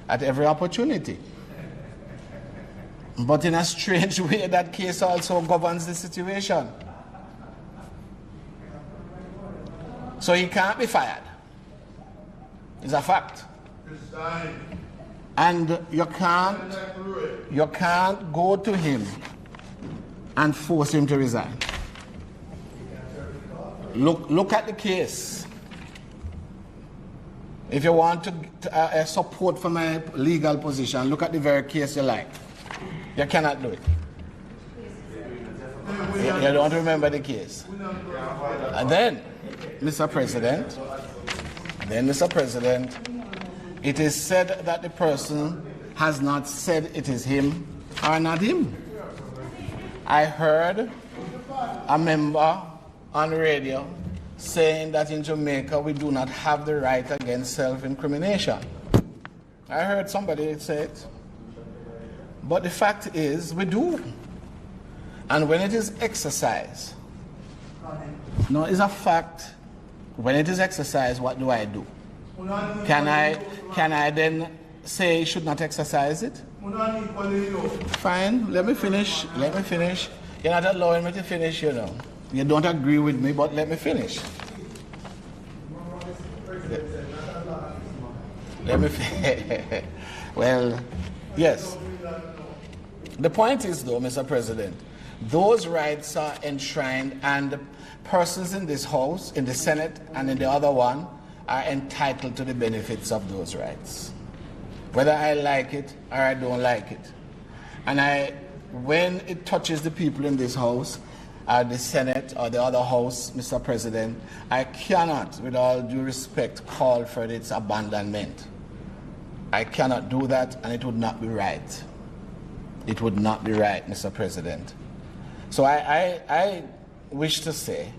at every opportunity. But in a strange way, that case also governs the situation. So he can't be fired. It's a fact. And you can't go to him and force him to resign. Look at the case. If you want to support for my legal position, look at the very case you like. You cannot do it. You don't remember the case. And then, Mr. President, it is said that the person has not said it is him or not him. I heard a member on radio saying that in Jamaica we do not have the right against self-incrimination. I heard somebody say it. But the fact is we do. And when it is exercised, no, it's a fact. When it is exercised, what do I do? Can I then say you should not exercise it? Fine, let me finish. You're not allowing me to finish, you know. You don't agree with me, but let me finish. Let me finish. Well, yes. The point is, though, Mr. President, those rights are enshrined, and persons in this House, in the Senate, and in the other one are entitled to the benefits of those rights, whether I like it or I don't like it. And when it touches the people in this House, the Senate or the other House, Mr. President, I cannot, with all due respect, call for its abandonment. I cannot do that, and it would not be right. It would not be right, Mr. President. So I wish to say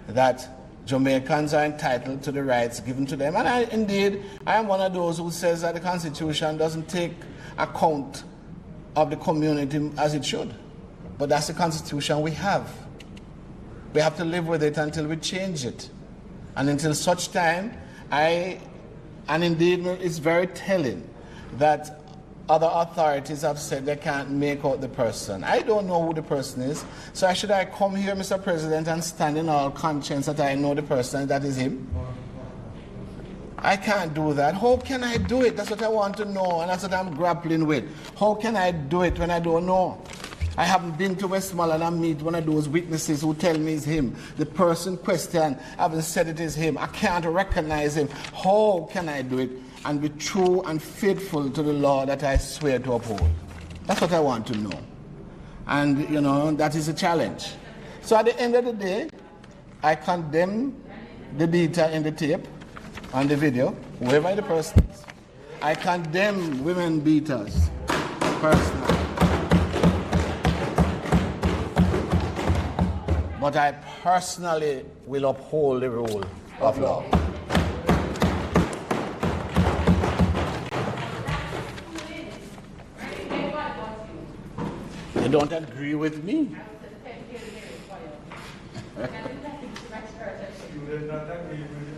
that Jamaicans are entitled to the rights given to them. And I am one of those who says that the Constitution doesn't take account of the community as it should. But that's the Constitution we have. We have to live with it until we change it. And until such time, and indeed it's very telling that other authorities have said they can't make out the person. I don't know who the person is. So should I come here, Mr. President, and stand in all conscience that I know the person, that is him? I can't do that. How can I do it? That's what I want to know, and that's what I'm grappling with. How can I do it when I don't know? I haven't been to Westmoreland and meet one of those witnesses who tell me it's him. The person questioned haven't said it is him. I can't recognize him. How can I do it and be true and faithful to the law that I swear to uphold? That's what I want to know. And, you know, that is a challenge. So at the end of the day, I condemn the beater in the tape, on the video, whoever the person is. I condemn women beaters personally. But I personally will uphold the rule of law. You don't agree with me?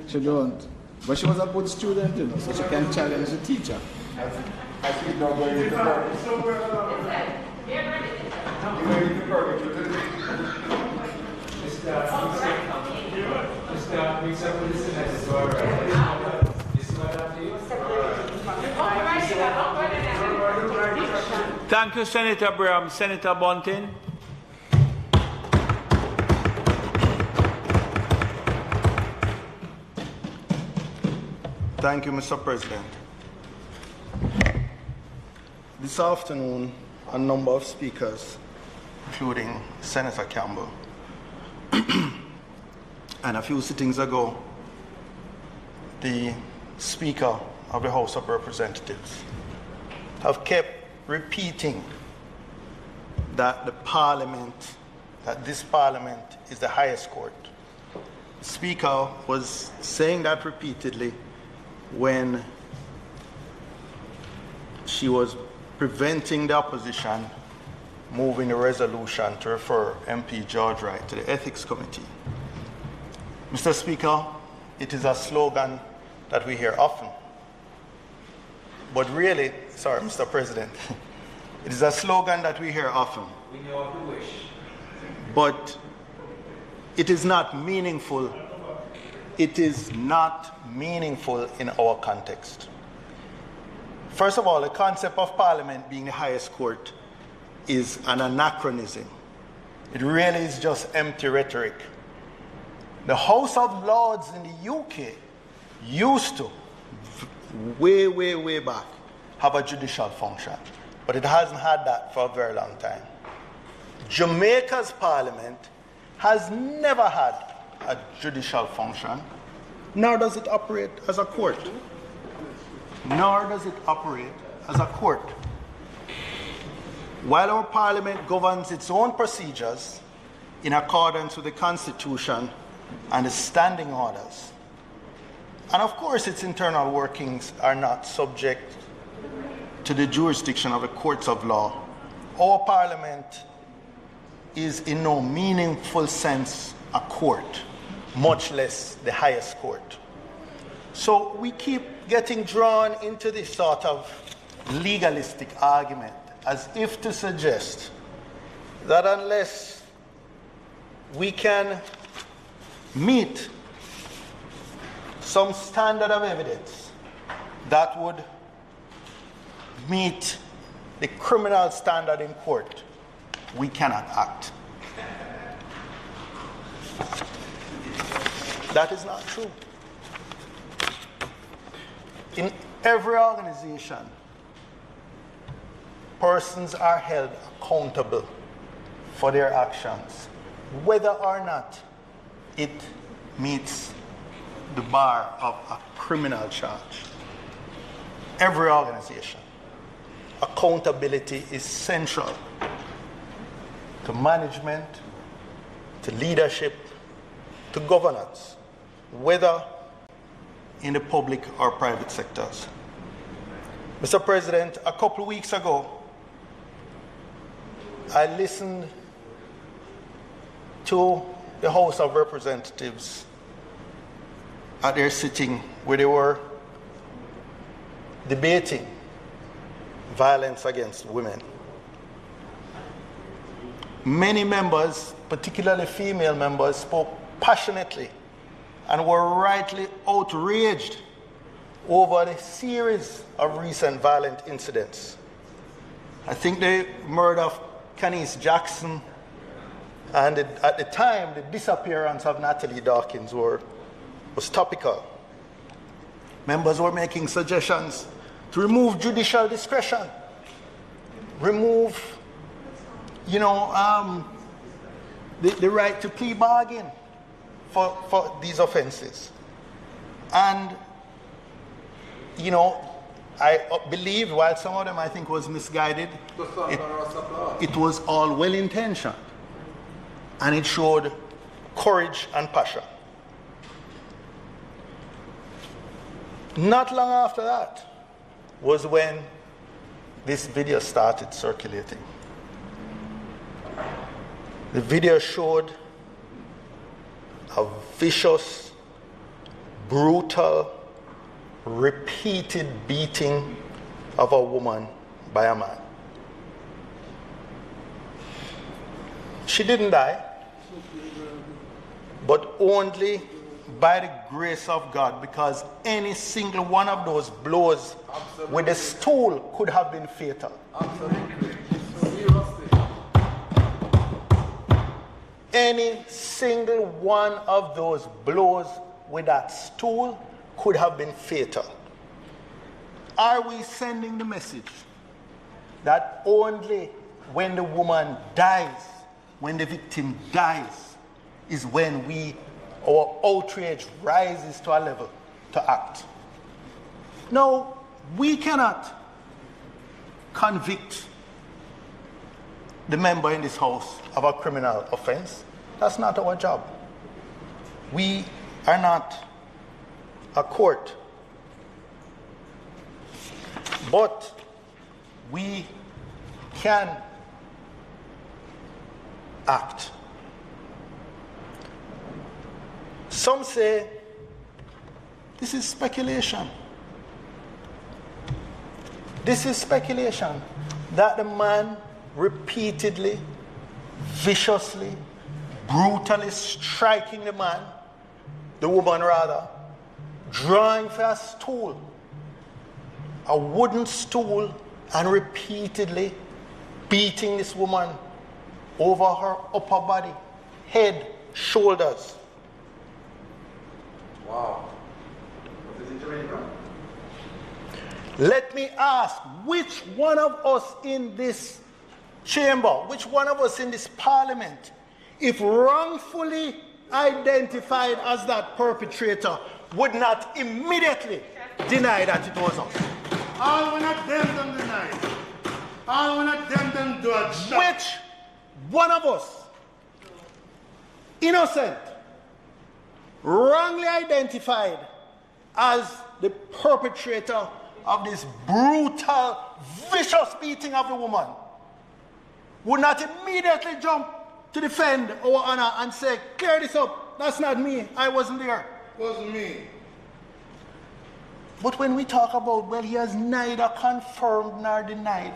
She don't. But she was a good student, you know, so she can challenge the teacher. I think not going with the verdict. Thank you, Senator Bram. Senator Bunting. Thank you, Mr. President. This afternoon, a number of speakers, including Senator Campbell, and a few sittings ago, the Speaker of the House of Representatives, have kept repeating that this Parliament is the highest court. The Speaker was saying that repeatedly when she was preventing the opposition moving a resolution to refer MP George Wright to the Ethics Committee. Mr. Speaker, it is a slogan that we hear often. But really, sorry, Mr. President, it is a slogan that we hear often. We know what we wish. But it is not meaningful it is not meaningful in our context. First of all, the concept of Parliament being the highest court is an anachronism. It really is just empty rhetoric. The House of Lords in the UK used to, way back, have a judicial function, but it hasn't had that for a very long time. Jamaica's Parliament has never had a judicial function, nor does it operate as a court. Nor does it operate as a court. While our Parliament governs its own procedures in accordance with the Constitution and the standing orders, and of course its internal workings are not subject to the jurisdiction of the courts of law, our Parliament is in no meaningful sense a court, much less the highest court. So we keep getting drawn into this sort of legalistic argument as if to suggest that unless we can meet some standard of evidence that would meet the criminal standard in court, we cannot act. That is not true. In every organization, persons are held accountable for their actions, whether or not it meets the bar of a criminal charge. Every organization. Accountability is central to management, to leadership, to governance, whether in the public or private sectors. Mr. President, a couple of weeks ago, I listened to the House of Representatives at their sitting where they were debating violence against women. Many members, particularly female members, spoke passionately and were rightly outraged over the series of recent violent incidents. I think the murder of Kanice Jackson and at the time the disappearance of Natalie Dawkins was topical. Members were making suggestions to remove judicial discretion, remove the right to plea bargain for these offenses. And, I believe, while some of them I think was misguided, it was all well-intentioned. And it showed courage and passion. Not long after that was when this video started circulating. The video showed a vicious, brutal, repeated beating of a woman by a man. She didn't die, but only by the grace of God, because any single one of those blows with a stool could have been fatal. Any single one of those blows with that stool could have been fatal. Are we sending the message that only when the woman dies, when the victim dies, is when our outrage rises to a level to act? No, we cannot convict the member in this house of a criminal offense. That's not our job. We are not a court. But we can act. Some say this is speculation. This is speculation that the man repeatedly, viciously, brutally striking the man the woman rather, drawing for a stool, a wooden stool, and repeatedly beating this woman over her upper body, head, shoulders. Wow. Was it in Jamaica? Let me ask, which one of us in this chamber, which one of us in this parliament, if wrongfully identified as that perpetrator, would not immediately deny that it was us? All one of them deny. All one of them do it. Which one of us, innocent, wrongly identified as the perpetrator of this brutal, vicious beating of the woman, would not immediately jump to defend our honor and say, clear this up, that's not me, I wasn't there. Wasn't me. But when we talk about, well, he has neither confirmed nor denied,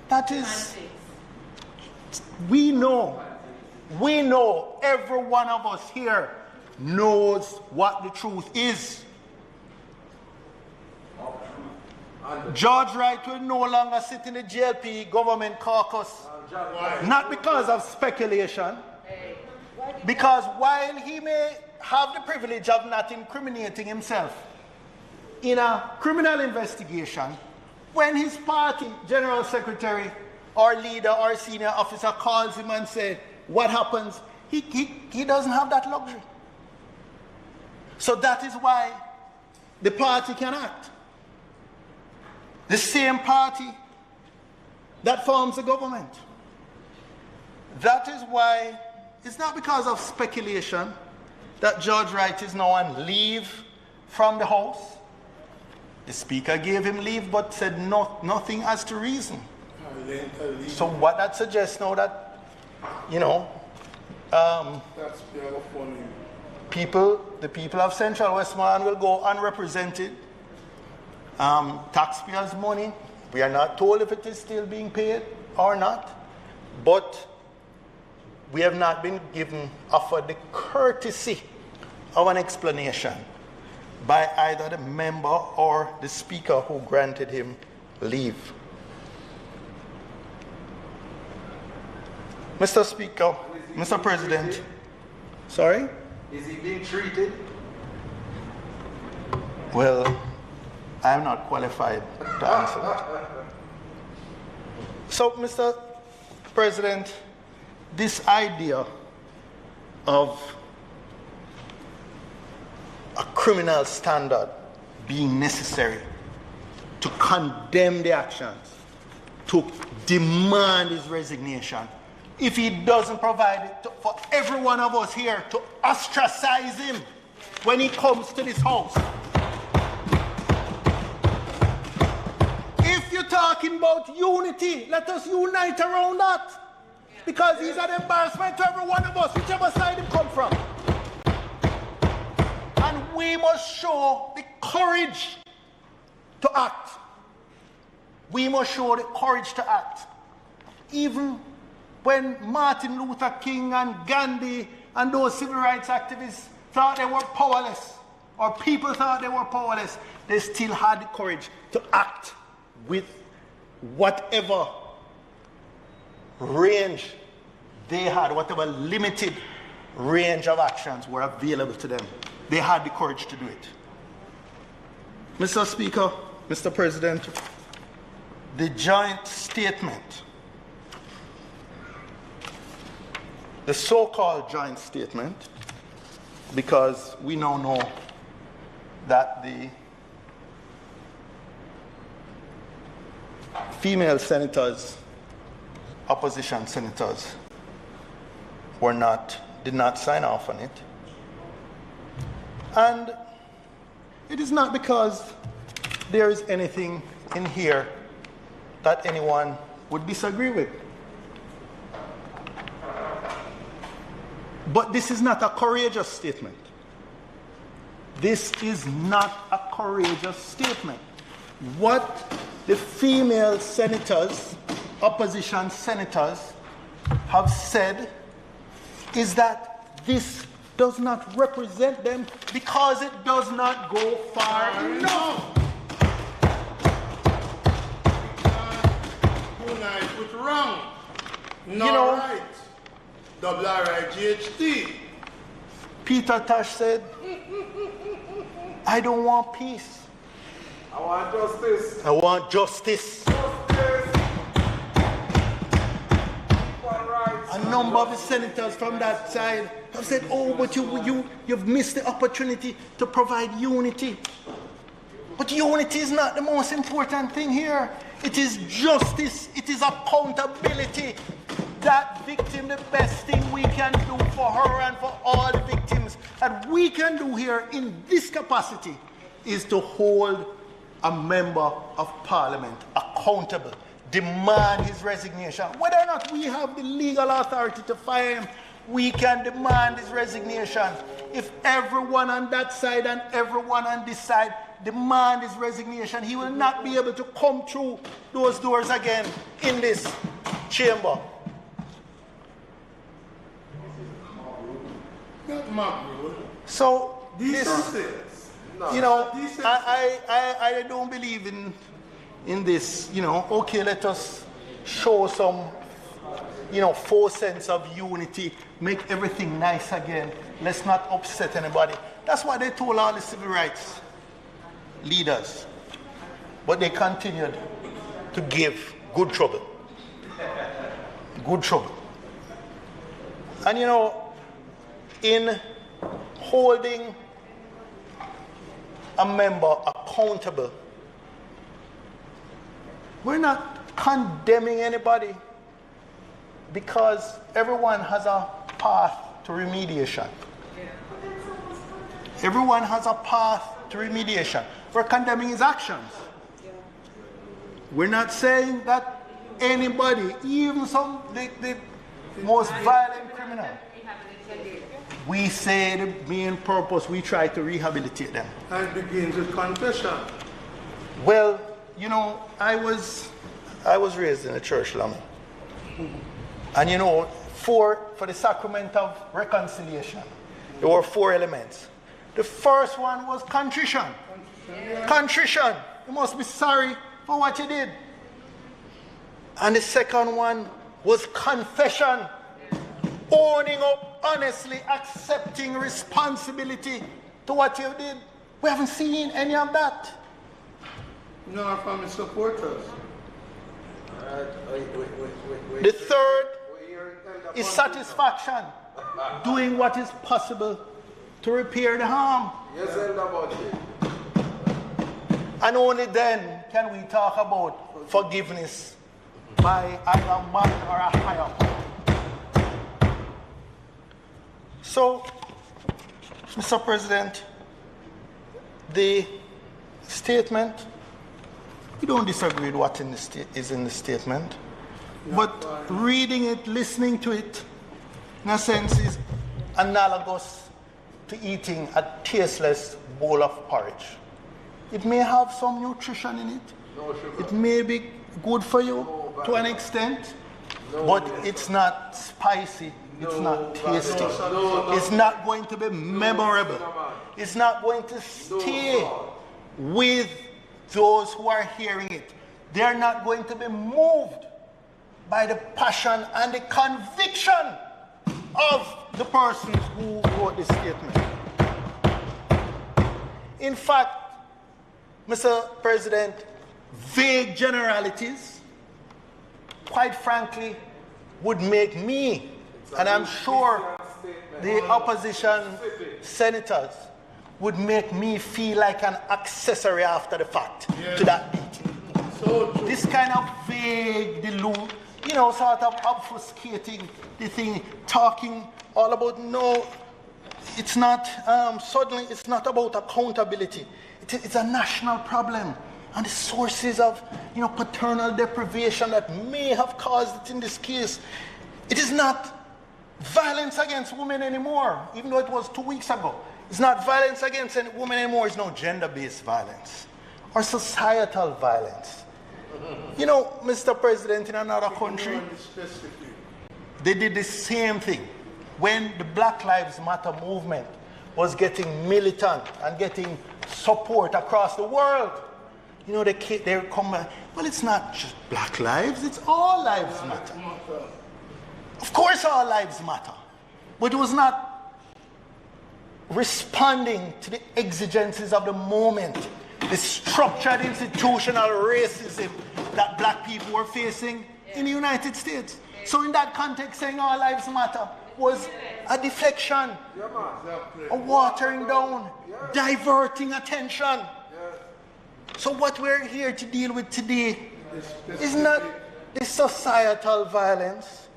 that is, we know, every one of us here knows what the truth is. George Wright will no longer sit in the GLP government caucus, not because of speculation, because while he may have the privilege of not incriminating himself in a criminal investigation, when his party general secretary or leader or senior officer calls him and says, what happens? He doesn't have that luxury. So that is why the party can act. The same party that forms the government. That is why it's not because of speculation that George Wright is now on leave from the House. The Speaker gave him leave but said nothing as to reason. So what that suggests now that, the people of Central Westmoreland will go unrepresented. Taxpayers' money, we are not told if it is still being paid or not, but we have not been offered the courtesy of an explanation by either the member or the Speaker who granted him leave. Mr. Speaker, Mr. President, sorry? Is he being treated? Well, I am not qualified to answer that. So, Mr. President, this idea of a criminal standard being necessary to condemn the actions, to demand his resignation, if he doesn't provide it for every one of us here to ostracize him when he comes to this house. If you're talking about unity, let us unite around that. Because he's an embarrassment to every one of us, whichever side he come from. And we must show the courage to act. We must show the courage to act. Even when Martin Luther King and Gandhi and those civil rights activists thought they were powerless, or people thought they were powerless, they still had the courage to act with whatever range they had, whatever limited range of actions were available to them. They had the courage to do it. Mr. Speaker, Mr. President, the joint statement, the so-called joint statement, because we now know that the female senators, opposition senators, did not sign off on it. And it is not because there is anything in here that anyone would disagree with. But this is not a courageous statement. This is not a courageous statement. What the female senators, opposition senators, have said is that this does not represent them because it does not go far enough. Unite with wrong. No, You know, right. RIGHT. Peter Tosh said, I don't want peace. I want justice. I want justice. A number of the senators from that side have said, oh, but you've missed the opportunity to provide unity. But unity is not the most important thing here. It is justice. It is accountability. That victim, the best thing we can do for her and for all the victims that we can do here in this capacity is to hold a member of parliament accountable, demand his resignation. Whether or not we have the legal authority to fire him, we can demand his resignation. If everyone on that side and everyone on this side demand his resignation, he will not be able to come through those doors again in this chamber. So this, you know, I don't believe in this, you know, okay, let us show some, you know, false sense of unity, make everything nice again. Let's not upset anybody. That's what they told all the civil rights leaders. But they continued to give good trouble. Good trouble. And you know, in holding a member accountable, we're not condemning anybody because everyone has a path to remediation. Everyone has a path to remediation. We're condemning his actions. We're not saying that anybody, even some the most violent criminal, we say the main purpose, we try to rehabilitate them. And it begins with confession. Well, you know, I was raised in a church, Lammy. And you know, for the sacrament of reconciliation, there were 4 elements. The first one was contrition. Contrition. You must be sorry for what you did. And the second one was confession. Owning up, honestly accepting responsibility to what you did. We haven't seen any of that. Nor from his supporters. The third is satisfaction. Doing what is possible to repair the harm. And only then can we talk about forgiveness by either man or a higher power. So, Mr. President, the statement, we don't disagree with what is in the statement, but reading it, listening to it, in a sense, is analogous to eating a tasteless bowl of porridge. It may have some nutrition in it. It may be good for you to an extent, but it's not spicy. It's not tasty. It's not going to be memorable. It's not going to stay with those who are hearing it. They're not going to be moved by the passion and the conviction of the persons who wrote this statement. In fact, Mr. President, vague generalities, quite frankly, would make me, and I'm sure the opposition senators, would make me feel like an accessory after the fact to that meeting. So this kind of vague, you know, sort of obfuscating the thing, talking all about, no, it's not, suddenly it's not about accountability. It's a national problem. And the sources of, you know, paternal deprivation that may have caused it in this case. It is not violence against women anymore, even though it was 2 weeks ago. It's not violence against women anymore. It's no gender-based violence or societal violence. You know, Mr. President, in another country, they did the same thing. when the Black Lives Matter movement was getting militant and getting support across the world. You know, they come back, well, it's not just black lives, it's all lives matter. Of course all lives matter. But it was not responding to the exigencies of the moment, the structured institutional racism that black people were facing in the United States. So in that context, saying all lives matter was a deflection, a watering down, diverting attention. So what we're here to deal with today is not the societal violence,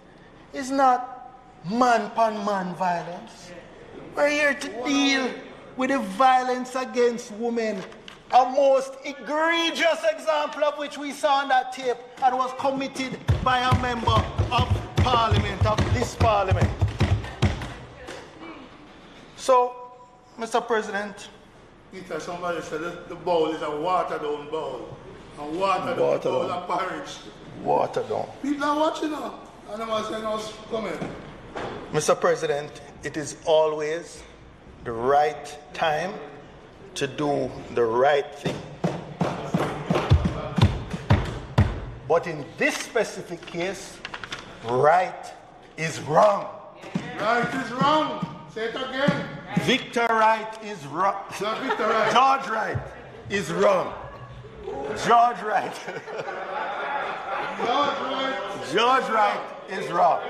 is not man-on-man violence. We're here to deal with the violence against women, a most egregious example of which we saw on that tape and was committed by a member of Parliament, of this Parliament. So, Mr. President, Peter, somebody said that the bowl is a watered down bowl. A watered down bowl of porridge. Water down. People are watching now. And I'm saying us comment. Mr. President, it is always the right time to do the right thing. But in this specific case, right is wrong. Right is wrong. Say it again. Victor Wright is wrong. Victor Wright. George Wright is wrong. George Wright. George Wright is wrong.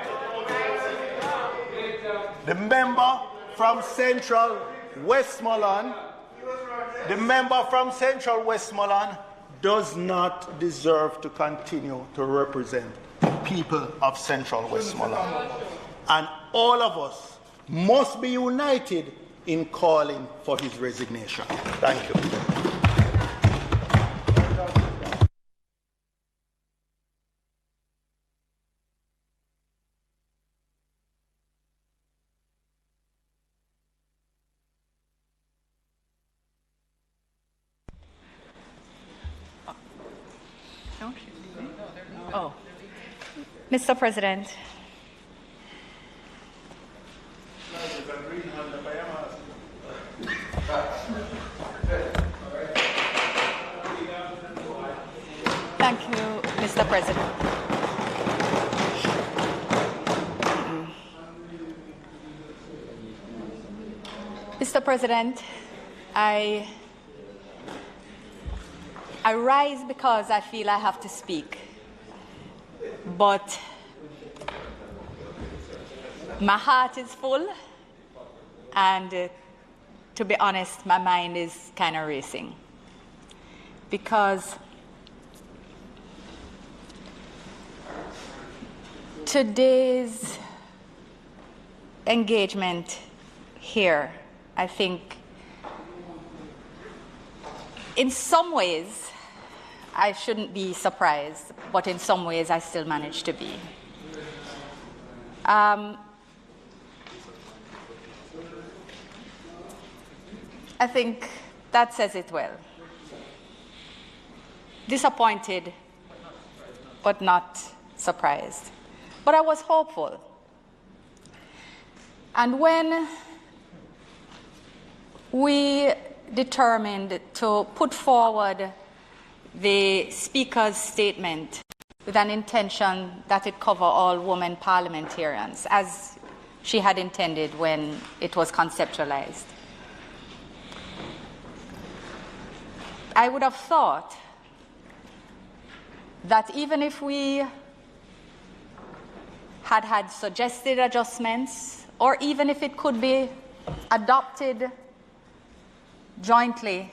The member from Central Westmoreland, does not deserve to continue to represent the people of Central Westmoreland. And all of us must be united in calling for his resignation. Thank you. Oh, Mr. President. Thank you, Mr. President. Mr. President, I rise because I feel I have to speak, but my heart is full, and to be honest, my mind is kind of racing, because today's engagement here, I think, in some ways, I shouldn't be surprised, but in some ways, I still manage to be. I think that says it well. Disappointed, but not surprised. But I was hopeful. And when we determined to put forward the Speaker's statement with an intention that it cover all women parliamentarians, as she had intended when it was conceptualized, I would have thought that even if we had suggested adjustments, or even if it could be adopted jointly,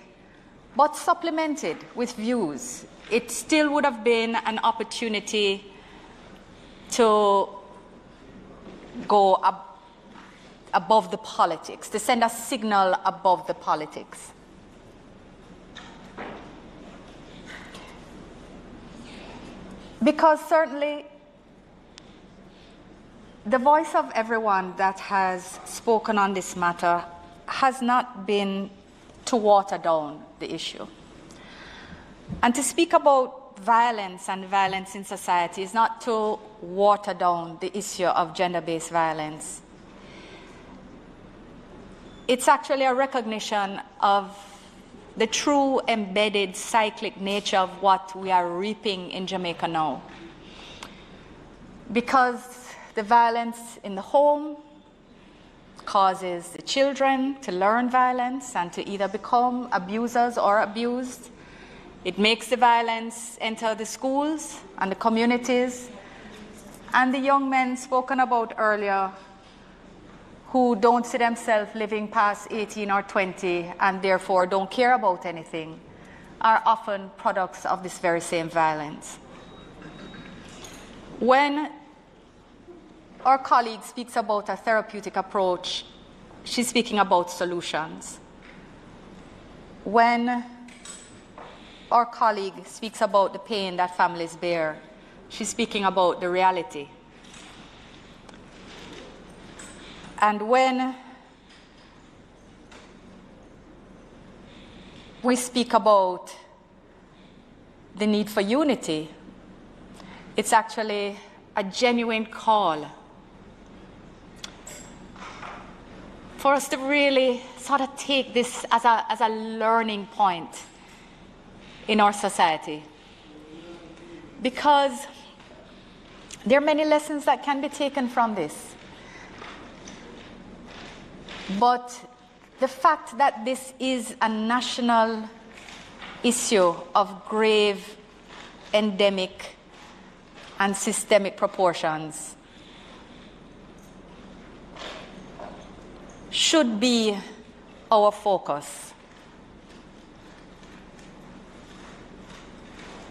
but supplemented with views, it still would have been an opportunity to go above the politics, to send a signal above the politics. Because certainly the voice of everyone that has spoken on this matter has not been to water down the issue. And to speak about violence and violence in society is not to water down the issue of gender-based violence. it's actually a recognition of the true embedded cyclic nature of what we are reaping in Jamaica now. Because the violence in the home causes the children to learn violence and to either become abusers or abused. It makes the violence enter the schools and the communities. And the young men spoken about earlier who don't see themselves living past 18 or 20 and therefore don't care about anything are often products of this very same violence. When our colleague speaks about a therapeutic approach, she's speaking about solutions. When our colleague speaks about the pain that families bear, she's speaking about the reality. And when we speak about the need for unity, it's actually a genuine call for us to really sort of take this as a learning point in our society. Because there are many lessons that can be taken from this. But the fact that this is a national issue of grave, endemic, and systemic proportions should be our focus.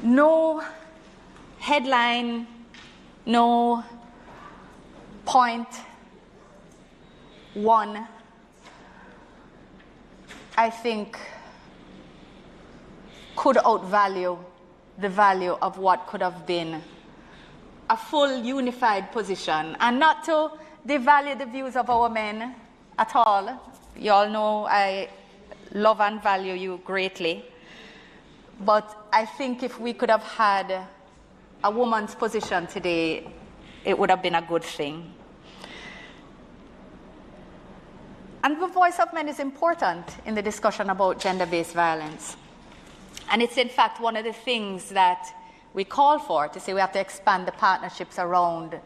No headline, no point one, I think, could outvalue the value of what could have been a full unified position. And not to devalue the views of our men at all. You all know I love and value you greatly. But I think if we could have had a woman's position today, it would have been a good thing. And the voice of men is important in the discussion about gender-based violence. And it's in fact one of the things that we call for, to say we have to expand the partnerships around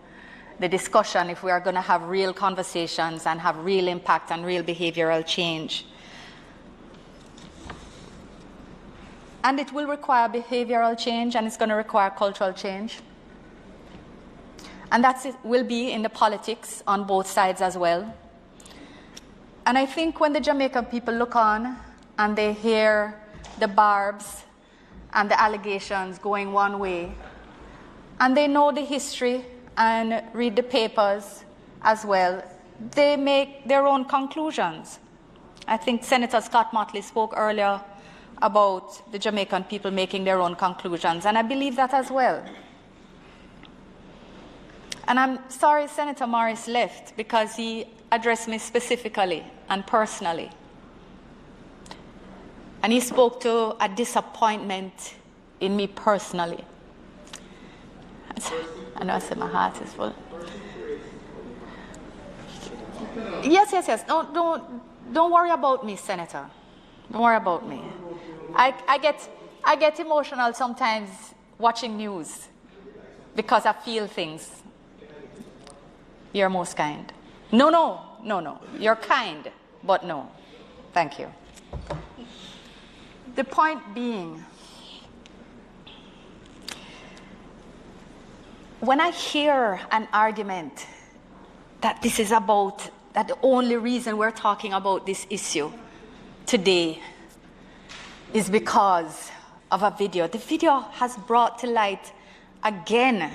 the discussion if we are going to have real conversations and have real impact and real behavioral change. And it will require behavioral change, and it's going to require cultural change. And that will be in the politics on both sides as well. And I think when the Jamaican people look on and they hear the barbs and the allegations going one way, and they know the history and read the papers as well, they make their own conclusions. I think Senator Scott Motley spoke earlier about the Jamaican people making their own conclusions, and I believe that as well. And I'm sorry Senator Morris left, because he addressed me specifically and personally. And he spoke to a disappointment in me personally. I know I said my heart is full. Yes. Don't worry about me, Senator. Don't worry about me. I get emotional sometimes watching news because I feel things. You're most kind. No. You're kind, but no. Thank you. The point being, when I hear an argument that this is about, that the only reason we're talking about this issue today is because of a video, the video has brought to light again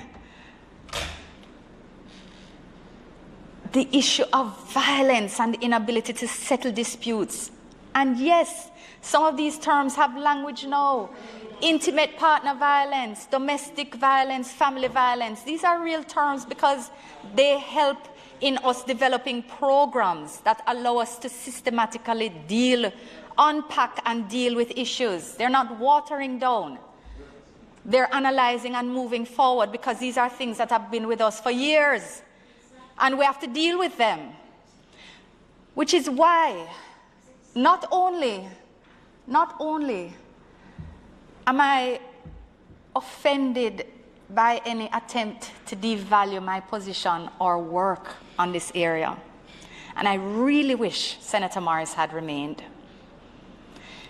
the issue of violence and the inability to settle disputes. And yes, some of these terms have language now. Intimate partner violence, domestic violence, family violence. These are real terms because they help in us developing programs that allow us to systematically unpack and deal with issues. They're not watering down. They're analyzing and moving forward, because these are things that have been with us for years. And we have to deal with them. Which is why not only am I offended by any attempt to devalue my position or work on this area, and I really wish Senator Morris had remained,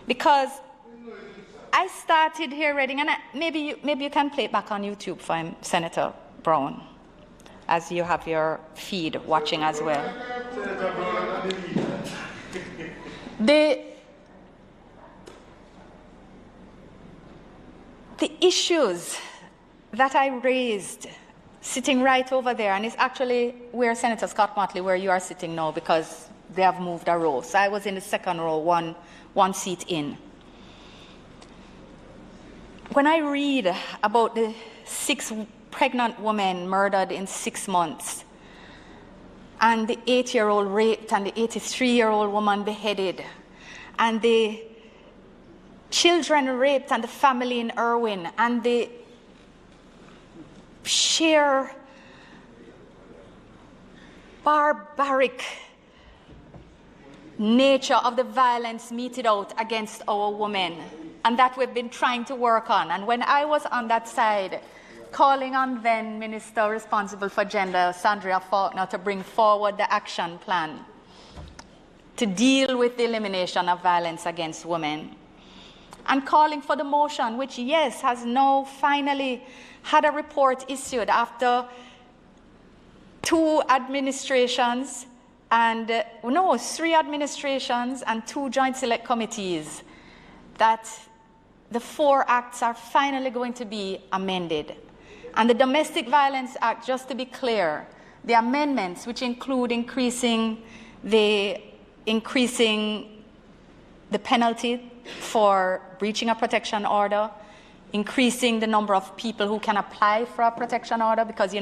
because I started here reading, and maybe you can play it back on YouTube for him, Senator Brown, as you have your feed watching as well. The issues that I raised sitting right over there, and it's actually where Senator Scott Motley, where you are sitting now, because they have moved a row. So I was in the second row, one seat in. When I read about the 6 pregnant women murdered in 6 months, and the 8-year-old raped, and the 83-year-old woman beheaded, and the children raped, and the family in Irwin, and the sheer barbaric nature of the violence meted out against our women, and that we've been trying to work on. And when I was on that side, calling on then Minister responsible for gender, Sandra Faulkner, to bring forward the action plan to deal with the elimination of violence against women, and calling for the motion, which, yes, has now finally had a report issued after 3 administrations and 2 joint select committees, that the 4 acts are finally going to be amended. And the Domestic Violence Act, just to be clear, the amendments, which include increasing the penalty for breaching a protection order, increasing the number of people who can apply for a protection order, because,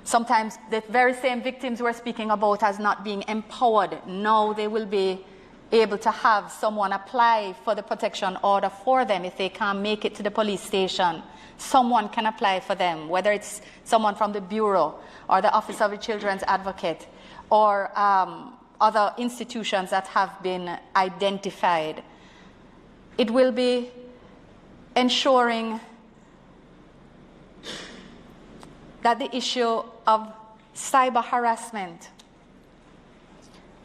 sometimes the very same victims we're speaking about as not being empowered, now they will be able to have someone apply for the protection order for them. If they can't make it to the police station, someone can apply for them, whether it's someone from the Bureau or the Office of the Children's Advocate or other institutions that have been identified. It will be ensuring that the issue of cyber harassment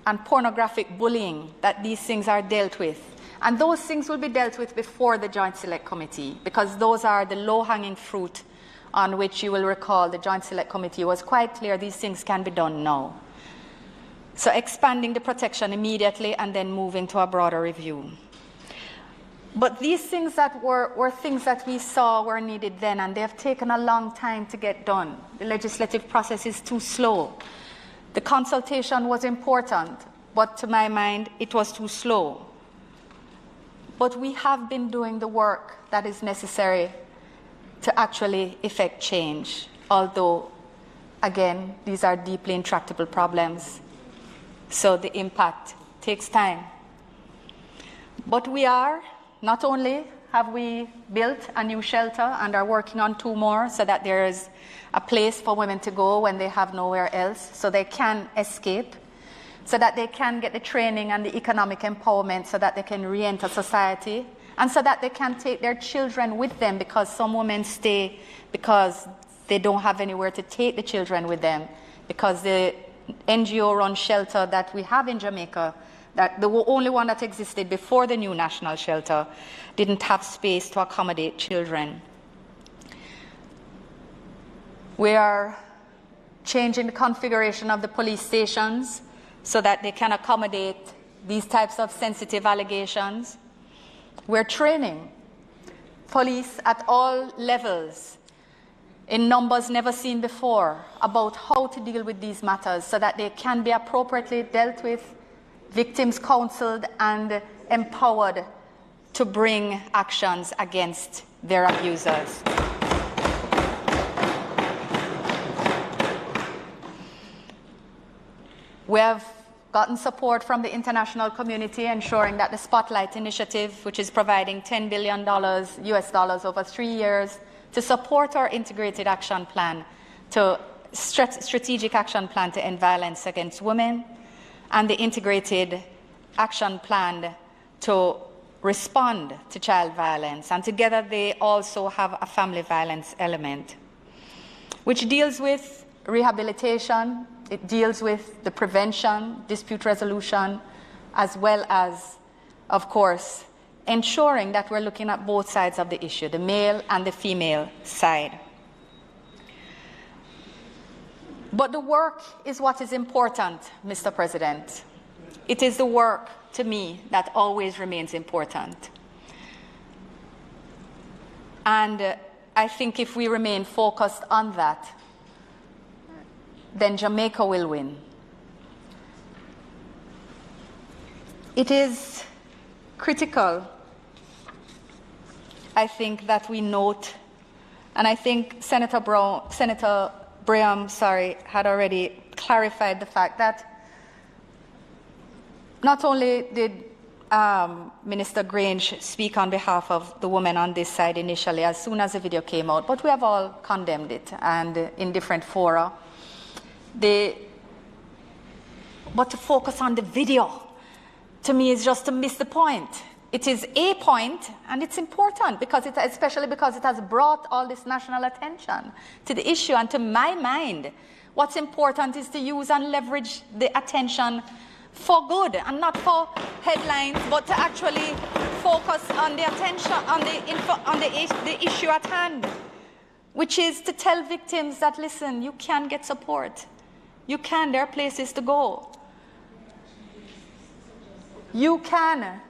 and pornographic bullying, that these things are dealt with. And those things will be dealt with before the Joint Select Committee, because those are the low-hanging fruit on which, you will recall, the Joint Select Committee was quite clear these things can be done now. So expanding the protection immediately and then moving to a broader review. But these things that were things that we saw were needed then, and they have taken a long time to get done. The legislative process is too slow. The consultation was important, but to my mind, it was too slow. But we have been doing the work that is necessary to actually effect change, although, again, these are deeply intractable problems. So the impact takes time. But we are, not only have we built a new shelter and are working on 2 more so that there is a place for women to go when they have nowhere else, so they can escape, so that they can get the training and the economic empowerment so that they can re-enter society, and so that they can take their children with them, because some women stay because they don't have anywhere to take the children with them, because the NGO-run shelter that we have in Jamaica, that the only one that existed before the new national shelter, didn't have space to accommodate children. We are changing the configuration of the police stations so that they can accommodate these types of sensitive allegations. We're training police at all levels in numbers never seen before about how to deal with these matters so that they can be appropriately dealt with, victims counseled and empowered to bring actions against their abusers. We have gotten support from the international community, ensuring that the Spotlight Initiative, which is providing $10 billion US dollars over 3 years to support our integrated action plan, to strategic action plan to end violence against women, and the integrated action plan to respond to child violence, and together they also have a family violence element, which deals with rehabilitation, it deals with the prevention, dispute resolution, as well as, of course, ensuring that we're looking at both sides of the issue, the male and the female side. But the work is what is important, Mr. President. It is the work, to me, that always remains important. And I think if we remain focused on that, then Jamaica will win. It is critical, I think, that we note, and I think Senator Braham, had already clarified the fact that not only did Minister Grange speak on behalf of the women on this side initially as soon as the video came out, but we have all condemned it, and in different fora. But to focus on the video, to me, is just to miss the point. It is a point, and it's important, especially because it has brought all this national attention to the issue. And to my mind, what's important is to use and leverage the attention for good, and not for headlines, but to actually focus on the attention, on the issue at hand, which is to tell victims that, listen, you can get support. You can, there are places to go. You can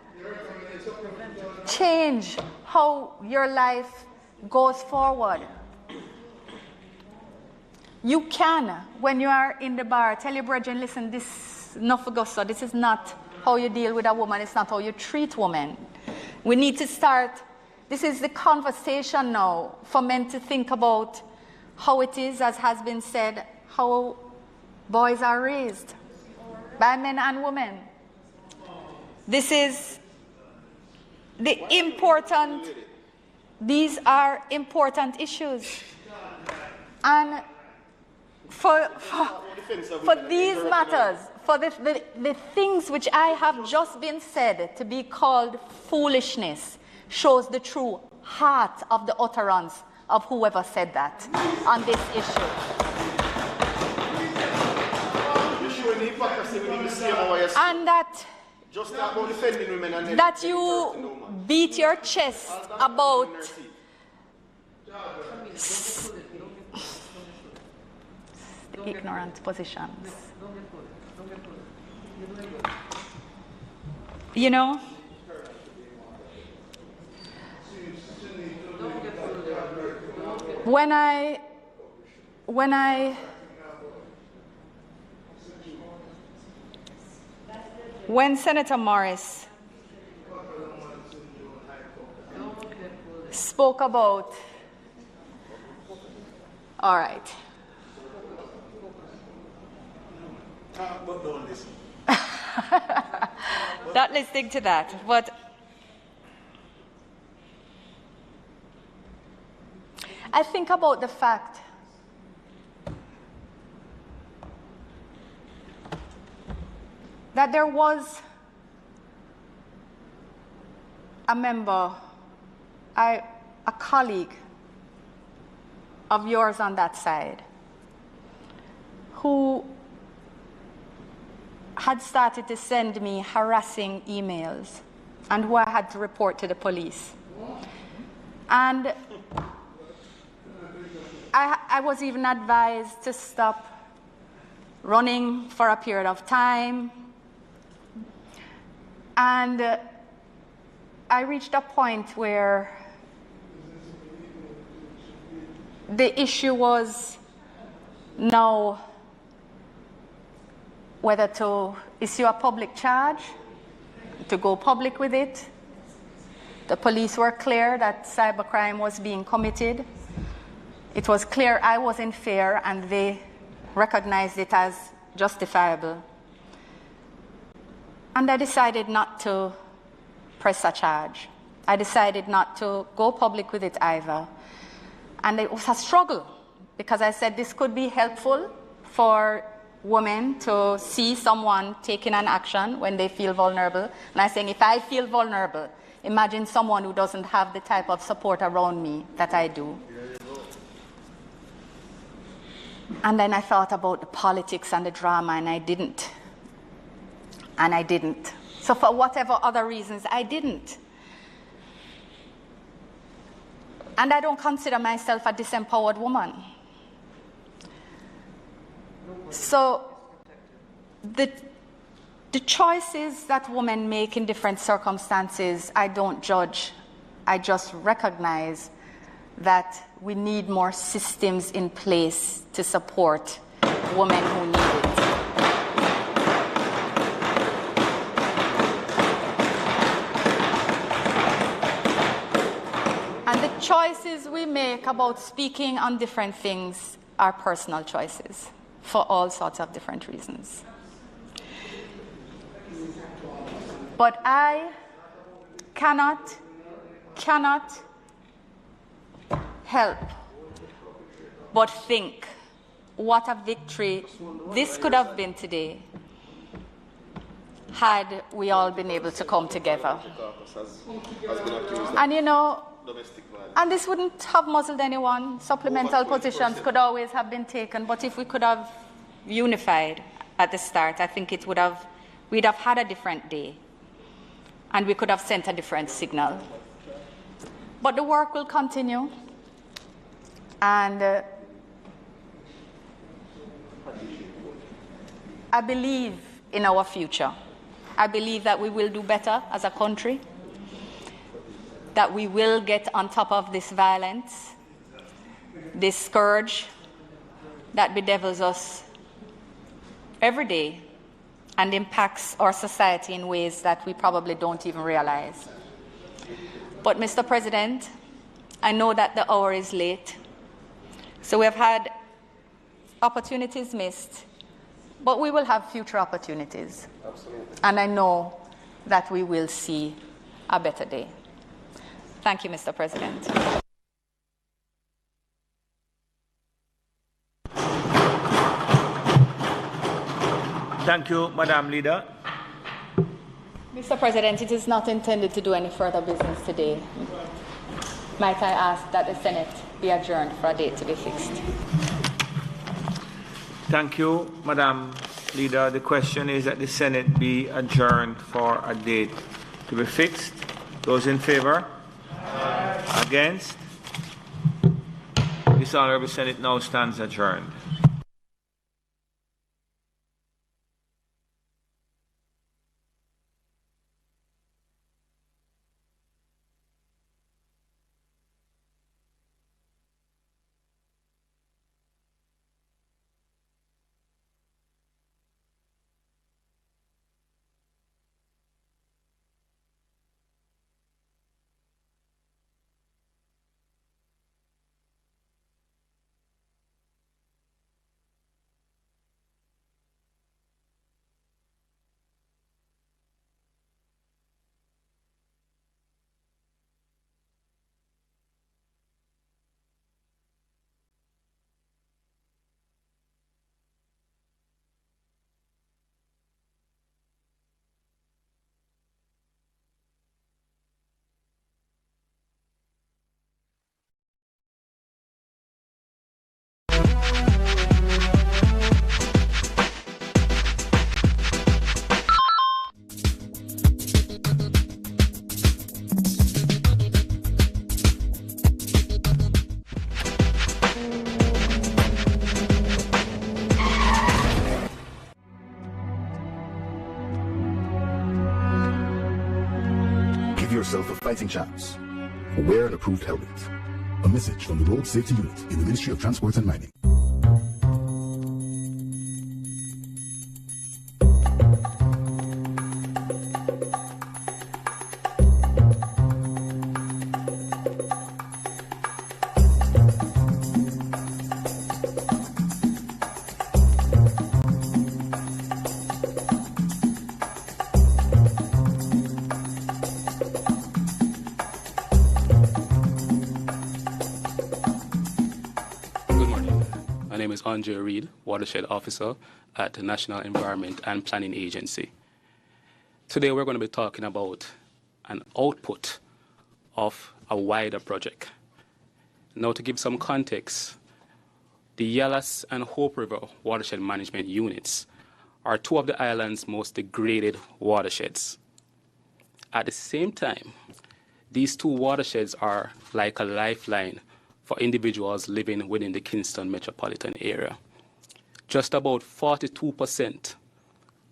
change how your life goes forward. You can, when you are in the bar, tell your brethren, listen, this is not for gusto. This is not how you deal with a woman. It's not how you treat women. We need to start, this is the conversation now for men to think about how it is, as has been said, how boys are raised by men and women. This is these are important issues. And for these matters, for the things which I have just been said to be called foolishness, shows the true heart of the utterance of whoever said that on this issue. And that you beat your chest about ignorant positions. You know, when Senator Morris spoke about, all right. But don't listen. Not listening to that, but I think about the fact that there was a member, a colleague of yours on that side, who had started to send me harassing emails and who I had to report to the police. And I was even advised to stop running for a period of time. And I reached a point where the issue was now whether to issue a public charge, to go public with it. The police were clear that cybercrime was being committed. It was clear I was in fear, and they recognized it as justifiable. And I decided not to press a charge. I decided not to go public with it either. And it was a struggle, because I said this could be helpful for women to see someone taking an action when they feel vulnerable. And I'm saying, if I feel vulnerable, imagine someone who doesn't have the type of support around me that I do. And then I thought about the politics and the drama, and I didn't. And I didn't. So for whatever other reasons, I didn't. And I don't consider myself a disempowered woman. So the choices that women make in different circumstances, I don't judge. I just recognize that we need more systems in place to support women who need it. And the choices we make about speaking on different things are personal choices for all sorts of different reasons. But I cannot help but think what a victory this could have been today had we all been able to come together. And you know, and this wouldn't have muzzled anyone. Supplemental positions could always have been taken, but if we could have unified at the start, I think we'd have had a different day, and we could have sent a different signal. But the work will continue, and I believe in our future. I believe that we will do better as a country, that we will get on top of this violence, this scourge that bedevils us every day and impacts our society in ways that we probably don't even realize. But, Mr. President, I know that the hour is late, so we have had opportunities missed, but we will have future opportunities. Absolutely. And I know that we will see a better day. Thank you, Mr. President. Thank you, Madam Leader. Mr. President, it is not intended to do any further business today. Might I ask that the Senate be adjourned for a date to be fixed? Thank you, Madam Leader. The question is that the Senate be adjourned for a date to be fixed. Those in favor? Aye. Against? This Honourable Senate now stands adjourned. Yourself a fighting chance. Wear an approved helmet. A message from the Road Safety Unit in the Ministry of Transport and Mining. My name is Andre Reed, Watershed Officer at the National Environment and Planning Agency. Today we're going to be talking about an output of a wider project. Now, to give some context, the Yallas and Hope River watershed management units are two of the island's most degraded watersheds. At the same time, these two watersheds are like a lifeline for individuals living within the Kingston metropolitan area. Just about 42%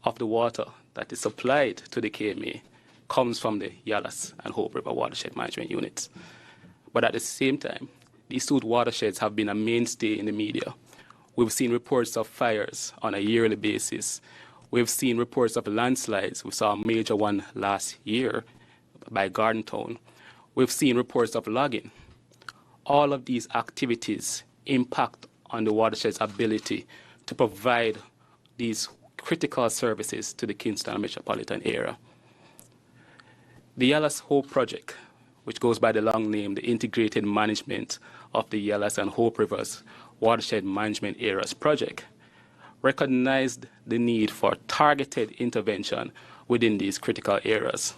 of the water that is supplied to the KMA comes from the Yallas and Hope River watershed management units. But at the same time, these two watersheds have been a mainstay in the media. We've seen reports of fires on a yearly basis. We've seen reports of landslides. We saw a major one last year by Garden Town. We've seen reports of logging. All of these activities impact on the watershed's ability to provide these critical services to the Kingston metropolitan area. The Yallas Hope Project, which goes by the long name, the Integrated Management of the Yallas and Hope Rivers Watershed Management Areas Project, recognized the need for targeted intervention within these critical areas.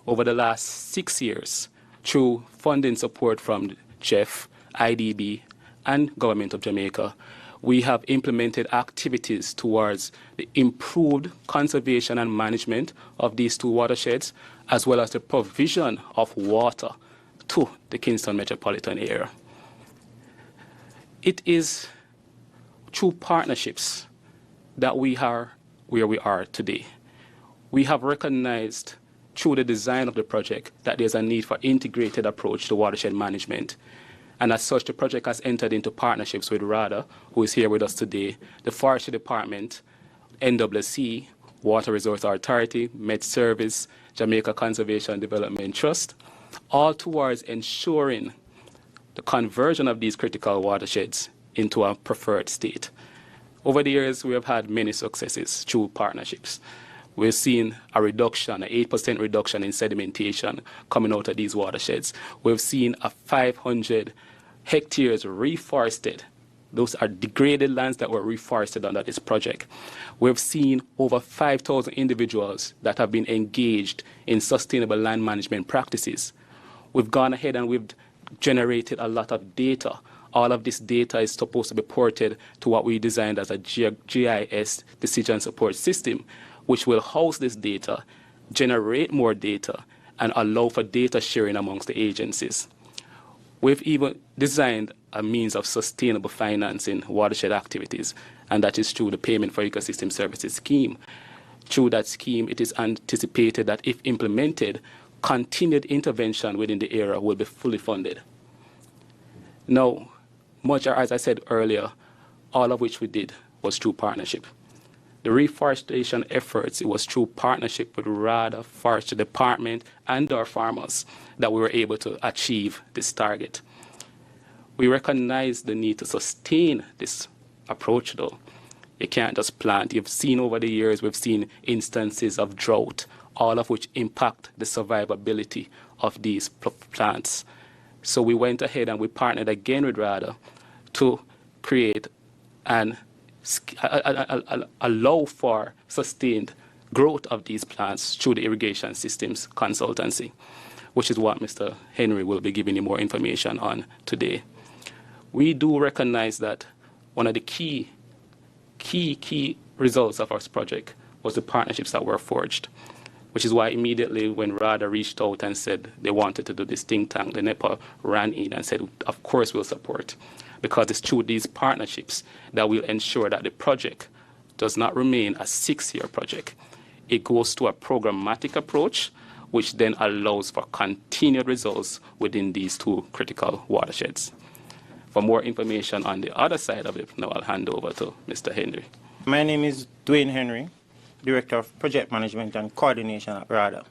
Over the last 6 years, through funding support from JEF, IDB, and Government of Jamaica, we have implemented activities towards the improved conservation and management of these two watersheds, as well as the provision of water to the Kingston metropolitan area. It is through partnerships that we are where we are today. We have recognized through the design of the project that there's a need for integrated approach to watershed management. And as such, the project has entered into partnerships with RADA, who is here with us today, the Forestry Department, NWC, Water Resource Authority, Met Service, Jamaica Conservation and Development Trust, all towards ensuring the conversion of these critical watersheds into a preferred state. Over the years, we have had many successes through partnerships. We've seen a reduction, an 8% reduction in sedimentation coming out of these watersheds. We've seen a 500 hectares reforested. Those are degraded lands that were reforested under this project. We've seen over 5,000 individuals that have been engaged in sustainable land management practices. We've gone ahead and we've generated a lot of data. All of this data is supposed to be ported to what we designed as a GIS decision support system, which will house this data, generate more data, and allow for data sharing amongst the agencies. We've even designed a means of sustainable financing watershed activities, and that is through the Payment for Ecosystem Services scheme. Through that scheme, it is anticipated that if implemented, continued intervention within the area will be fully funded. Now, much as I said earlier, all of which we did was through partnership. The reforestation efforts, it was through partnership with RADA, Forestry Department, and our farmers that we were able to achieve this target. We recognize the need to sustain this approach, though. You can't just plant. You've seen over the years, we've seen instances of drought, all of which impact the survivability of these plants. So we went ahead and we partnered again with RADA to create and allow for sustained growth of these plants through the irrigation systems consultancy, which is what Mr. Henry will be giving you more information on today. We do recognize that one of the key results of our project was the partnerships that were forged, which is why immediately when RADA reached out and said they wanted to do this think tank, the NEPA ran in and said, of course we'll support, because it's through these partnerships that will ensure that the project does not remain a 6-year project. It goes to a programmatic approach, which then allows for continued results within these two critical watersheds. For more information on the other side of it, now I'll hand over to Mr. Henry. My name is Dwayne Henry, Director of Project Management and Coordination at RADA.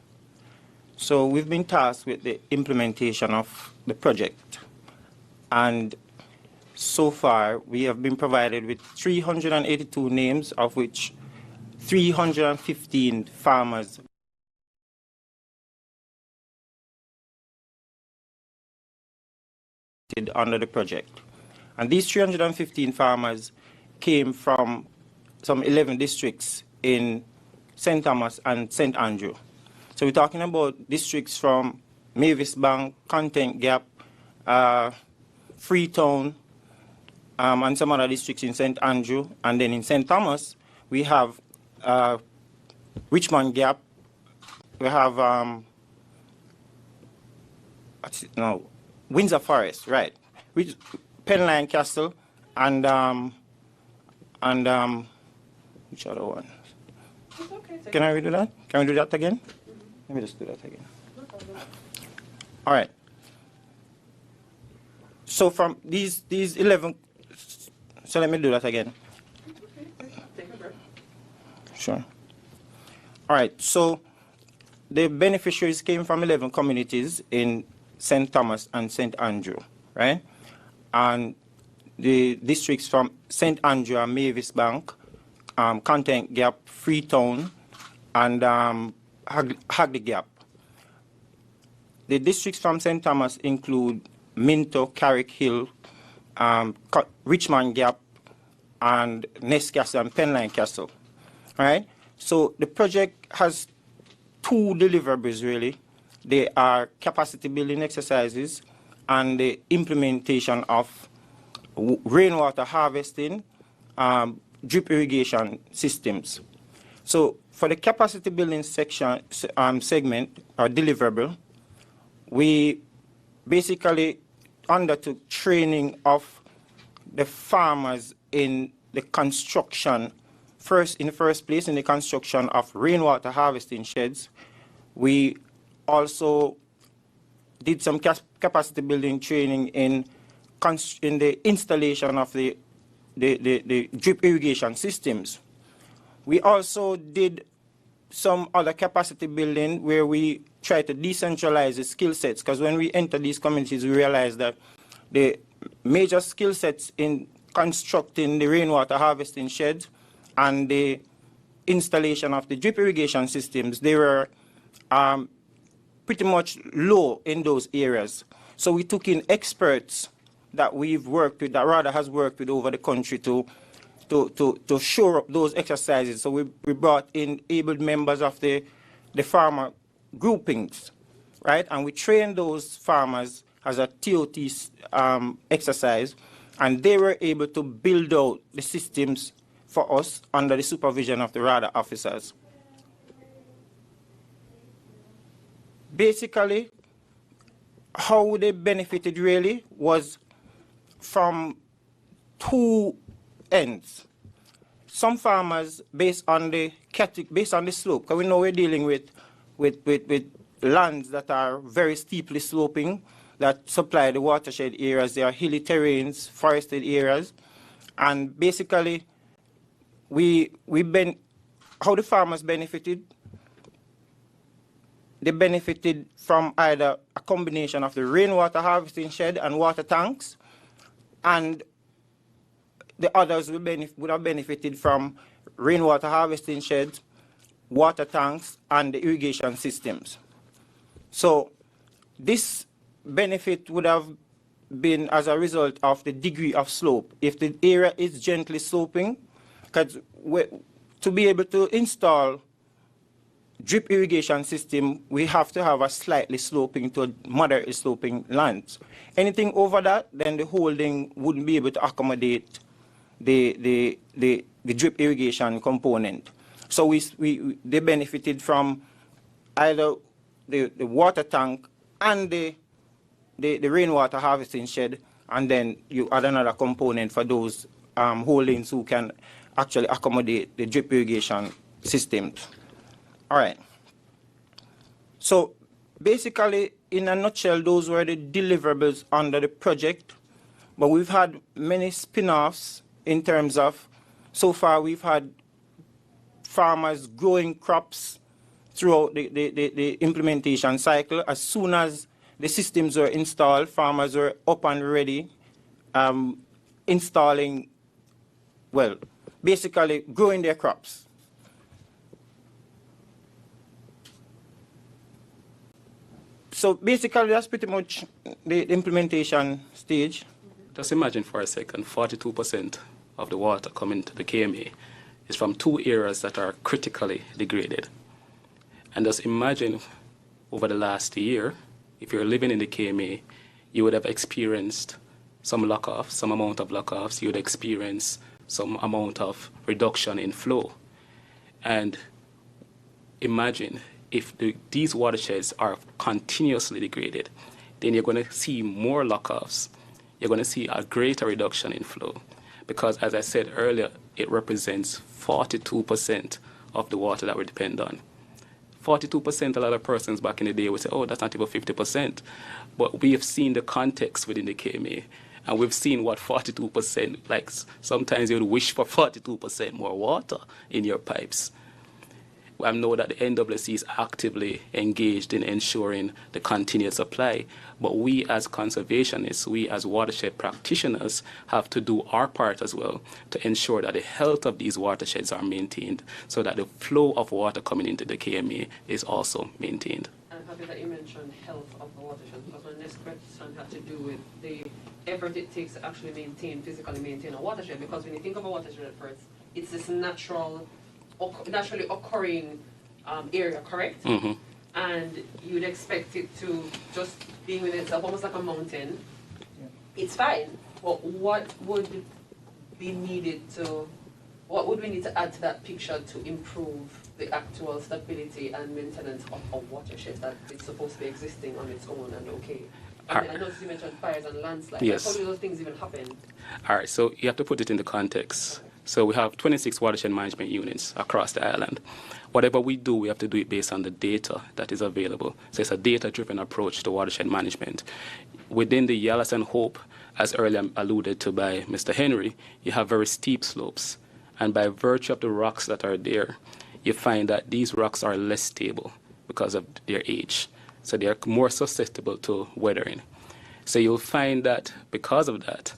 So we've been tasked with the implementation of the project, and so far we have been provided with 382 names, of which 315 farmers under the project. And these 315 farmers came from some 11 districts in St. Thomas and St. Andrew. So we're talking about districts from Mavis Bank, Content Gap, Freetown, and some other districts in St. Andrew. And then in St. Thomas, we have Richmond Gap, we have Windsor Forest, right? Penline Castle, and which other one? Can I redo that? Can we do that again? Let me just do that again. All right. So from these 11, so let me do that again. Sure. All right. So the beneficiaries came from 11 communities in St. Thomas and St. Andrew, right? And the districts from St. Andrew and Mavis Bank, Content Gap, Freetown, and Hagley Gap. The districts from St. Thomas include Minto, Carrick Hill, Richmond Gap, and Ness Castle and Penline Castle. All right? So the project has two deliverables, really. They are capacity building exercises and the implementation of rainwater harvesting, drip irrigation systems. So for the capacity building section, segment or deliverable, we basically undertook training of the farmers in the construction, in the first place in the construction of rainwater harvesting sheds. We also did some capacity building training in the installation of the drip irrigation systems. We also did some other capacity building where we try to decentralize the skill sets, because when we enter these communities, we realize that the major skill sets in constructing the rainwater harvesting sheds and the installation of the drip irrigation systems, they were pretty much low in those areas. So we took in experts that we've worked with, that RADA has worked with over the country to shore up those exercises. So we brought in able members of the farmer groupings, right? And we trained those farmers as a TOT exercise, and they were able to build out the systems for us under the supervision of the RADA officers. Basically, how they benefited really was from two ends. Some farmers, based on the slope, because we know we're dealing with lands that are very steeply sloping, that supply the watershed areas. They are hilly terrains, forested areas, and basically, how the farmers benefited. They benefited from either a combination of the rainwater harvesting shed and water tanks, and the others would have benefited from rainwater harvesting sheds, water tanks, and the irrigation systems. So this benefit would have been as a result of the degree of slope. If the area is gently sloping, because to be able to install drip irrigation system, we have to have a slightly sloping to moderately sloping lands. Anything over that, then the holding wouldn't be able to accommodate the drip irrigation component. So they benefited from either the water tank and the rainwater harvesting shed, and then you add another component for those holdings who can actually accommodate the drip irrigation systems. All right. So basically, in a nutshell, those were the deliverables under the project. But we've had many spin-offs in terms of, so far we've had farmers growing crops throughout the implementation cycle. As soon as the systems were installed, farmers were up and ready, installing, well, basically growing their crops. So basically, that's pretty much the implementation stage. just imagine for a second, 42% of the water coming to the KMA is from 2 areas that are critically degraded. And just imagine over the last year, if you're living in the KMA, you would have experienced some lock-offs, some amount of lock-offs. You would experience some amount of reduction in flow. And imagine if these watersheds are continuously degraded, then you're going to see more lock-offs. You're going to see a greater reduction in flow. Because, as I said earlier, it represents 42% of the water that we depend on. 42%, a lot of persons back in the day would say, oh, that's not even 50%. But we have seen the context within the KMA, and we've seen what 42%, like sometimes you would wish for 42% more water in your pipes. I know that the NWC is actively engaged in ensuring the continued supply, but we as conservationists, we as watershed practitioners have to do our part as well to ensure that the health of these watersheds are maintained so that the flow of water coming into the KMA is also maintained. I'm happy that you mentioned health of the watershed, because my next question had to do with the effort it takes to actually physically maintain a watershed, because when you think of a watershed at first, it's this naturally occurring area, correct? Mm-hmm. And you'd expect it to just be within itself, almost like a mountain. Yeah. It's fine, but what would we need to add to that picture to improve the actual stability and maintenance of a watershed that it's supposed to be existing on its own and okay? I noticed you mentioned fires and landslides. Yes. How do those things even happen? All right, so you have to put it in the context. Okay. So we have 26 watershed management units across the island. Whatever we do, we have to do it based on the data that is available. So it's a data-driven approach to watershed management. Within the Yellows and Hope, as earlier alluded to by Mr. Henry, you have very steep slopes. And by virtue of the rocks that are there, you find that these rocks are less stable because of their age. So they are more susceptible to weathering. So you'll find that because of that,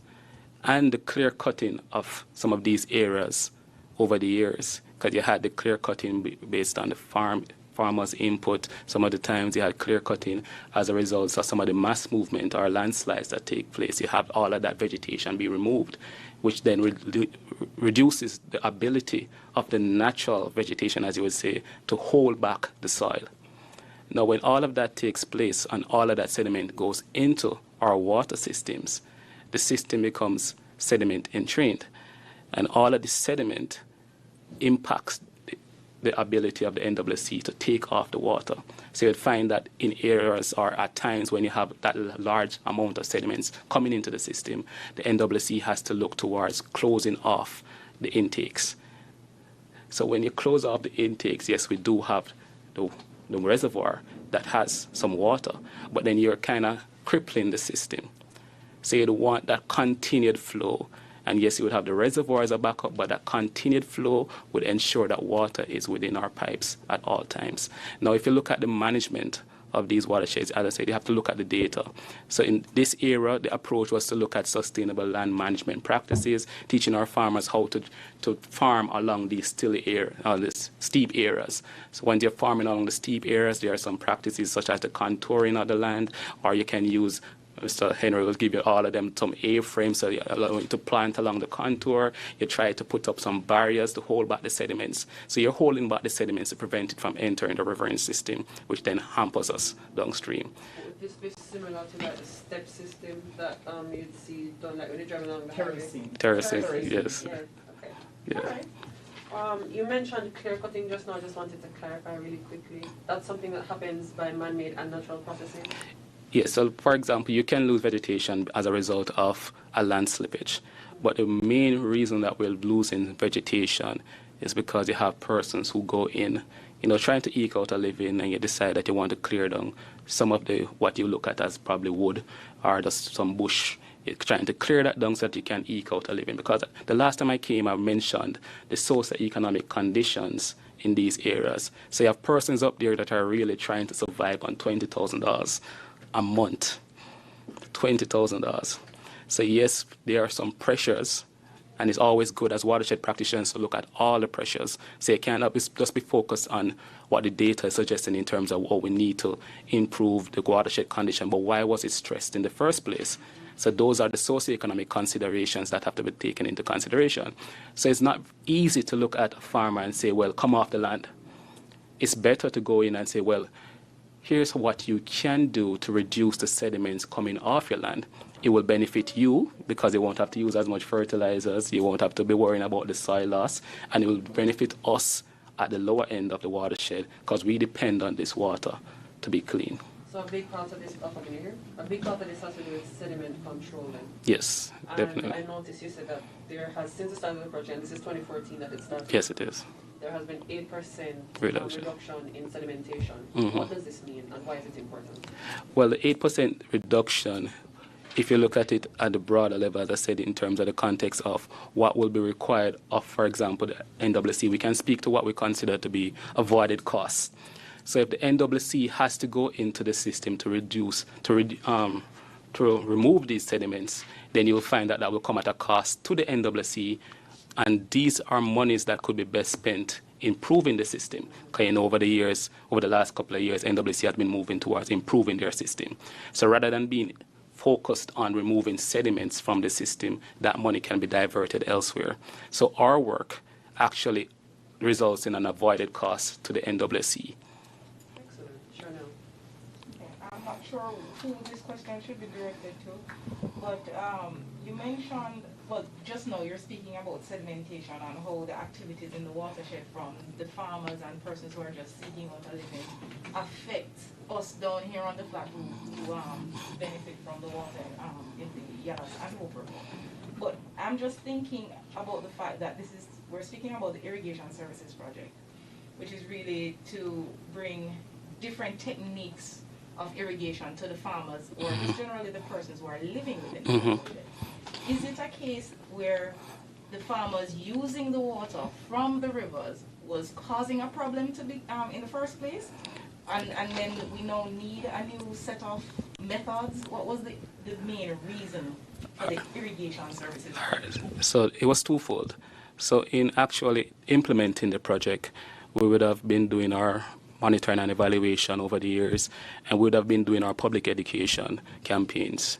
and the clear cutting of some of these areas over the years, because you had the clear cutting based on the farmers' input. Some of the times you had clear cutting as a result of some of the mass movement or landslides that take place. You have all of that vegetation be removed, which then reduces the ability of the natural vegetation, as you would say, to hold back the soil. Now, when all of that takes place and all of that sediment goes into our water systems, the system becomes sediment entrained, and all of this sediment impacts the ability of the NWC to take off the water. So you'd find that in areas or at times when you have that large amount of sediments coming into the system, the NWC has to look towards closing off the intakes. So when you close off the intakes, yes, we do have the reservoir that has some water, but then you're kind of crippling the system. So you'd want that continued flow. And yes, you would have the reservoir as a backup, but that continued flow would ensure that water is within our pipes at all times. Now, if you look at the management of these watersheds, as I said, you have to look at the data. So in this era, the approach was to look at sustainable land management practices, teaching our farmers how to farm along these these steep areas. So when you're farming along the steep areas, there are some practices such as the contouring of the land, or you can use Mr. Henry will give you all of them some A-frames, so you allow you to plant along the contour. You try to put up some barriers to hold back the sediments. So you're holding back the sediments to prevent it from entering the riverine system, which then hampers us downstream. Would this be similar to like the step system that you'd see done like when you're driving along the highway? Terracing, yes. Yeah. Okay. Yeah. All right. You mentioned clear cutting just now. I just wanted to clarify really quickly. That's something that happens by man-made and natural processing? Yes, so for example, you can lose vegetation as a result of a land slippage. But the main reason that we're losing vegetation is because you have persons who go in, trying to eke out a living, and you decide that you want to clear down some of what you look at as probably wood or just some bush. You're trying to clear that down so that you can eke out a living. Because the last time I came, I mentioned the socio-economic conditions in these areas. So you have persons up there that are really trying to survive on $20,000 a month, $20,000. So yes, there are some pressures, and it's always good as watershed practitioners to look at all the pressures. So you cannot just be focused on what the data is suggesting in terms of what we need to improve the watershed condition, but why was it stressed in the first place? So those are the socioeconomic considerations that have to be taken into consideration. So it's not easy to look at a farmer and say, well, come off the land. It's better to go in and say, well, here's what you can do to reduce the sediments coming off your land. It will benefit you because you won't have to use as much fertilizers, you won't have to be worrying about the soil loss, and it will benefit us at the lower end of the watershed because we depend on this water to be clean. So a big part of this, a big part of this has to do with sediment control then? Yes, and definitely. I noticed you said that there has, since the start of the project, and this is 2014 that it started. Yes, it is. There has been 8% reduction in sedimentation. Mm-hmm. What does this mean and why is it important? Well, the 8% reduction, if you look at it at the broader level, as I said, in terms of the context of what will be required of, for example, the NWC, we can speak to what we consider to be avoided costs. So if the NWC has to go into the system to remove these sediments, then you'll find that that will come at a cost to the NWC, and these are monies that could be best spent improving the system. Okay, and over the last couple of years, NWC has been moving towards improving their system. So rather than being focused on removing sediments from the system, that money can be diverted elsewhere. So our work actually results in an avoided cost to the NWC. I'm not sure who this question should be directed to, but you mentioned, well, just now you're speaking about sedimentation and how the activities in the watershed from the farmers and persons who are just seeking out a living affect us down here on the flat who benefit from the water in the Yadas and Hooper. But I'm just thinking about the fact that we're speaking about the irrigation services project, which is really to bring different techniques of irrigation to the farmers or just generally the persons who are living within the watershed. Is it a case where the farmers using the water from the rivers was causing a problem to be in the first place? And then we now need a new set of methods? What was the main reason for the irrigation services? So it was twofold. So in actually implementing the project, we would have been doing our monitoring and evaluation over the years, and we would have been doing our public education campaigns.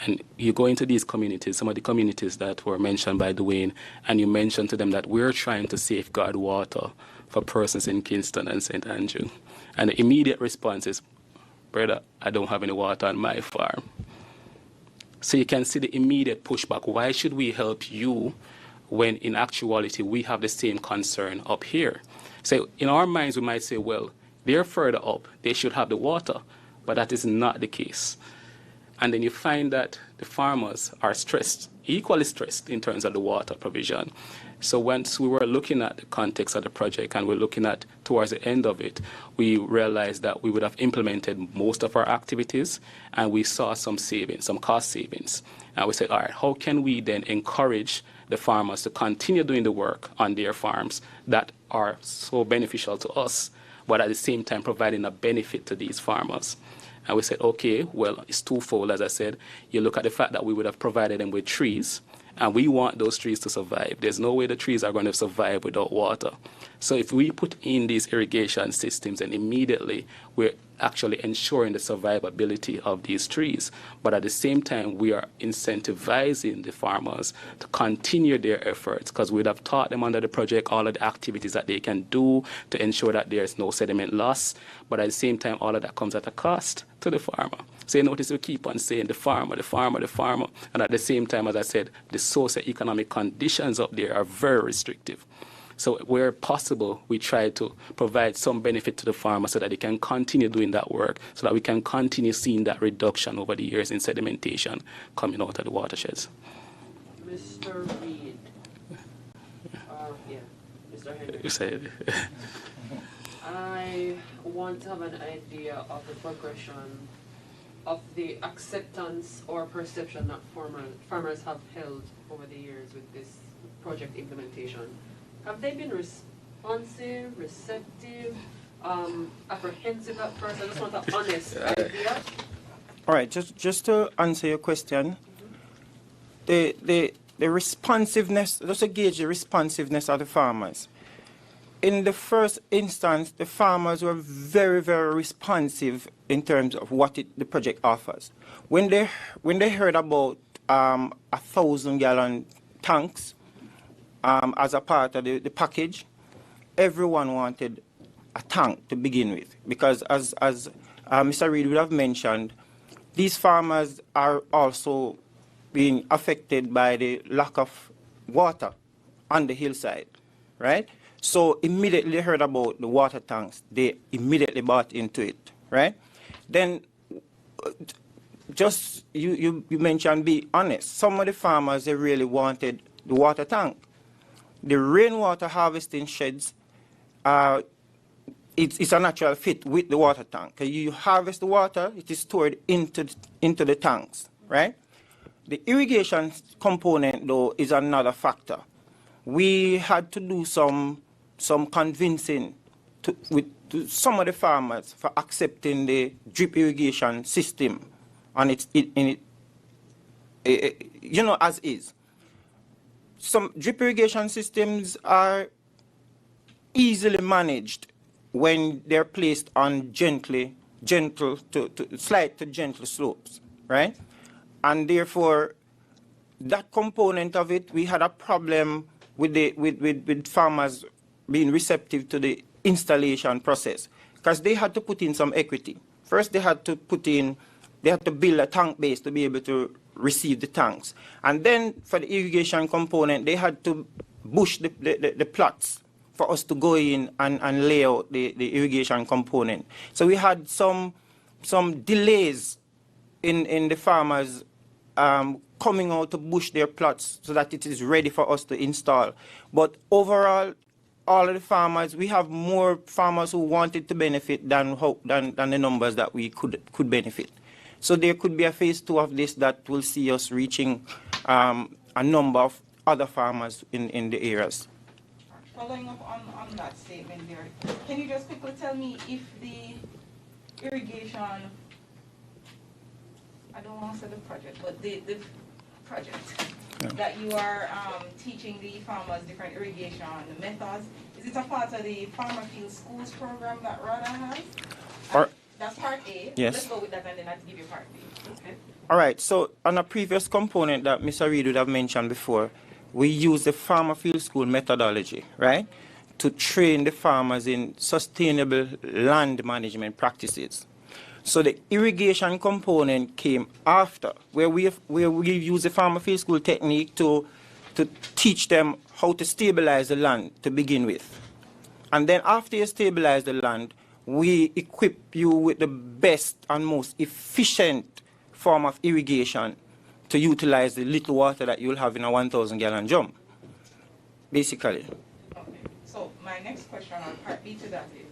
And you go into these communities, some of the communities that were mentioned by Dwayne, and you mention to them that we're trying to safeguard water for persons in Kingston and St. Andrew. And the immediate response is, brother, I don't have any water on my farm. So you can see the immediate pushback. Why should we help you when in actuality we have the same concern up here? So in our minds, we might say, well, they're further up, they should have the water, but that is not the case. And then you find that the farmers are stressed, equally stressed in terms of the water provision. So once we were looking at the context of the project and we're looking at towards the end of it, we realized that we would have implemented most of our activities and we saw some savings, some cost savings. And we said, all right, how can we then encourage the farmers to continue doing the work on their farms that are so beneficial to us, but at the same time providing a benefit to these farmers? And we said, okay, well, it's twofold, as I said. You look at the fact that we would have provided them with trees, and we want those trees to survive. There's no way the trees are going to survive without water. So if we put in these irrigation systems, and immediately we're actually ensuring the survivability of these trees. But at the same time, we are incentivizing the farmers to continue their efforts because we'd have taught them under the project all of the activities that they can do to ensure that there's no sediment loss. But at the same time, all of that comes at a cost to the farmer. So you notice we keep on saying the farmer, the farmer, the farmer. And at the same time, as I said, the socioeconomic conditions up there are very restrictive. So where possible, we try to provide some benefit to the farmer so that they can continue doing that work, so that we can continue seeing that reduction over the years in sedimentation coming out of the watersheds. Mr. Reed. Mr. Henry. You said. I want to have an idea of the progression of the acceptance or perception that farmers have held over the years with this project implementation. Have they been responsive, receptive, apprehensive at first? I just want an honest idea. All right, just to answer your question, the responsiveness, just to gauge the responsiveness of the farmers. in the first instance, the farmers were very, very responsive in terms of what the project offers. When they heard about 1,000-gallon tanks as a part of the package, everyone wanted a tank to begin with, because as Mr. Reid would have mentioned, these farmers are also being affected by the lack of water on the hillside, right? So immediately they heard about the water tanks, they immediately bought into it, right? Then just you mentioned, be honest, some of the farmers, they really wanted the water tank. The rainwater harvesting sheds, it's a natural fit with the water tank. You harvest the water, it is stored into the tanks, right? The irrigation component, though, is another factor. We had to do some convincing to some of the farmers for accepting the drip irrigation system on as is. Some drip irrigation systems are easily managed when they're placed on slight to gentle slopes, right? And therefore, that component of it, we had a problem with farmers being receptive to the installation process, because they had to put in some equity. First, they had to build a tank base to be able to receive the tanks. And then for the irrigation component, they had to bush the plots for us to go in and lay out the irrigation component. So we had some delays in the farmers coming out to bush their plots so that it is ready for us to install. But overall, all of the farmers, we have more farmers who wanted to benefit than the numbers that we could benefit. So there could be a phase 2 of this that will see us reaching a number of other farmers in the areas. Following up on that statement there, can you just quickly tell me if the irrigation, I don't want to say the project, but the project that you are teaching the farmers different irrigation methods, is it a part of the Farmer Field Schools program that RADA has? That's part A. Yes. Let's go with that and then I'll give you part B. Okay. All right, so on a previous component that Mr. Reid would have mentioned before, we use the Farmer Field School methodology, right, to train the farmers in sustainable land management practices. So the irrigation component came after, where we use the Farmer Field School technique to teach them how to stabilize the land to begin with. And then after you stabilize the land, we equip you with the best and most efficient form of irrigation to utilize the little water that you'll have in a 1,000-gallon drum, basically. Okay. So my next question on part B to that is,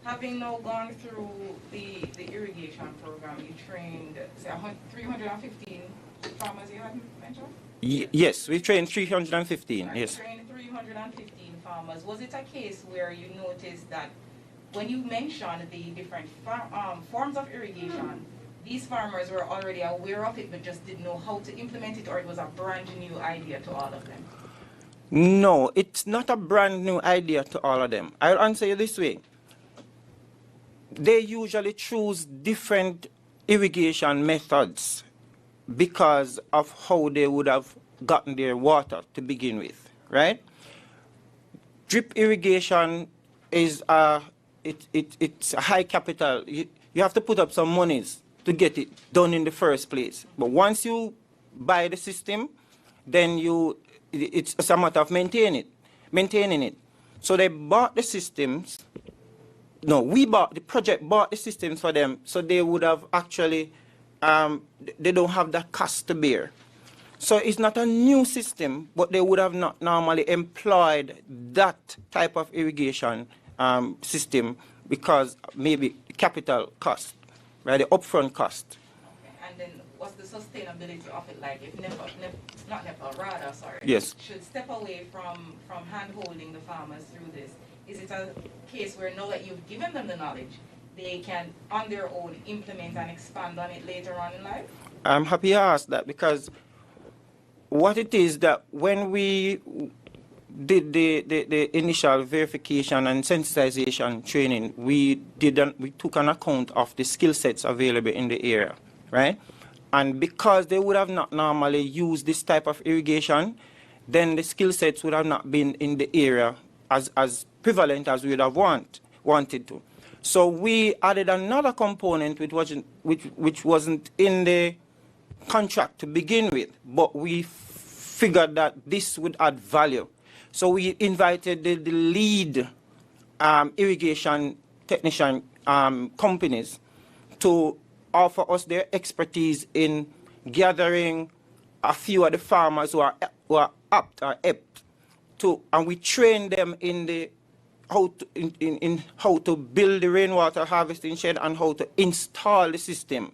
having now gone through the irrigation program, you trained, say, 315 farmers you had mentioned? Yes, we trained 315, yes. You trained 315 farmers. Was it a case where you noticed that when you mentioned the different forms of irrigation, these farmers were already aware of it but just didn't know how to implement it, or it was a brand new idea to all of them? No, it's not a brand new idea to all of them. I'll answer you this way. They usually choose different irrigation methods because of how they would have gotten their water to begin with, right? Drip irrigation is it's a high capital. You have to put up some monies to get it done in the first place. But once you buy the system, then it's a matter of maintaining it. So they bought the systems. No, the project bought the systems for them, so they would have actually, they don't have that cost to bear. So it's not a new system, but they would have not normally employed that type of irrigation system because maybe capital cost, right, the upfront cost. Okay. And then what's the sustainability of it like? If RADA, yes, should step away from hand-holding the farmers through this, is it a case where now that you've given them the knowledge, they can, on their own, implement and expand on it later on in life? I'm happy you asked that, because what it is that when we did the initial verification and sensitization training, we took an account of the skill sets available in the area, right? And because they would have not normally used this type of irrigation, then the skill sets would have not been in the area as prevalent as we would have wanted to. So we added another component which wasn't in the contract to begin with, but we figured that this would add value. So we invited the lead irrigation technician companies to offer us their expertise in gathering a few of the farmers who are apt to, and we trained them in how to build the rainwater harvesting shed and how to install the system.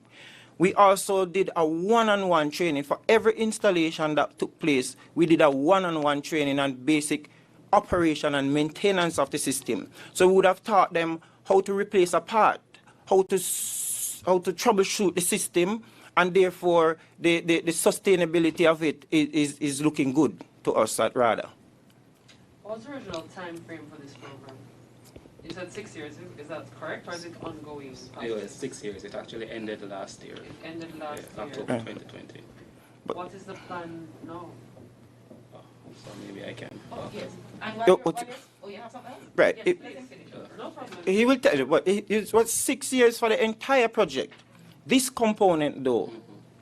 We also did a one-on-one training for every installation that took place. We did a one-on-one training on basic operation and maintenance of the system. So we would have taught them how to replace a part, how to troubleshoot the system, and therefore the sustainability of it is looking good to us at RADA. What's the original time frame for this program? You said 6 years, is that correct, or is it ongoing? It was 6 years. It actually ended last year. It ended last year. October 2020. What is the plan now? So maybe I can. Oh, yes. And you have something else? Right. Yes, no problem. He will tell you, but it was 6 years for the entire project. This component, though,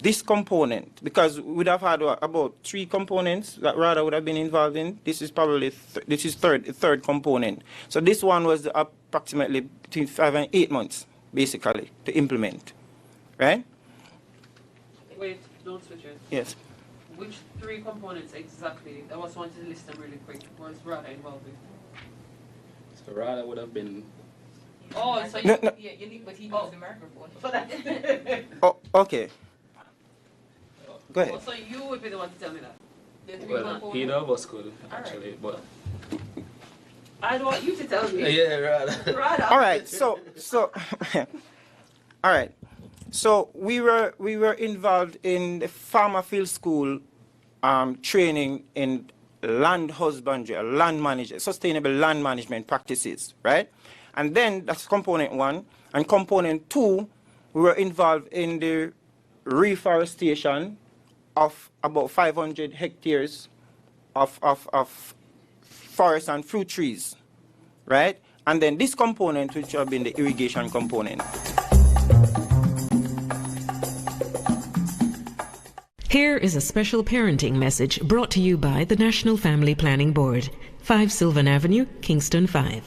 this component, because we would have had about 3 components that RADA would have been involved in. This is probably third component. So this one was approximately between 5 and 8 months, basically, to implement, right? Wait, don't switch it. Yes. Which 3 components exactly? I just wanted to list them really quick. Was RADA involved with? So RADA would have been. Oh, so No, yeah, you need, but he needs the microphone for that. Oh, okay. Go ahead. Oh, so you would be the one to tell me that. Well, either of us could actually, but I don't want you to tell me. yeah, RADA. RADA. All right. So, all right. So we were involved in the farmer field school training in land husbandry, land management, sustainable land management practices, right? And then that's component 1. And component 2, we were involved in the reforestation of about 500 hectares of forest and fruit trees, right? And then this component, which have been the irrigation component. Here is a special parenting message brought to you by the National Family Planning Board, 5 Sylvan Avenue, Kingston 5.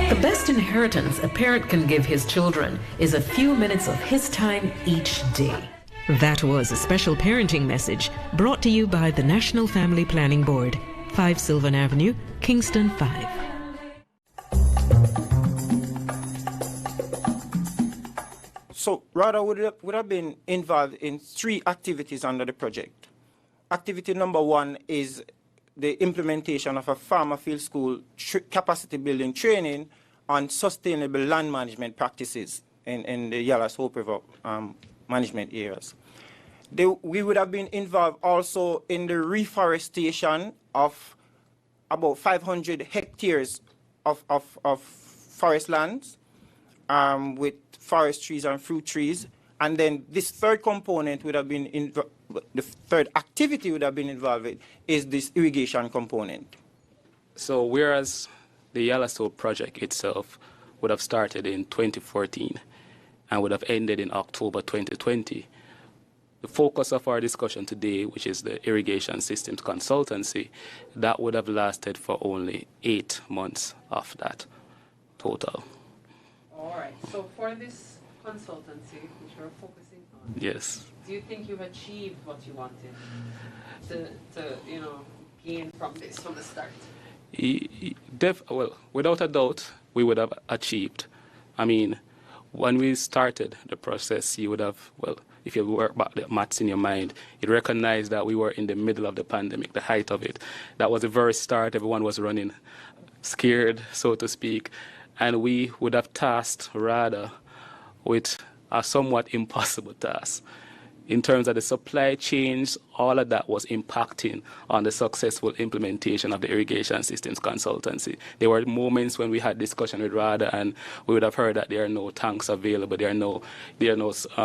The best inheritance a parent can give his children is a few minutes of his time each day. That was a special parenting message brought to you by the National Family Planning Board, 5 Sylvan Avenue, Kingston 5. So RADA would have been involved in 3 activities under the project. Activity number 1 is the implementation of a farmer field school capacity building training on sustainable land management practices in the Yellow Hope River management areas. We would have been involved also in the reforestation of about 500 hectares of forest lands with forest trees and fruit trees. And then this third component would have been, the third activity would have been involved with is this irrigation component. So whereas the Yellowstone project itself would have started in 2014 and would have ended in October 2020, the focus of our discussion today, which is the irrigation systems consultancy, that would have lasted for only 8 months of that total. All right. So for this consultancy, which we're focusing on, Yes. do you think you've achieved what you wanted to gain from this from the start? Well, without a doubt, we would have achieved. I mean, when we started the process, you would have, well, if you work back the maths in your mind, you'd recognize that we were in the middle of the pandemic, the height of it. That was the very start. Everyone was running scared, so to speak. And we would have tasked RADA with a somewhat impossible task. in terms of the supply chains, all of that was impacting on the successful implementation of the irrigation systems consultancy. There were moments when we had discussion with RADA and we would have heard that there are no tanks available, there are no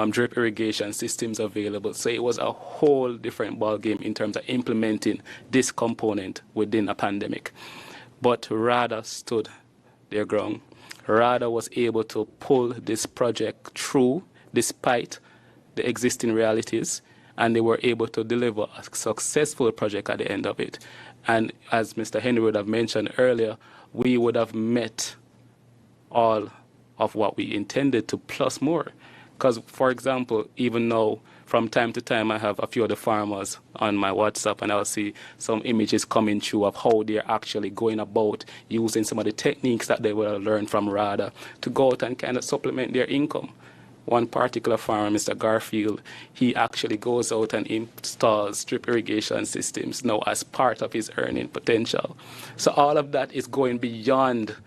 drip irrigation systems available. So it was a whole different ballgame in terms of implementing this component within a pandemic. But RADA stood their ground. RADA was able to pull this project through despite the existing realities, and they were able to deliver a successful project at the end of it. And as Mr. Henry would have mentioned earlier, we would have met all of what we intended to plus more. Because, for example, even now, from time to time, I have a few of the farmers on my WhatsApp, and I'll see some images coming through of how they're actually going about using some of the techniques that they will learn from RADA to go out and kind of supplement their income. One particular farmer, Mr. Garfield, he actually goes out and installs drip irrigation systems now as part of his earning potential. So all of that is going beyond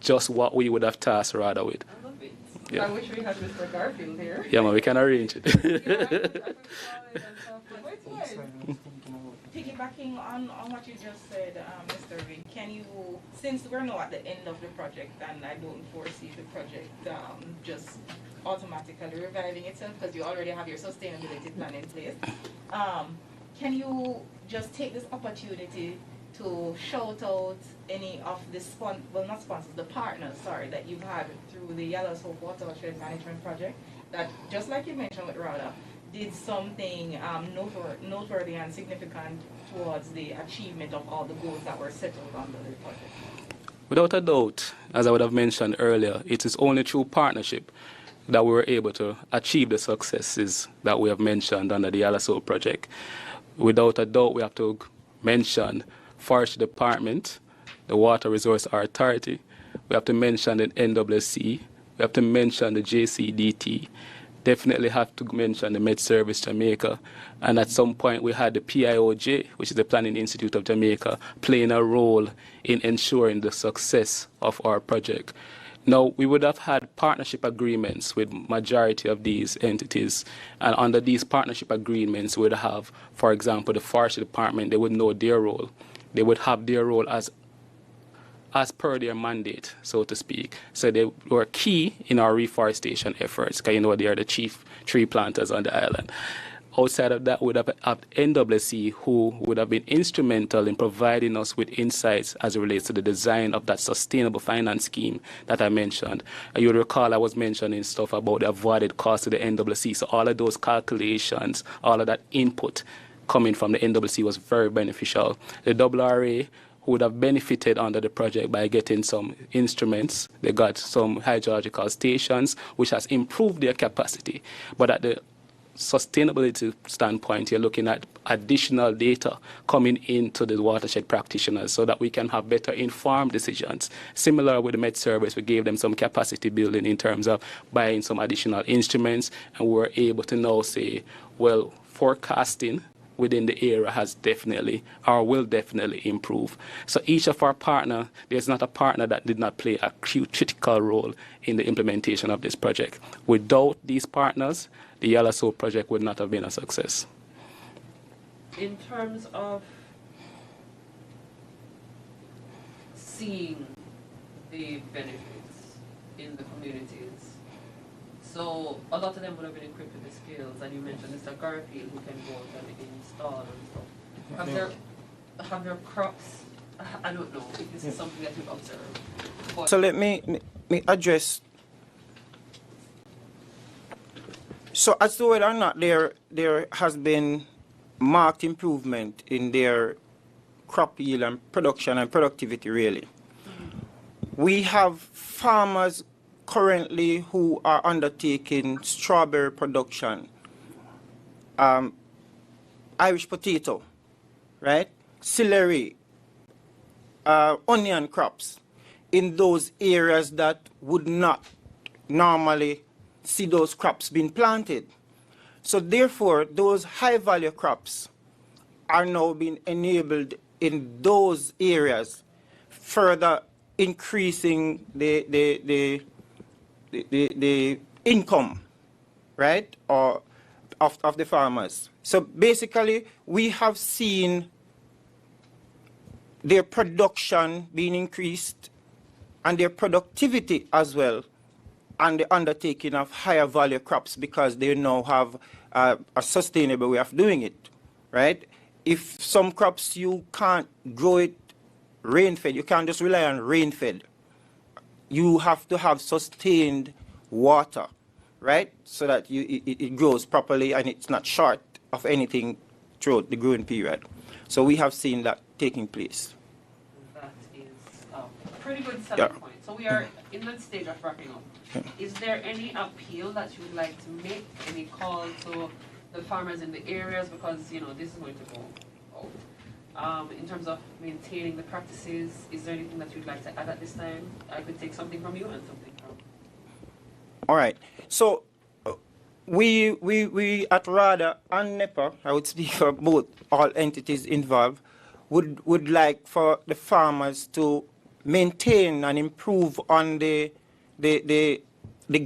just what we would have tasked RADA with. I love it. Yeah. I wish we had Mr. Garfield here. Yeah, man, we can arrange it. Piggybacking on what you just said, Mr. Rick, can you, since we're now at the end of the project and I don't foresee the project just automatically reviving itself because you already have your sustainability plan in place, can you just take this opportunity to shout out any of the the partners, that you've had through the Yellow Soap Watershed Management Project that, just like you mentioned with RADA, did something noteworthy and significant towards the achievement of all the goals that were settled under the project? Without a doubt, as I would have mentioned earlier, it is only through partnership that we were able to achieve the successes that we have mentioned under the Yellow Soap project. Without a doubt, we have to mention Forestry Department, the Water Resource Authority, we have to mention the NWC, we have to mention the JCDT, definitely have to mention the Med Service Jamaica, and at some point we had the PIOJ, which is the Planning Institute of Jamaica, playing a role in ensuring the success of our project. Now, we would have had partnership agreements with majority of these entities, and under these partnership agreements, we would have, for example, the Forestry Department, they would know their role. They would have their role as per their mandate, so to speak. So they were key in our reforestation efforts, because you know they are the chief tree planters on the island. Outside of that, we would have NWC, who would have been instrumental in providing us with insights as it relates to the design of that sustainable finance scheme that I mentioned. You would recall I was mentioning stuff about the avoided cost of the NWC. So all of those calculations, all of that input coming from the NWC was very beneficial. The RRA, who would have benefited under the project by getting some instruments. They got some hydrological stations, which has improved their capacity. But at the sustainability standpoint, you're looking at additional data coming into the watershed practitioners so that we can have better informed decisions. Similar with the Med Service, we gave them some capacity building in terms of buying some additional instruments, and we were able to now say, well, forecasting within the area has definitely or will definitely improve. So each of our partners, there's not a partner that did not play a critical role in the implementation of this project. Without these partners, the Yellow Soap project would not have been a success. In terms of seeing the benefits in the communities, so a lot of them would have been equipped with the skills, and you mentioned Mr. Garfield who can go out and install and stuff. Have their crops, I don't know if this is something that you've observed. But so let me address. So as to whether or not there has been marked improvement in their crop yield and production and productivity really. We have farmers currently who are undertaking strawberry production, Irish potato, right? Celery, onion crops in those areas that would not normally see those crops being planted. So therefore, those high value crops are now being enabled in those areas, further increasing the income, right? Or of the farmers. So basically, we have seen their production being increased and their productivity as well, and the undertaking of higher value crops because they now have a sustainable way of doing it, right? If some crops you can't grow it rain-fed, you can't just rely on rain-fed. You have to have sustained water, right? So that it grows properly and it's not short of anything throughout the growing period. So we have seen that taking place. That is a pretty good selling point. So we are in the stage of wrapping up. Is there any appeal that you would like to make? Any call to the farmers in the areas? Because, you know, this is going to go out. In terms of maintaining the practices, is there anything that you'd like to add at this time? I could take something from you and something from... All right. So we at RADA and NEPA, I would speak for both, all entities involved, would like for the farmers to maintain and improve on the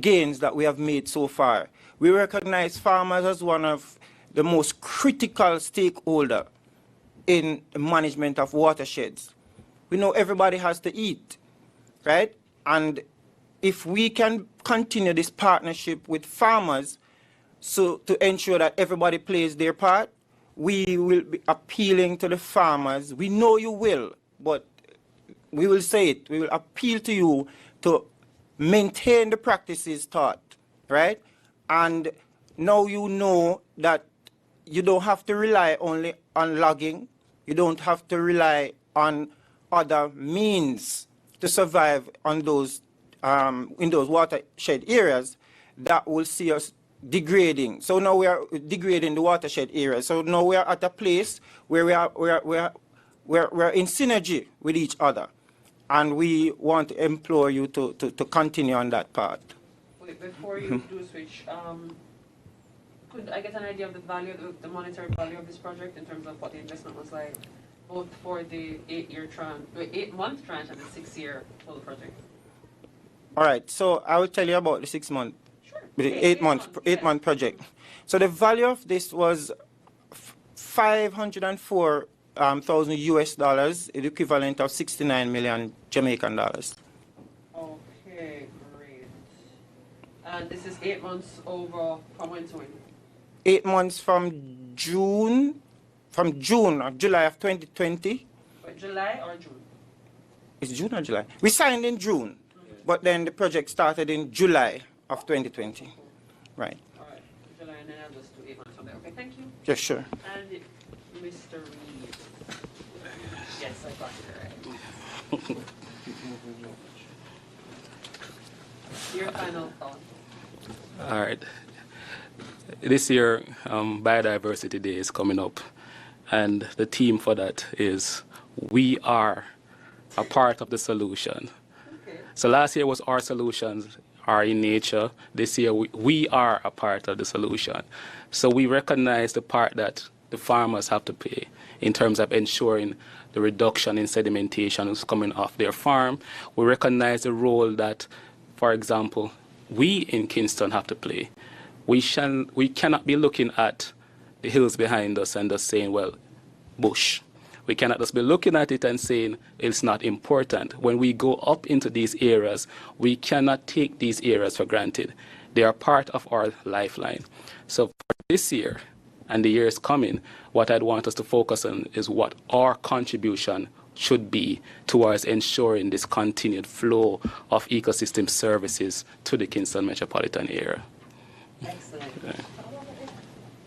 gains that we have made so far. We recognize farmers as one of the most critical stakeholders in the management of watersheds. We know everybody has to eat, right? And if we can continue this partnership with farmers so to ensure that everybody plays their part, we will be appealing to the farmers. We know you will, but we will say it. We will appeal to you to maintain the practices taught, right? And now you know that you don't have to rely only on logging. You don't have to rely on other means to survive on those in those watershed areas that will see us degrading. So now we are degrading the watershed areas. So now we are at a place where we're in synergy with each other. And we want to implore you to continue on that path. Wait, before you do switch, could I get an idea of the value, the monetary value of this project in terms of what the investment was like, both for the 8-month tranche and the 6-year total project? All right, so I will tell you about the 6-month, the 8-month project. So the value of this was $504,000 US dollars, the equivalent of 69 million Jamaican dollars. Okay, great. And this is 8 months over from when to when? 8 months from July of 2020. Wait, July or June? It's June or July? We signed in June, but then the project started in July of 2020. Right. All right, July, and then I'll just do 8 months from there. Okay, thank you. Yes, sure. And Mr. Reed. Yes, I got it right. Your final thought. All right. This year, Biodiversity Day is coming up, and the theme for that is we are a part of the solution. Okay. So last year was our solutions are in nature. This year we are a part of the solution. So we recognize the part that the farmers have to play in terms of ensuring the reduction in sedimentation is coming off their farm. We recognize the role that, for example, we in Kingston have to play. We cannot be looking at the hills behind us and just saying, well, bush. We cannot just be looking at it and saying it's not important. When we go up into these areas, we cannot take these areas for granted. They are part of our lifeline. So for this year and the years coming, what I'd want us to focus on is what our contribution should be towards ensuring this continued flow of ecosystem services to the Kingston metropolitan area. Excellent. Yeah.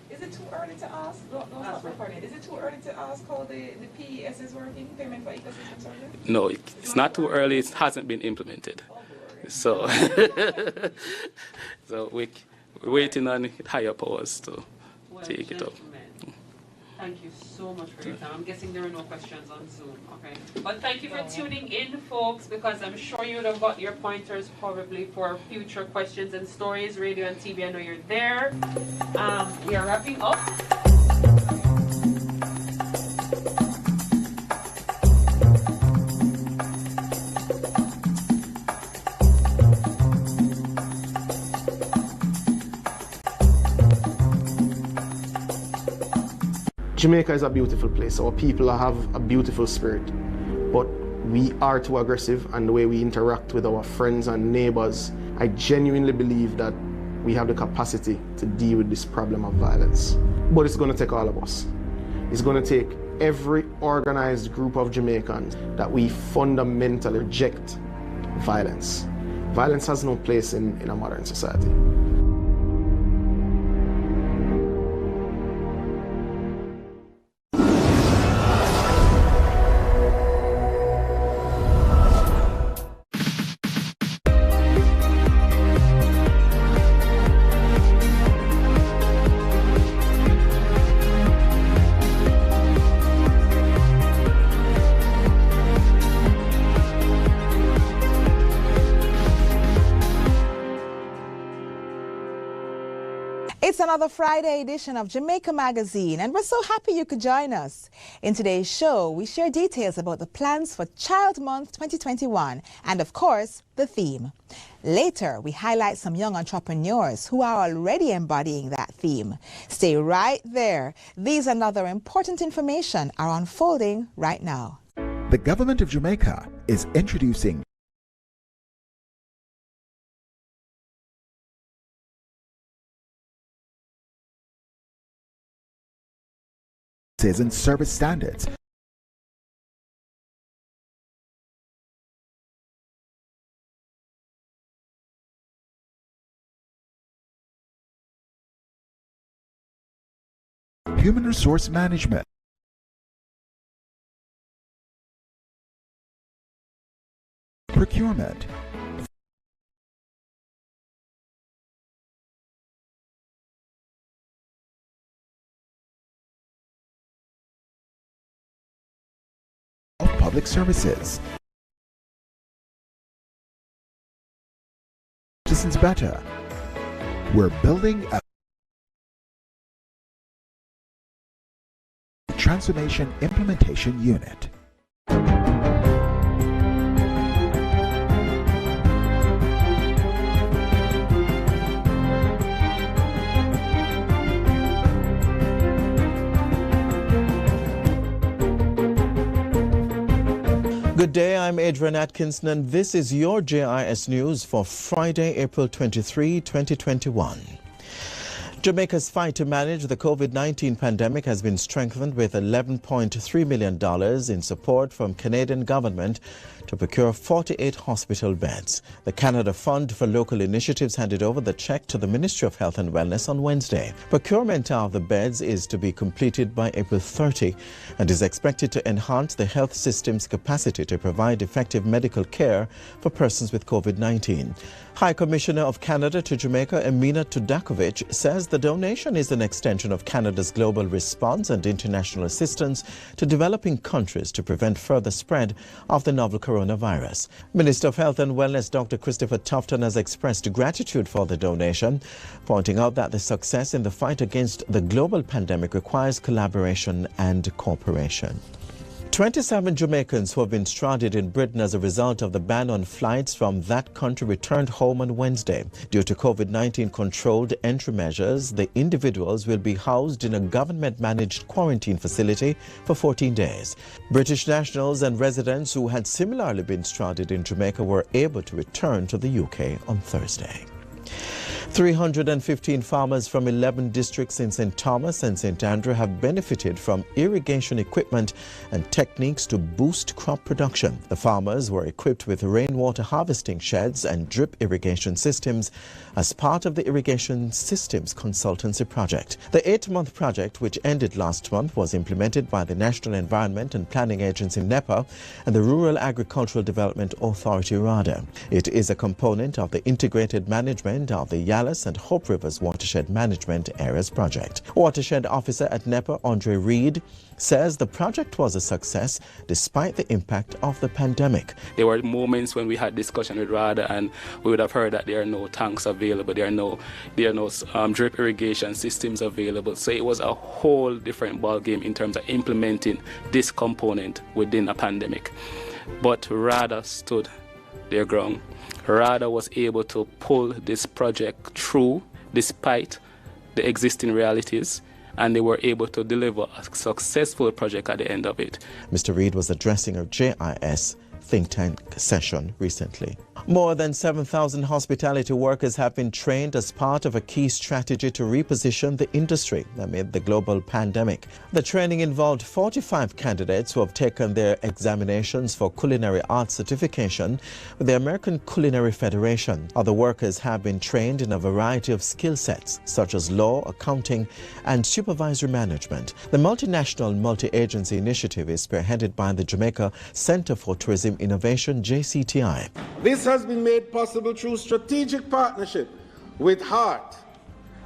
Is it too early to ask? Stop recording. Is it too early to ask how the PES is working, payment for ecosystem services? No, it's not too early. It hasn't been implemented. So, so we're waiting on higher powers to take it up. Thank you so much for your time. I'm guessing there are no questions on Zoom, okay? But thank you for tuning in, folks, because I'm sure you would have got your pointers probably for future questions and stories. Radio and TV, I know you're there. We are wrapping up. Jamaica is a beautiful place. Our people have a beautiful spirit, but we are too aggressive, and the way we interact with our friends and neighbors, I genuinely believe that we have the capacity to deal with this problem of violence. But it's going to take all of us. It's going to take every organized group of Jamaicans that we fundamentally reject violence. Violence has no place in a modern society. It's another Friday edition of Jamaica Magazine, and we're so happy you could join us. In today's show, we share details about the plans for Child Month 2021 and, of course, the theme. Later, we highlight some young entrepreneurs who are already embodying that theme. Stay right there. These and other important information are unfolding right now. The government of Jamaica is introducing and service standards. Human resource management. Procurement. Public services. Citizens better. We're building a transformation implementation unit. Good day, I'm Adrian Atkinson, and this is your JIS News for Friday, April 23, 2021. Jamaica's fight to manage the COVID-19 pandemic has been strengthened with $11.3 million in support from Canadian government to procure 48 hospital beds. The Canada Fund for Local Initiatives handed over the check to the Ministry of Health and Wellness on Wednesday. Procurement of the beds is to be completed by April 30 and is expected to enhance the health system's capacity to provide effective medical care for persons with COVID-19. High Commissioner of Canada to Jamaica, Emina Tudakovic, says the donation is an extension of Canada's global response and international assistance to developing countries to prevent further spread of the novel coronavirus. Minister of Health and Wellness Dr. Christopher Tufton has expressed gratitude for the donation, pointing out that the success in the fight against the global pandemic requires collaboration and cooperation. 27 Jamaicans who have been stranded in Britain as a result of the ban on flights from that country returned home on Wednesday. Due to COVID-19 controlled entry measures, the individuals will be housed in a government-managed quarantine facility for 14 days. British nationals and residents who had similarly been stranded in Jamaica were able to return to the UK on Thursday. 315 farmers from 11 districts in St. Thomas and St. Andrew have benefited from irrigation equipment and techniques to boost crop production. The farmers were equipped with rainwater harvesting sheds and drip irrigation systems as part of the Irrigation Systems Consultancy Project. The 8-month project, which ended last month, was implemented by the National Environment and Planning Agency NEPA and the Rural Agricultural Development Authority RADA. It is a component of the integrated management of the Yalis and Hope Rivers Watershed Management Areas project. Watershed Officer at NEPA, Andre Reed, says the project was a success despite the impact of the pandemic. There were moments when we had discussion with RADA and we would have heard that there are no tanks available, there are no drip irrigation systems available. So it was a whole different ballgame in terms of implementing this component within a pandemic. But RADA stood their ground. RADA was able to pull this project through despite the existing realities, and they were able to deliver a successful project at the end of it. Mr. Reid was addressing a JIS think tank session recently. More than 7,000 hospitality workers have been trained as part of a key strategy to reposition the industry amid the global pandemic. The training involved 45 candidates who have taken their examinations for culinary arts certification with the American Culinary Federation. Other workers have been trained in a variety of skill sets such as law, accounting, and supervisory management. The multinational multi-agency initiative is spearheaded by the Jamaica Center for Tourism Innovation, JCTI. This has been made possible through strategic partnership with HEART,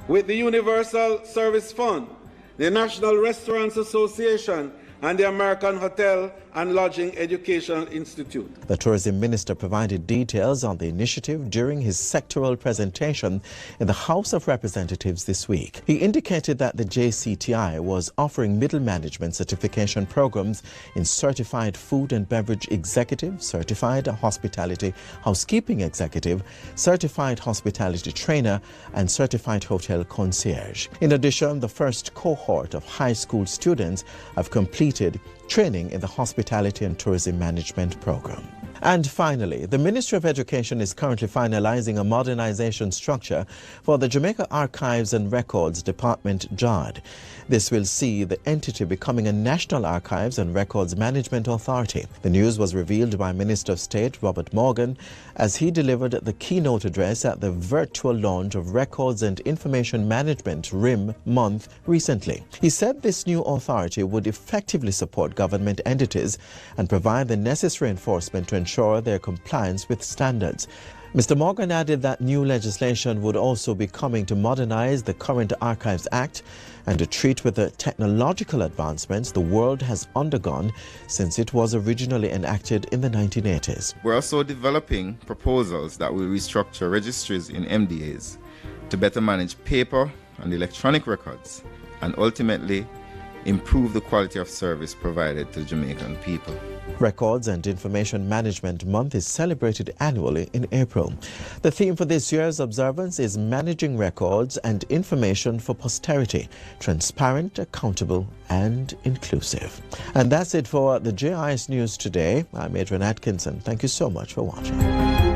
with the Universal Service Fund, the National Restaurants Association, and the American Hotel and Lodging Educational Institute. The tourism minister provided details on the initiative during his sectoral presentation in the House of Representatives this week. He indicated that the JCTI was offering middle management certification programs in certified food and beverage executive, certified hospitality housekeeping executive, certified hospitality trainer, and certified hotel concierge. In addition, the first cohort of high school students have completed training in the Hospitality and Tourism Management Program. And finally, the Ministry of Education is currently finalizing a modernization structure for the Jamaica Archives and Records Department, JARD. This will see the entity becoming a National Archives and Records Management Authority. The news was revealed by Minister of State Robert Morgan as he delivered the keynote address at the virtual launch of Records and Information Management RIM month recently. He said this new authority would effectively support government entities and provide the necessary enforcement to ensure their compliance with standards. Mr. Morgan added that new legislation would also be coming to modernize the current Archives Act and to treat with the technological advancements the world has undergone since it was originally enacted in the 1980s. We're also developing proposals that will restructure registries in MDAs to better manage paper and electronic records and ultimately improve the quality of service provided to Jamaican people. Records and Information Management Month is celebrated annually in April. The theme for this year's observance is Managing Records and Information for Posterity, Transparent, Accountable and Inclusive. And that's it for the JIS News today. I'm Adrian Atkinson. Thank you so much for watching.